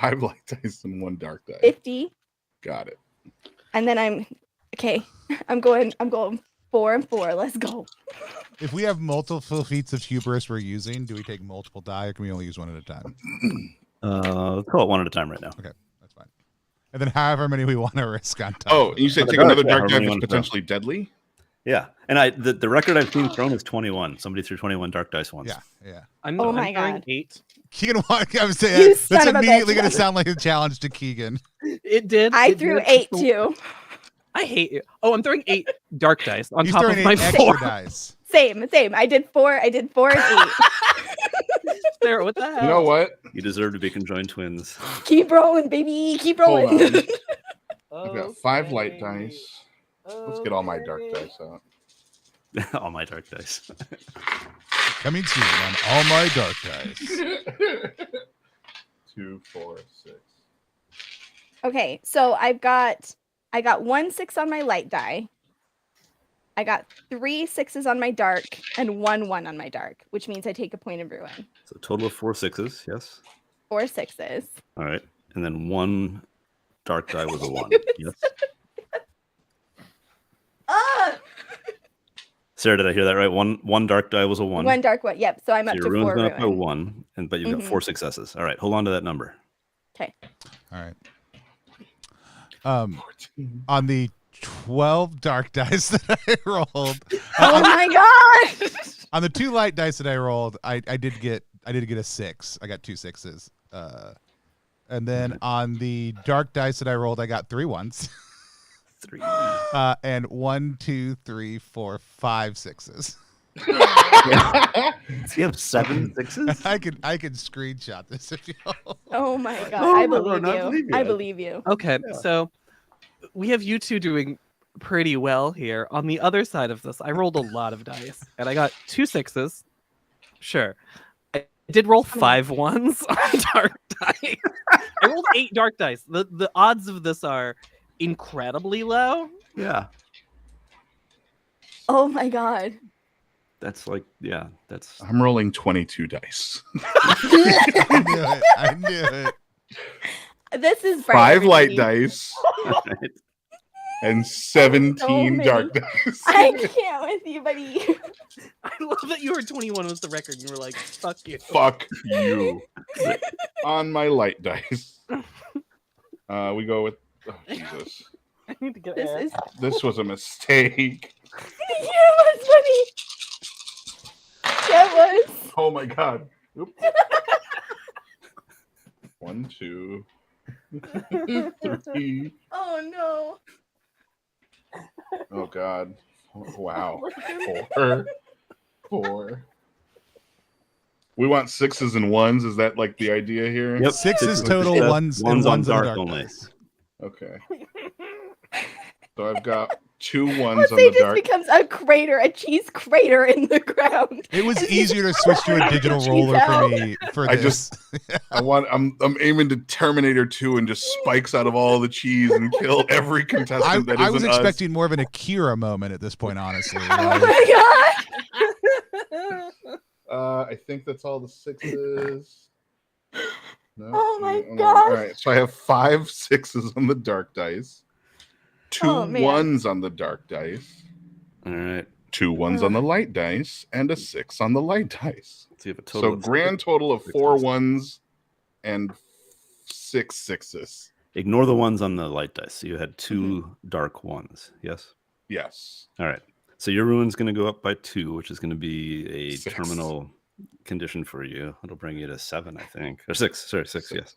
5 light dice and 1 dark die. 50. Got it. And then I'm going 4 and 4. Let's go. If we have multiple feats of hubris we're using, do we take multiple die, or can we only use 1 at a time? Let's call it 1 at a time right now. Okay, that's fine. And then however many we want to risk on top. Oh, and you said take another dark die that's potentially deadly? Yeah, and the record I've seen thrown is 21. Somebody threw 21 dark dice once. Yeah. I'm my throwing God. 8. Keegan, I was saying You that's son of a immediately bitch. going to sound like a challenge to Keegan. It did. I It threw did. 8 too. I hate you. Oh, I'm throwing 8 dark dice on He's top throwing of my 8 4. extra dice. Same. I did 4 and 8. Sarah, what the hell? You know what? You deserve to be conjoined twins. Keep rolling, baby. Keep Hold rolling. on. I've got 5 light dice. Let's get all my dark dice out. All my dark dice. Coming soon on All My Dark Dice. 2, 4, 6. Okay, so I got 1 6 on my light die. I got 3 6s on my dark and 1 1 on my dark, which means I take a point of ruin. So a total of 4 6s, yes? 4 6s. All right. And then 1 dark die was a 1. Yes. Sarah, did I hear that right? One dark die was a 1. 1 dark one. Yep. So I'm So up your to ruin's 4 gone up by ruin. 1, but you've got 4 successes. All right, hold on to that number. Okay. All right. On the 12 dark dice that I rolled. Oh my god! On the 2 light dice that I rolled, I did get a 6. I got 2 6s. And then on the dark dice that I rolled, I got 3 1s. 3. And 1, 2, 3, 4, 5 6s. So you have 7 6s? I could screenshot this if you want. Oh my god! Oh, I I believe don't you. believe you. I believe you. Okay, so we have you two doing pretty well here. On the other side of this, I rolled a lot of dice, and I got 2 6s. Sure. I did roll 5 1s on dark dice. I rolled 8 dark dice. The odds of this are incredibly low. Yeah. Oh my god! That's like, yeah, that's... I'm rolling 22 dice. I knew it. This is 5 light everybody. dice and 17 many. dark dice. I can't with you, buddy. I love that you were 21 was the record. And you were like, fuck you. Fuck you. On my light dice. We go with... Oh, Jesus. I need to get This air. is This was a mistake. yeah, it was funny. That was. Oh my god. Oop. 1, 2, Three. Oh no. Oh God. Wow. 4. We want 6s and 1s. Is that like the idea here? Yep. 6s Six total, success, 1s and ones 1s on on the dark dark only. dice. Okay. So I've got 2 1s on Jose the just dark. becomes a crater, a cheese crater in the ground. It was As he easier to switch to a digital cheese roller for out. me for I this. I'm aiming to Terminator 2 and just spikes out of all the cheese and kill every contestant that I isn't was us. expecting more of an Akira moment at this point, honestly. Oh Like, my god. I think that's all the 6s. No, Oh my no. gosh. All right, so I have 5 6s on the dark dice, 2 Oh, man. 1s on the dark dice, All right. 2 1s on the light dice, and a 6 on the light dice. So you have a total So of grand total of 4 1s and 6 6s. Ignore the ones on the light dice. So you had 2 dark ones. Yes. Yes. All right. So your ruin's going to go up by 2, which is going to be a 6. terminal condition for you. It'll bring you to 7, I think, or 6. Sorry, 6. 6. Yes.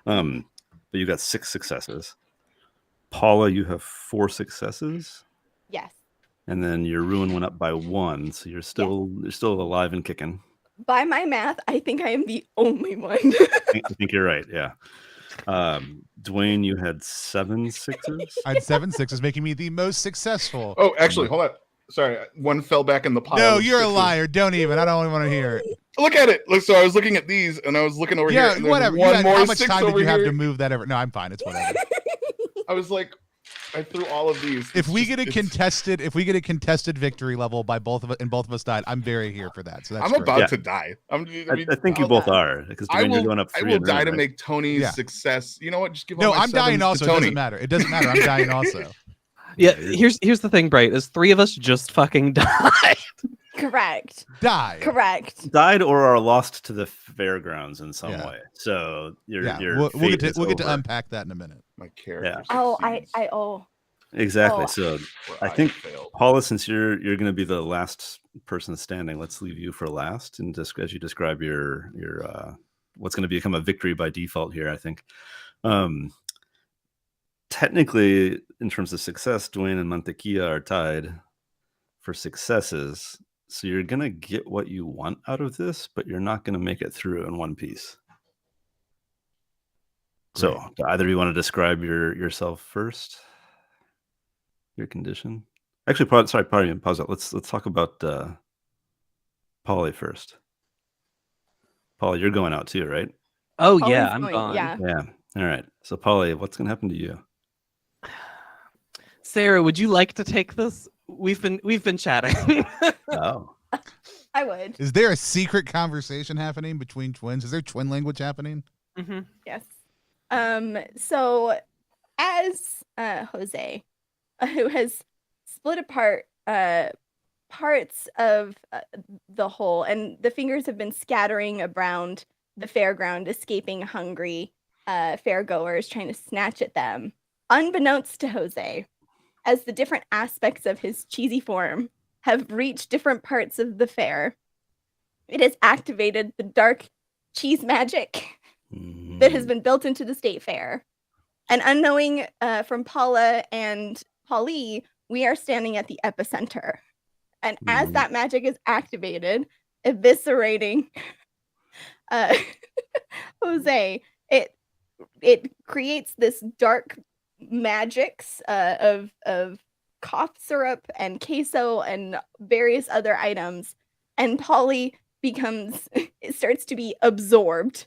But you got 6 successes. Paula, you have 4 successes, Yes. and then your ruin went up by 1, so you're still alive and kicking. By my math, I think I am the only one. I think you're right. Yeah. Dwayne, you had 7 6s. I had 7 6s, making me the most successful. Oh, actually, hold on. Sorry, one fell back in the pile. No, of you're a 6s. liar. Don't even. I don't want to hear it. Look at it. Look, so I was looking at these, and I was looking over here. Yeah, And then whatever. One more How much 6 time did over you have here. to move that ever? No, I'm fine. It's whatever. I was like, I threw all of these. If we It's get a just- contested victory level by both of us, and both of us died, I'm very here for that. So that's I'm great. about Yeah. to die. I think you both are, because I Dwayne, you're going will. up I 3 will in die ruin, to right? make Tony's Yeah. success. You know what? Just give No, all my I'm dying 7s also. to It Tony. doesn't matter. It doesn't matter. I'm dying also. Yeah, you're- here's the thing, Bright, is 3 of us just fucking died. Correct. Die. Correct. died or are lost to the fairgrounds in some Yeah. way. So your We'll fate is get to over. unpack that in a minute. My character. Oh, succeeds Exactly. Oh. So where I think failed. Paula, since you're going to be the last person standing, let's leave you for last, and just as you describe your what's going to become a victory by default here. I think technically, in terms of success, Dwayne and Mantequilla are tied for successes. So you're going to get what you want out of this, but you're not going to make it through in one piece. So do either of you want to describe yourself first? Your condition? Actually, pause that. Let's talk about Polly first. Polly, you're going out too, right? Oh Always yeah, I'm going- gone. Yeah. Yeah. All right. So Polly, what's going to happen to you? Sarah, would you like to take this? We've been chatting. Oh. I would. Is there a secret conversation happening between twins? Is there twin language happening? hmm Yes. So as Jose, who has split apart parts of the whole, and the fingers have been scattering around the fairground, escaping hungry fairgoers, trying to snatch at them, unbeknownst to Jose, as the different aspects of his cheesy form have reached different parts of the fair. It has activated the dark cheese magic that has been built into the state fair. And unknowing from Paula and Polly, we are standing at the epicenter. And as that magic is activated, eviscerating Jose, it creates this dark magics of cough syrup and queso and various other items. And Polly it starts to be absorbed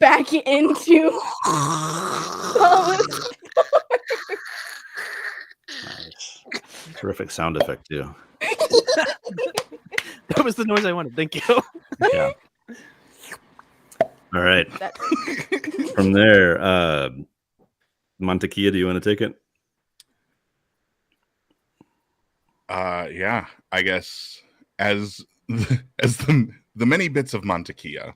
back into Paula's. Nice. Terrific sound effect too. That was the noise I wanted. Thank you. Yeah. All right. That- From there, Mantequilla, do you want to take it? Yeah, I guess as the many bits of Mantequilla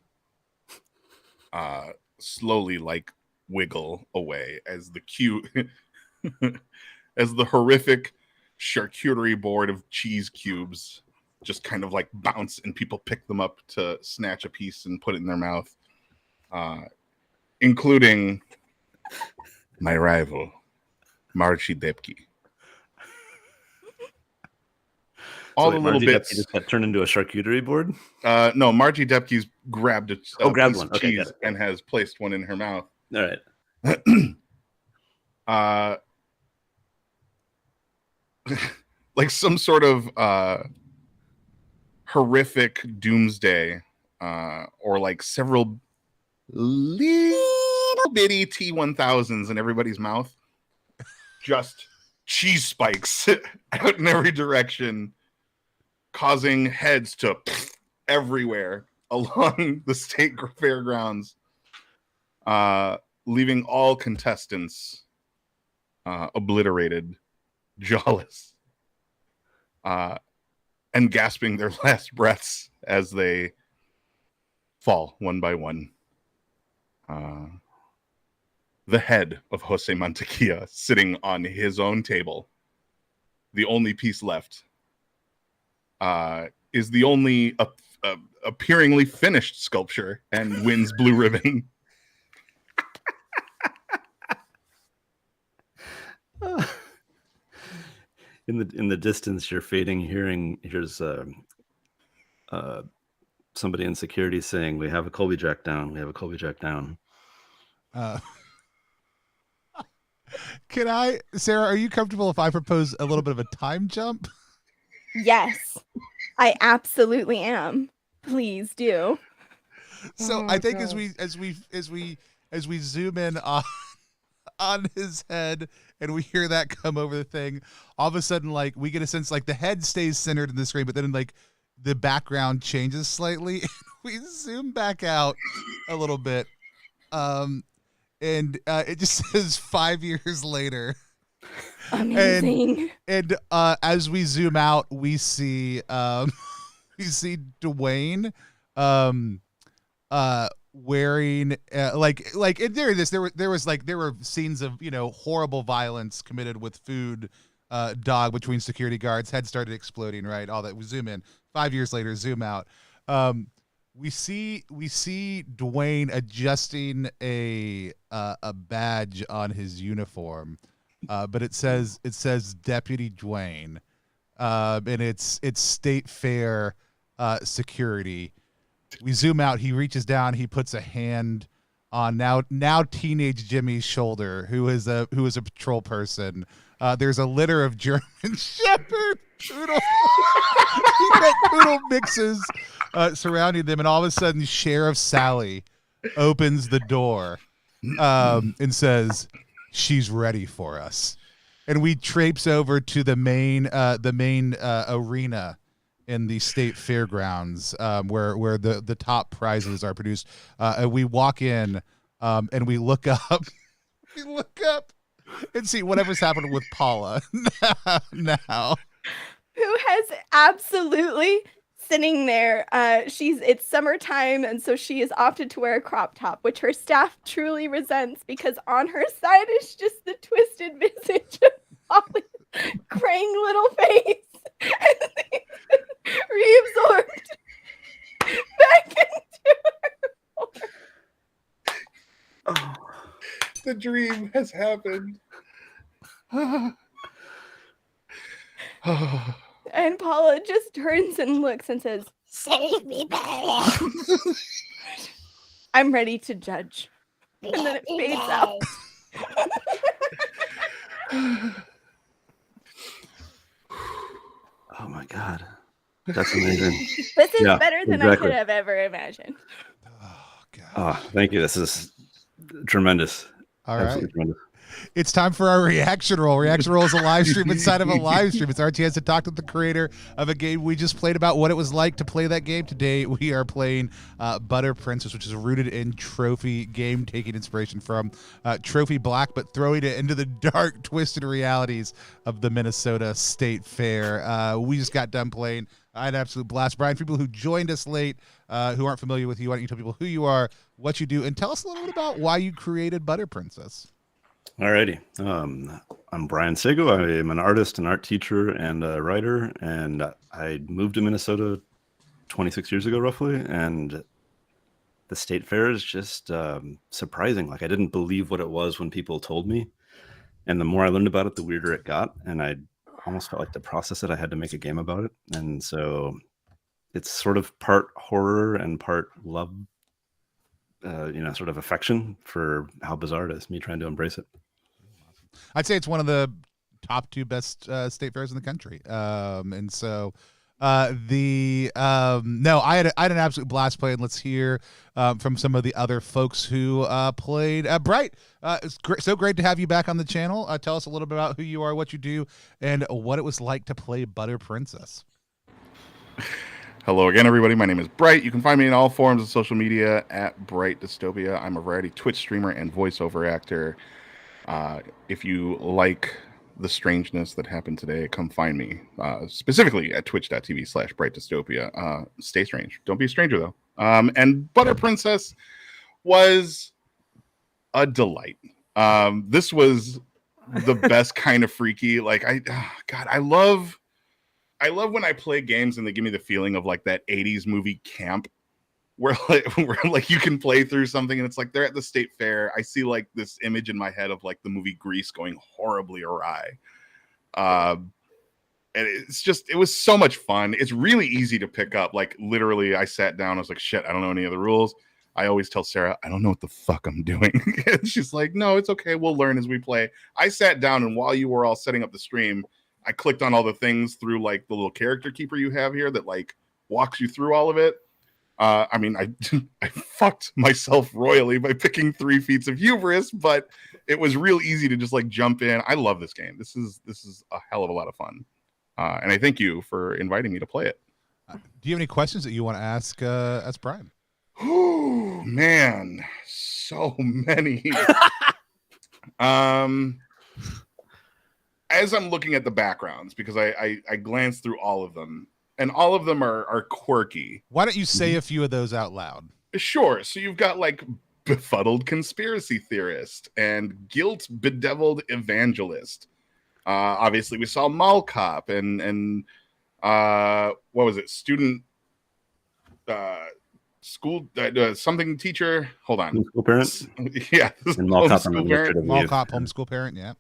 slowly like wiggle away as the as the horrific charcuterie board of cheese cubes just kind of like bounce and people pick them up to snatch a piece and put it in their mouth, including My rival, Margie Depke. All the little Margie bits. Depke just got turned into a charcuterie board. No, Margie Depke's grabbed a grabbed piece one. of Okay, cheese got it. and has placed one in her mouth. All right. Like some sort of horrific doomsday, or like several little bitty T-1000s in everybody's mouth. Just cheese spikes out in every direction, causing heads to everywhere along the state fairgrounds, leaving all contestants obliterated, jawless, and gasping their last breaths as they fall one by one. The head of Jose Mantequilla sitting on his own table, the only piece left, is the only appearingly finished sculpture and wins blue ribbon. In the distance, you're fading. Here's somebody in security saying, "We have a Colby Jack down. We have a Colby Jack down." Can I, Sarah, are you comfortable if I propose a little bit of a time jump? Yes, I absolutely am. Please do. So I think as we zoom in on his head and we hear that come over the thing, all of a sudden, like, we get a sense like the head stays centered in the screen, but then like the background changes slightly. We zoom back out a little bit. And it just says 5 years later. Amazing. And as we zoom out, we see Dwayne wearing like there it is. There were scenes of, you know, horrible violence committed with food dog between security guards. Head started exploding, right? All that. We zoom in. 5 years later, zoom out. We see Dwayne adjusting a badge on his uniform, but it says Deputy Dwayne, and it's State Fair security. We zoom out. He reaches down. He puts a hand on now teenage Jimmy's shoulder, who is a patrol person. There's a litter of German Shepherd poodle poodle mixes surrounding them, and all of a sudden Sheriff Sally opens the door and says, "She's ready for us." And we traipse over to the main arena in the state fairgrounds, where the top prizes are produced. And we walk in and we look up. We look up and see whatever's happening with Paula now. Who has absolutely sitting there. It's summertime, and so she has opted to wear a crop top, which her staff truly resents, because on her side is just the twisted visage of Polly's crying little face. And reabsorbed back into her. Oh, the dream has happened. And Paula just turns and looks and says, "Save me, baby." I'm ready to judge. And then it fades out. Oh my God. That's amazing. This is Yeah, better than exactly. I could have ever imagined. Oh God! Oh, thank you. This is tremendous. All right. Absolutely tremendous. It's time for our reaction roll. Reaction roll is a live stream inside of a live stream. It's our chance to talk to the creator of a game we just played about what it was like to play that game. Today we are playing Butter Princess, which is rooted in trophy game, taking inspiration from Trophy Black, but throwing it into the dark, twisted realities of the Minnesota State Fair. We just got done playing. I had an absolute blast. Brian, for people who joined us late, who aren't familiar with you, why don't you tell people who you are, what you do, and tell us a little bit about why you created Butter Princess. Alrighty. I'm Brian Sago. I am an artist, an art teacher, and a writer. And I moved to Minnesota 26 years ago, roughly. And the state fair is just surprising. Like I didn't believe what it was when people told me, and the more I learned about it, the weirder it got, and I almost felt like to process it, I had to make a game about it. And so it's sort of part horror and part love, sort of affection for how bizarre it is, me trying to embrace it. I'd say it's one of the top 2 best state fairs in the country. And so I had an absolute blast playing. Let's hear from some of the other folks who played. Bright, it's so great to have you back on the channel. Tell us a little bit about who you are, what you do, and what it was like to play Butter Princess. Hello again, everybody. My name is Bright. You can find me in all forms of social media at BrightDystopia. I'm a variety Twitch streamer and voiceover actor. If you like the strangeness that happened today, come find me, specifically at twitch.tv/BrightDystopia. Stay strange. Don't be a stranger, though. And Butter Princess was a delight. This was the best kind of freaky. Like, I love when I play games and they give me the feeling of like that 80s movie camp where like you can play through something and it's like they're at the state fair. I see like this image in my head of like the movie Grease going horribly awry. And it was so much fun. It's really easy to pick up. Like literally I sat down, I was like, shit, I don't know any of the rules. I always tell Sarah, I don't know what the fuck I'm doing. And she's like, no, it's okay. We'll learn as we play. I sat down and while you were all setting up the stream, I clicked on all the things through like the little character keeper you have here that like walks you through all of it. I mean, I fucked myself royally by picking 3 feats of hubris, but it was real easy to just like jump in. I love this game. This is a hell of a lot of fun. And I thank you for inviting me to play it. Do you have any questions that you want to ask Brian? Oh man, so many. As I'm looking at the backgrounds, because I glanced through all of them, and all of them are quirky. Why don't you say a few of those out loud? Sure. So you've got like befuddled conspiracy theorist and guilt bedeviled evangelist. Obviously, we saw mall cop and what was it? Student school something teacher. Hold on. School parent. Yeah. And mall cop homeschool parent. Yeah.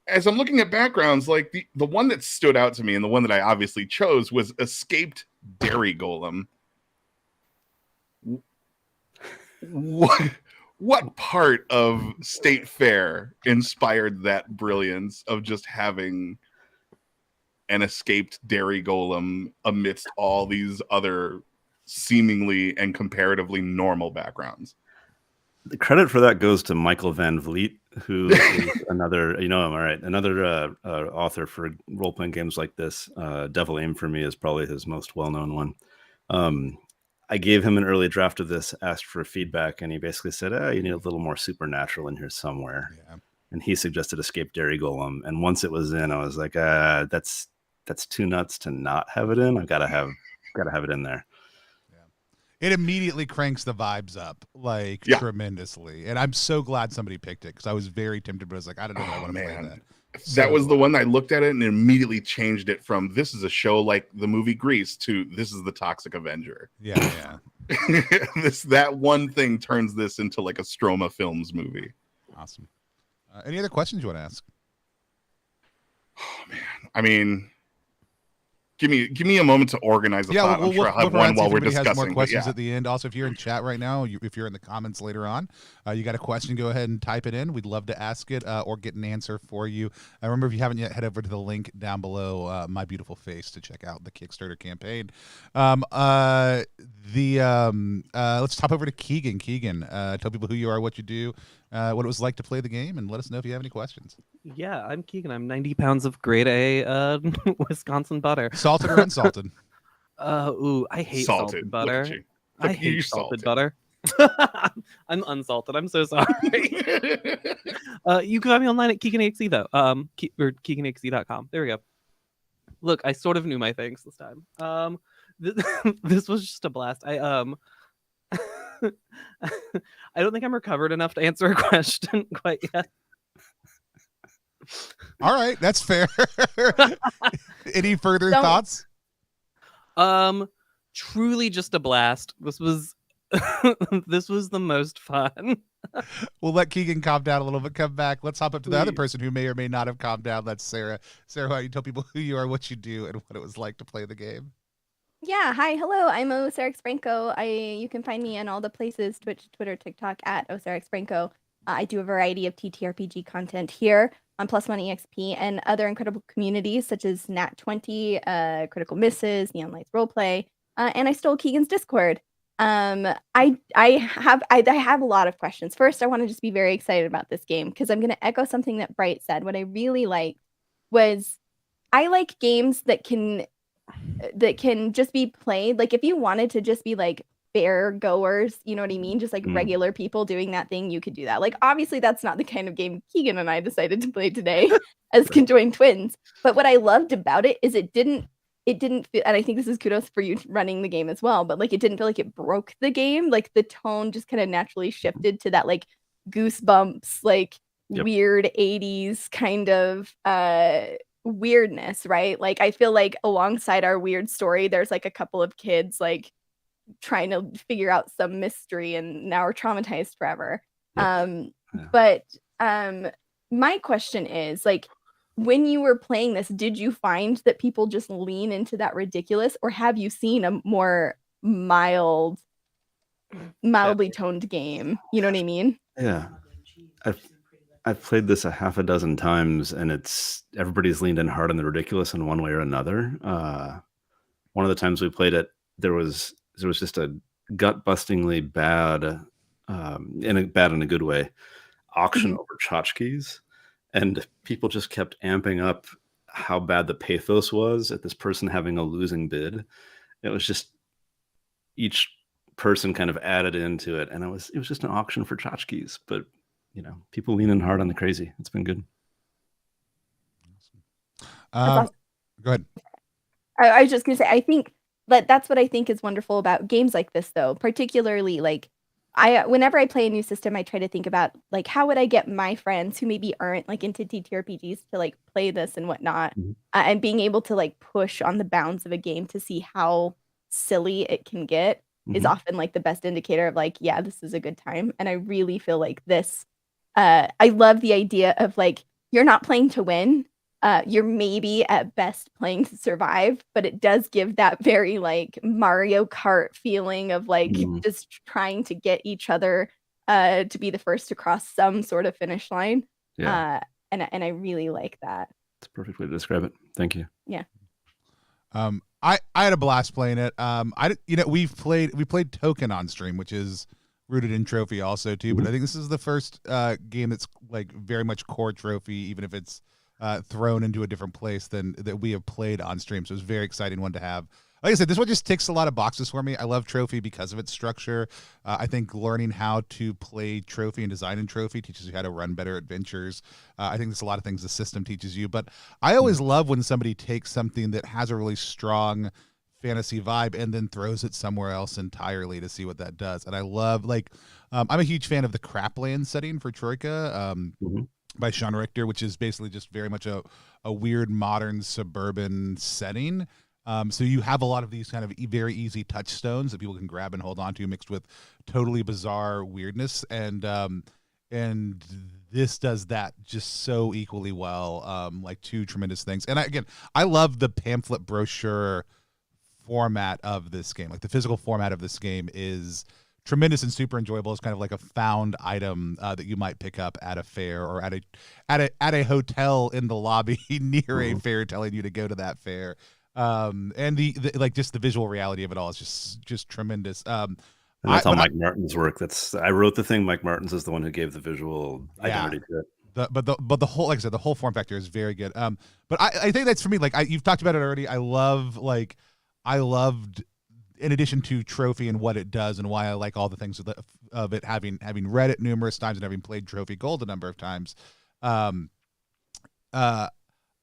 As I'm looking at backgrounds, like the one that stood out to me and the one that I obviously chose was Escaped Dairy Golem. What part of State Fair inspired that brilliance of just having an escaped dairy golem amidst all these other seemingly and comparatively normal backgrounds? The credit for that goes to Michael Van Vliet, who is another, you know him, all right, another author for role-playing games like this. Devil Aim for Me is probably his most well-known one. I gave him an early draft of this, asked for feedback, and he basically said, you need a little more supernatural in here somewhere. Yeah. And he suggested Escape Dairy Golem. And once it was in, I was like, that's too nuts to not have it in. I've got to have it in there. It immediately cranks the vibes up tremendously. And I'm so glad somebody picked it because I was very tempted, but I was like, I don't know if I want to play that. That was the one I looked at it and immediately changed it from this is a show like the movie Grease to this is the Toxic Avenger. Yeah. That one thing turns this into like a Stroma Films movie. Awesome. Any other questions you want to ask? Oh man, I mean, give me a moment to organize the thought. I'm sure I'll have one while we're discussing. Has more questions at the end. Also, if you're in chat right now, if you're in the comments later on, you got a question, go ahead and type it in. We'd love to ask it or get an answer for you. Remember, if you haven't yet, head over to the link down below, My Beautiful Face, to check out the Kickstarter campaign. Let's hop over to Keegan. Keegan, tell people who you are, what you do, what it was like to play the game, and let us know if you have any questions. Yeah, I'm Keegan. I'm 90 pounds of grade A Wisconsin butter. Salted or unsalted? I hate salted butter. I hate salted butter. I'm unsalted. I'm so sorry. You can find me online at Keganexe though. Or Keganexe.com. There we go. Look, I sort of knew my things this time. This was just a blast. I don't think I'm recovered enough to answer a question quite yet. All right, that's fair. Any further thoughts? Truly just a blast. This was This was the most fun. We'll let Keegan calm down a little bit. Come back. Let's hop up to the other person who may or may not have calmed down. That's Sarah. Sarah, why don't you tell people who you are, what you do, and what it was like to play the game? Yeah, hi, hello. I'm Sarah Franco. You can find me in all the places: Twitch, Twitter, TikTok at Franco. I do a variety of TTRPG content here on Plus One EXP and other incredible communities such as Nat20, Critical Misses, Neon Lights Roleplay, and I stole Keegan's Discord. I have a lot of questions. First, I want to just be very excited about this game because I'm going to echo something that Bright said. What I really liked was I like games that can just be played. Like if you wanted to just be like fair goers, you know what I mean? Just like regular people doing that thing, you could do that. Like obviously that's not the kind of game Keegan and I decided to play today as conjoined twins. But what I loved about it is it didn't feel, and I think this is kudos for you running the game as well, but like it didn't feel like it broke the game. Like the tone just kind of naturally shifted to that like goosebumps, like weird 80s kind of weirdness, right? Like I feel like alongside our weird story, there's like a couple of kids like trying to figure out some mystery and now we're traumatized forever. But my question is like, when you were playing this, did you find that people just lean into that ridiculous, or have you seen a more mildly toned game? You know what I mean? Yeah. I've played this a half a dozen times, and everybody's leaned in hard on the ridiculous in one way or another. One of the times we played it, there was just a gut-bustingly bad, in a good way, auction over tchotchkes, and people just kept amping up how bad the pathos was at this person having a losing bid. It was just each person kind of added into it, and it was just an auction for tchotchkes, but people leaning hard on the crazy. It's been good. Go ahead. I was just gonna say, I think that's what I think is wonderful about games like this, though. Particularly, like whenever I play a new system, I try to think about like how would I get my friends who maybe aren't like into TTRPGs to like play this and whatnot, and being able to like push on the bounds of a game to see how silly it can get is often like the best indicator of like, yeah, this is a good time. And I really feel like this. I love the idea of like, you're not playing to win. You're maybe at best playing to survive, but it does give that very like Mario Kart feeling of like just trying to get each other to be the first to cross some sort of finish line. And I really like that. That's a perfect way to describe it. Thank you. Yeah. I had a blast playing it. We played Token on stream, which is rooted in Trophy also too, but I think this is the first game that's like very much core Trophy, even if it's thrown into a different place than that we have played on stream. So it's a very exciting one to have. Like I said, this one just ticks a lot of boxes for me. I love Trophy because of its structure. I think learning how to play Trophy and design in Trophy teaches you how to run better adventures. I think there's a lot of things the system teaches you, but I always love when somebody takes something that has a really strong fantasy vibe and then throws it somewhere else entirely to see what that does. And I love, like, I'm a huge fan of the Crapland setting for Troika by Sean Richter, which is basically just very much a weird modern suburban setting. So you have a lot of these kind of very easy touchstones that people can grab and hold on to, mixed with totally bizarre weirdness. And this does that just so equally well. Like two tremendous things. And I love the pamphlet brochure format of this game. Like the physical format of this game is tremendous and super enjoyable. It's kind of like a found item that you might pick up at a fair or at a hotel in the lobby near a fair, telling you to go to that fair. And the like, just the visual reality of it all is just tremendous. And that's how Mike Martin's work. I wrote the thing. Mike Martin's is the one who gave the visual identity to it. But the whole, like I said, the whole form factor is very good. But I think that's for me. Like you've talked about it already. I loved, in addition to Trophy and what it does and why I like all the things of it, having read it numerous times and having played Trophy Gold a number of times. I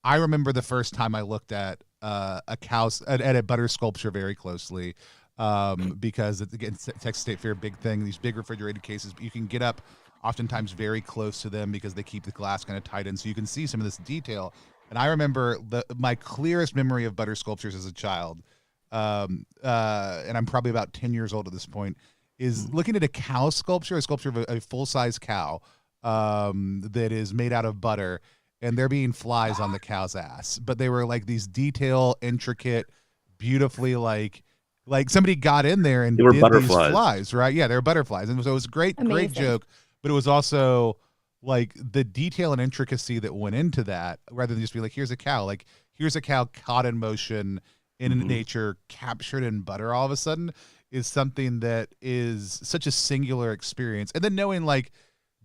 remember the first time I looked at a cow at a butter sculpture very closely, because again, Texas State Fair, big thing. These big refrigerated cases, but you can get up oftentimes very close to them because they keep the glass kind of tight in, so you can see some of this detail. And I remember my clearest memory of butter sculptures as a child, and I'm probably about 10 years old at this point, is is looking at a sculpture of a full-size cow that is made out of butter, and there being flies on the cow's ass. But they were like these intricate, beautifully like somebody got in there and They were did butterflies. these flies, right? Yeah, they were butterflies. And so it was great Amazing. joke, but it was also like the detail and intricacy that went into that, rather than just be like, here's a cow. Like, here's a cow caught in motion in nature, captured in butter all of a sudden, is something that is such a singular experience. And then knowing like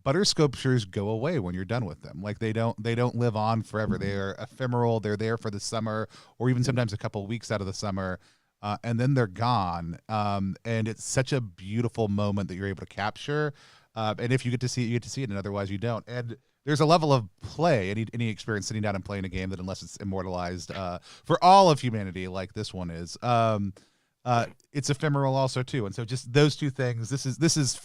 butter sculptures go away when you're done with them. Like they don't live on forever. They are ephemeral. They're there for the summer, or even sometimes a couple of weeks out of the summer. And then they're gone. And it's such a beautiful moment that you're able to capture. And if you get to see it, you get to see it, and otherwise you don't. And there's a level of play, any experience sitting down and playing a game, that unless it's immortalized for all of humanity, like this one is, it's ephemeral also too. And so just those two things, this is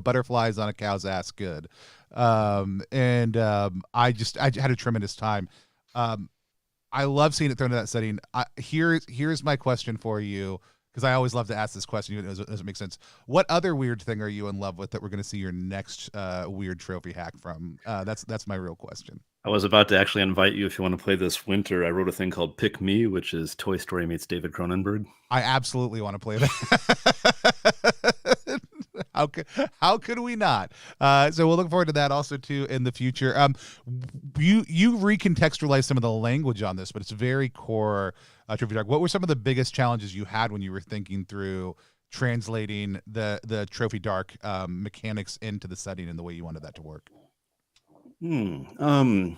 butterflies on a cow's ass good. I had a tremendous time. I love seeing it thrown into that setting. Here's my question for you, because I always love to ask this question, even though it doesn't make sense. What other weird thing are you in love with that we're going to see your next weird trophy hack from? That's my real question. I was about to actually invite you if you want to play this winter. I wrote a thing called Pick Me, which is Toy Story meets David Cronenberg. I absolutely want to play that. How could we not? So we'll look forward to that also too in the future. You recontextualize some of the language on this, but it's very core Trophy Dark. What were some of the biggest challenges you had when you were thinking through translating the Trophy Dark mechanics into the setting and the way you wanted that to work? It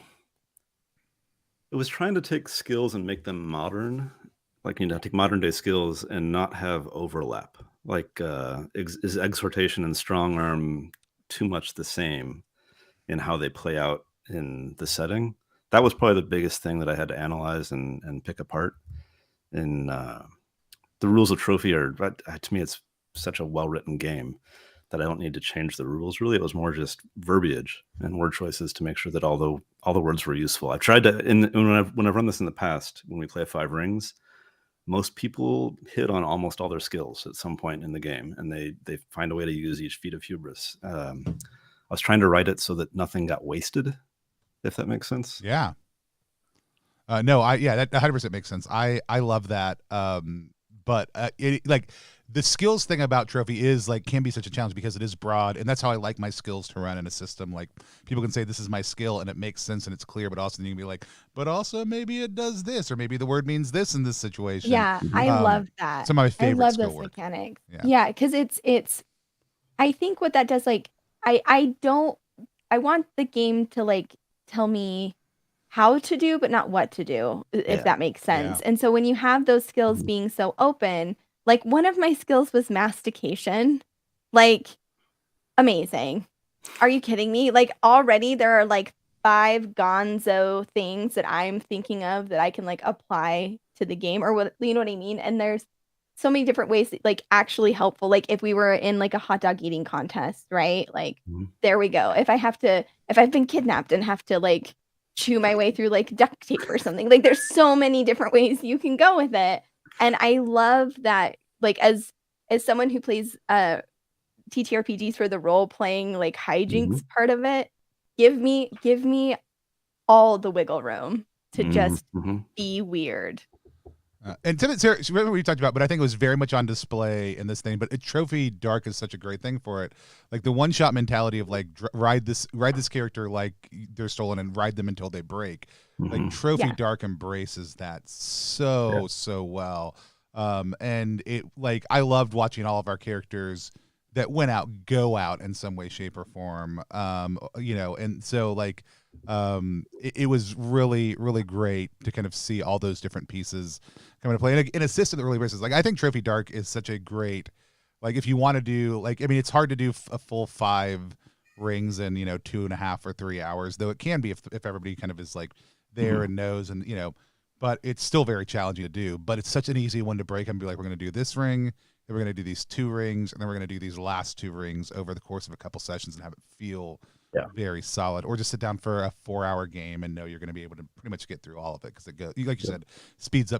was trying to take skills and make them modern, like, take modern day skills and not have overlap. Like, is exhortation and strong arm too much the same in how they play out in the setting? That was probably the biggest thing that I had to analyze and pick apart. And the rules of Trophy are, to me, it's such a well-written game that I don't need to change the rules. Really, it was more just verbiage and word choices to make sure that all the words were useful. I've tried to, when I've run this in the past, when we play 5 rings, most people hit on almost all their skills at some point in the game, and they find a way to use each feat of hubris. I was trying to write it so that nothing got wasted, if that makes sense. Yeah. That 100% makes sense. I love that. But the skills thing about Trophy is can be such a challenge because it is broad, and that's how I like my skills to run in a system. Like, people can say this is my skill and it makes sense and it's clear, but also then you can be like, but also maybe it does this, or maybe the word means this in this situation. Yeah, I love that. Some of my favorite I love skill those work. mechanics. Yeah, because it's I think what that does, I want the game to tell me how to do, but not what to do, if that makes sense. Yeah. And so when you have those skills being so open, one of my skills was mastication, amazing. Are you kidding me? Already there are 5 gonzo things that I'm thinking of that I can apply to the game, or what, you know what I mean? And there's so many different ways that, actually helpful. If we were in a hot dog eating contest, right? There we go. If I've been kidnapped and have to chew my way through duct tape or something, there's so many different ways you can go with it. And I love that, as someone who plays TTRPGs for the role playing hijinks part of it, give me all the wiggle room to just be weird. And Sarah, remember what we talked about, but I think it was very much on display in this thing. But Trophy Dark is such a great thing for it. The one-shot mentality of ride this character like they're stolen and ride them until they break. Trophy Dark embraces that so well. And it I loved watching all of our characters that went out go out in some way, shape, or form. And so it was really, really great to kind of see all those different pieces come into play in a system that really embraces. I think Trophy Dark is such a great, if you want to do it's hard to do a full 5 rings in 2.5 or 3 hours, though it can be if everybody kind of is there and knows, and but it's still very challenging to do. But it's such an easy one to break and be we're going to do this ring, then we're going to do these 2 rings, and then we're going to do these last 2 rings over the course of a couple sessions and have it feel very solid. Or just sit down for a 4-hour game and know you're going to be able to pretty much get through all of it, because it goes, like you said, speeds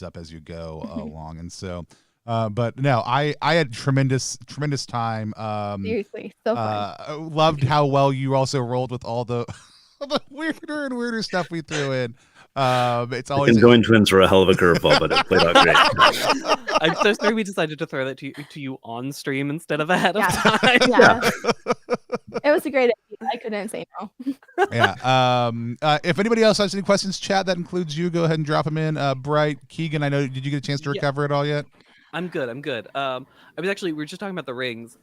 up as you go along. And so But no, I had tremendous time. Seriously, so fun. Loved how well you also rolled with all the the weirder and weirder stuff we threw in. It's The always conjoined twins were a hell of a curveball, but it played out great. I'm so sorry we decided to throw that to you on stream instead of ahead of Yeah. time. Yeah. It was a great idea. I couldn't say no. yeah. If anybody else has any questions, chat, that includes you. Go ahead and drop them in. Bright, Keegan, I know. Did you get a chance to Yeah. recover it all yet? I'm good. We were just talking about the rings.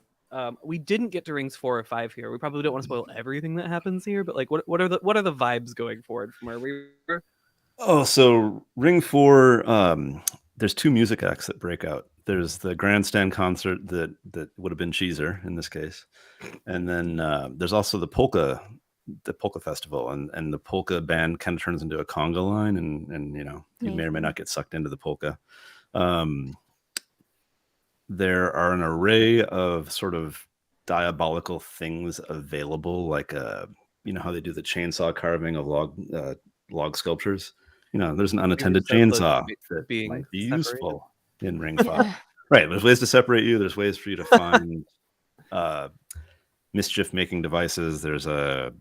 We didn't get to rings 4 or 5 here. We probably don't want to spoil everything that happens here, but like, what are the vibes going forward from where we were? Oh, so Ring 4, there's 2 music acts that break out. There's the grandstand concert that would have been Cheezer in this case. And then there's also the polka festival, and the polka band kind of turns into a conga line, and you may or may not get sucked into the polka. There are an array of sort of diabolical things available, like how they do the chainsaw carving of log sculptures. There's an unattended chainsaw that might be useful in Ring 5. Right, there's ways to separate you. There's ways for you to find mischief-making devices. There's what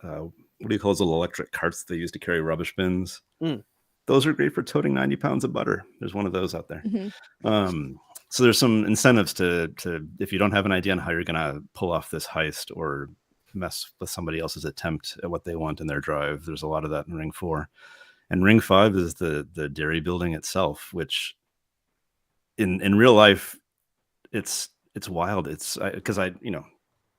do you call those little electric carts they use to carry rubbish bins? Those are great for toting 90 pounds of butter. There's one of those out there. So there's some incentives to if you don't have an idea on how you're going to pull off this heist or mess with somebody else's attempt at what they want in their drive. There's a lot of that in Ring 4. And Ring 5 is the dairy building itself, which in real life, it's wild. It's because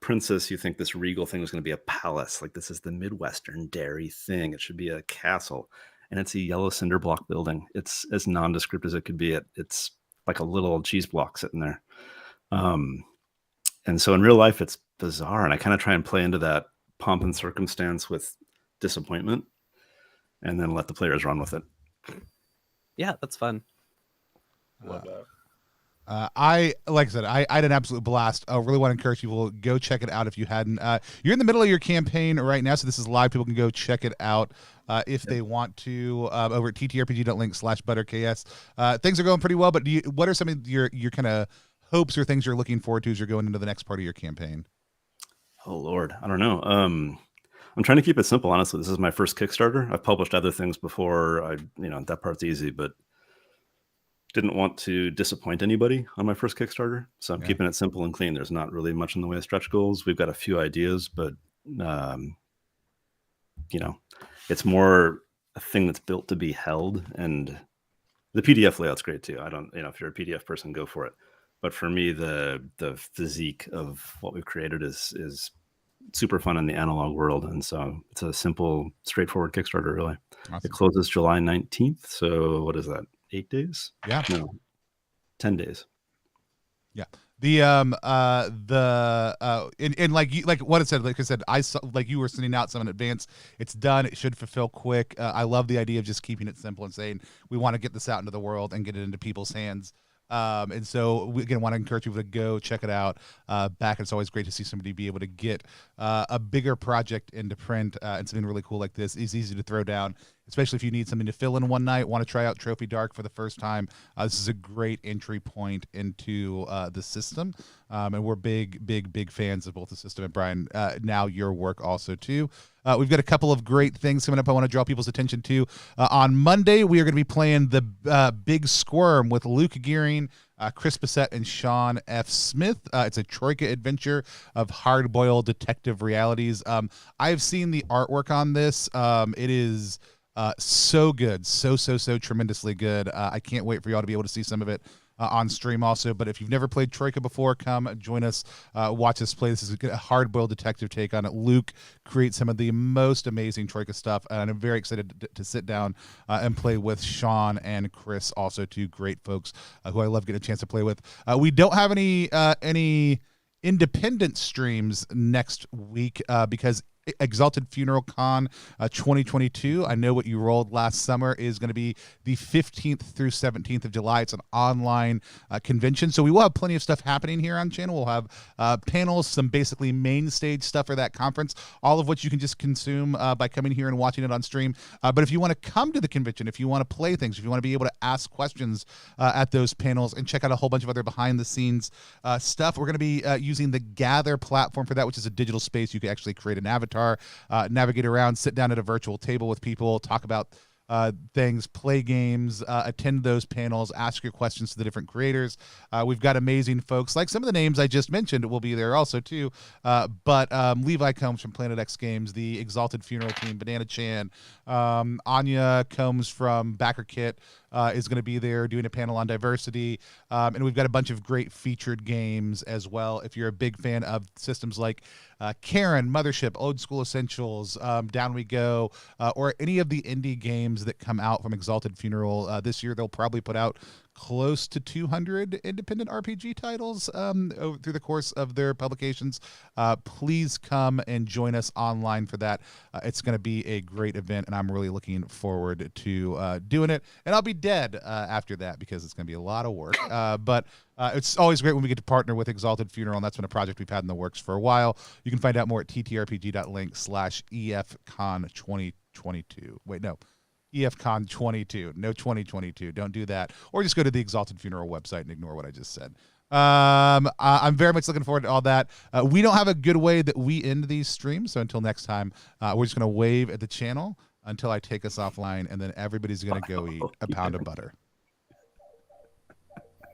Princess, you think this regal thing was going to be a palace. Like, this is the Midwestern dairy thing. It should be a castle. And it's a yellow cinder block building. It's as nondescript as it could be. It's like a little cheese block sitting there. And so in real life, it's bizarre. And I kind of try and play into that pomp and circumstance with disappointment, and then let the players run with it. Yeah, that's fun. Love that. I had an absolute blast. I really want to encourage people, go check it out if you hadn't. You're in the middle of your campaign right now, so this is live. People can go check it out if they want to over at ttrpg.link/butterks. Things are going pretty well, but what are some of your kind of hopes or things you're looking forward to as you're going into the next part of your campaign? Oh, Lord. I don't know. I'm trying to keep it simple, honestly. This is my first Kickstarter. I've published other things before. That part's easy, but didn't want to disappoint anybody on my first Kickstarter. So I'm keeping it simple and clean. There's not really much in the way of stretch goals. We've got a few ideas, but, it's more a thing that's built to be held. And the PDF layout's great too. I don't, if you're a PDF person, go for it. But for me, the physique of what we've created is super fun in the analog world. And so it's a simple, straightforward Kickstarter, really. Awesome. It closes July 19th. So what is that? 8 days? Yeah. No, 10 days. Yeah. And like what it said, like I said, I saw, like you were sending out some in advance. It's done. It should fulfill quick. I love the idea of just keeping it simple and saying we want to get this out into the world and get it into people's hands. And so we again want to encourage people to go check it out. It's always great to see somebody be able to get a bigger project into print and something really cool like this is easy to throw down, especially if you need something to fill in one night, want to try out Trophy Dark for the first time. This is a great entry point into the system. And we're big fans of both the system and Brian, now your work also too. We've got a couple of great things coming up I want to draw people's attention to. On Monday, we are going to be playing the Big Squirm with Luke Gearing, Chris Bissett, and Sean F. Smith. It's a Troika adventure of hard-boiled detective realities. I've seen the artwork on this. It is so good, so tremendously good. I can't wait for y'all to be able to see some of it on stream also. But if you've never played Troika before, come join us, watch us play. This is a hard-boiled detective take on it. Luke creates some of the most amazing Troika stuff, and I'm very excited to sit down and play with Sean and Chris, also two great folks who I love getting a chance to play with. We don't have any independent streams next week because Exalted Funeral Con 2022. I know what you rolled last summer is going to be the 15th through 17th of July. It's an online convention, so we will have plenty of stuff happening here on the channel. We'll have panels, some basically main stage stuff for that conference, all of which you can just consume by coming here and watching it on stream. But if you want to come to the convention, if you want to play things, if you want to be able to ask questions at those panels and check out a whole bunch of other behind the scenes stuff, we're going to be using the Gather platform for that, which is a digital space. You can actually create an avatar, navigate around, sit down at a virtual table with people, talk about things, play games, attend those panels, ask your questions to the different creators. We've got amazing folks, like some of the names I just mentioned will be there also too. But Levi Combs from Planet X Games, the Exalted Funeral team, Banana Chan, Anya Combs from Backer Kit is going to be there doing a panel on diversity. And we've got a bunch of great featured games as well. If you're a big fan of systems like Karen, Mothership, Old School Essentials, Down We Go, or any of the indie games that come out from Exalted Funeral this year, they'll probably put out close to 200 independent RPG titles through the course of their publications. Please come and join us online for that. It's going to be a great event, and I'm really looking forward to doing it. And I'll be dead after that because it's going to be a lot of work. But it's always great when we get to partner with Exalted Funeral, and that's been a project we've had in the works for a while. You can find out more at ttrpg.link/EFCon2022. Wait, no. EFCon 22, no 2022. Don't do that. Or just go to the Exalted Funeral website and ignore what I just said. I'm very much looking forward to all that. We don't have a good way that we end these streams, so until next time, we're just going to wave at the channel until I take us offline, and then everybody's going to go eat a pound of butter.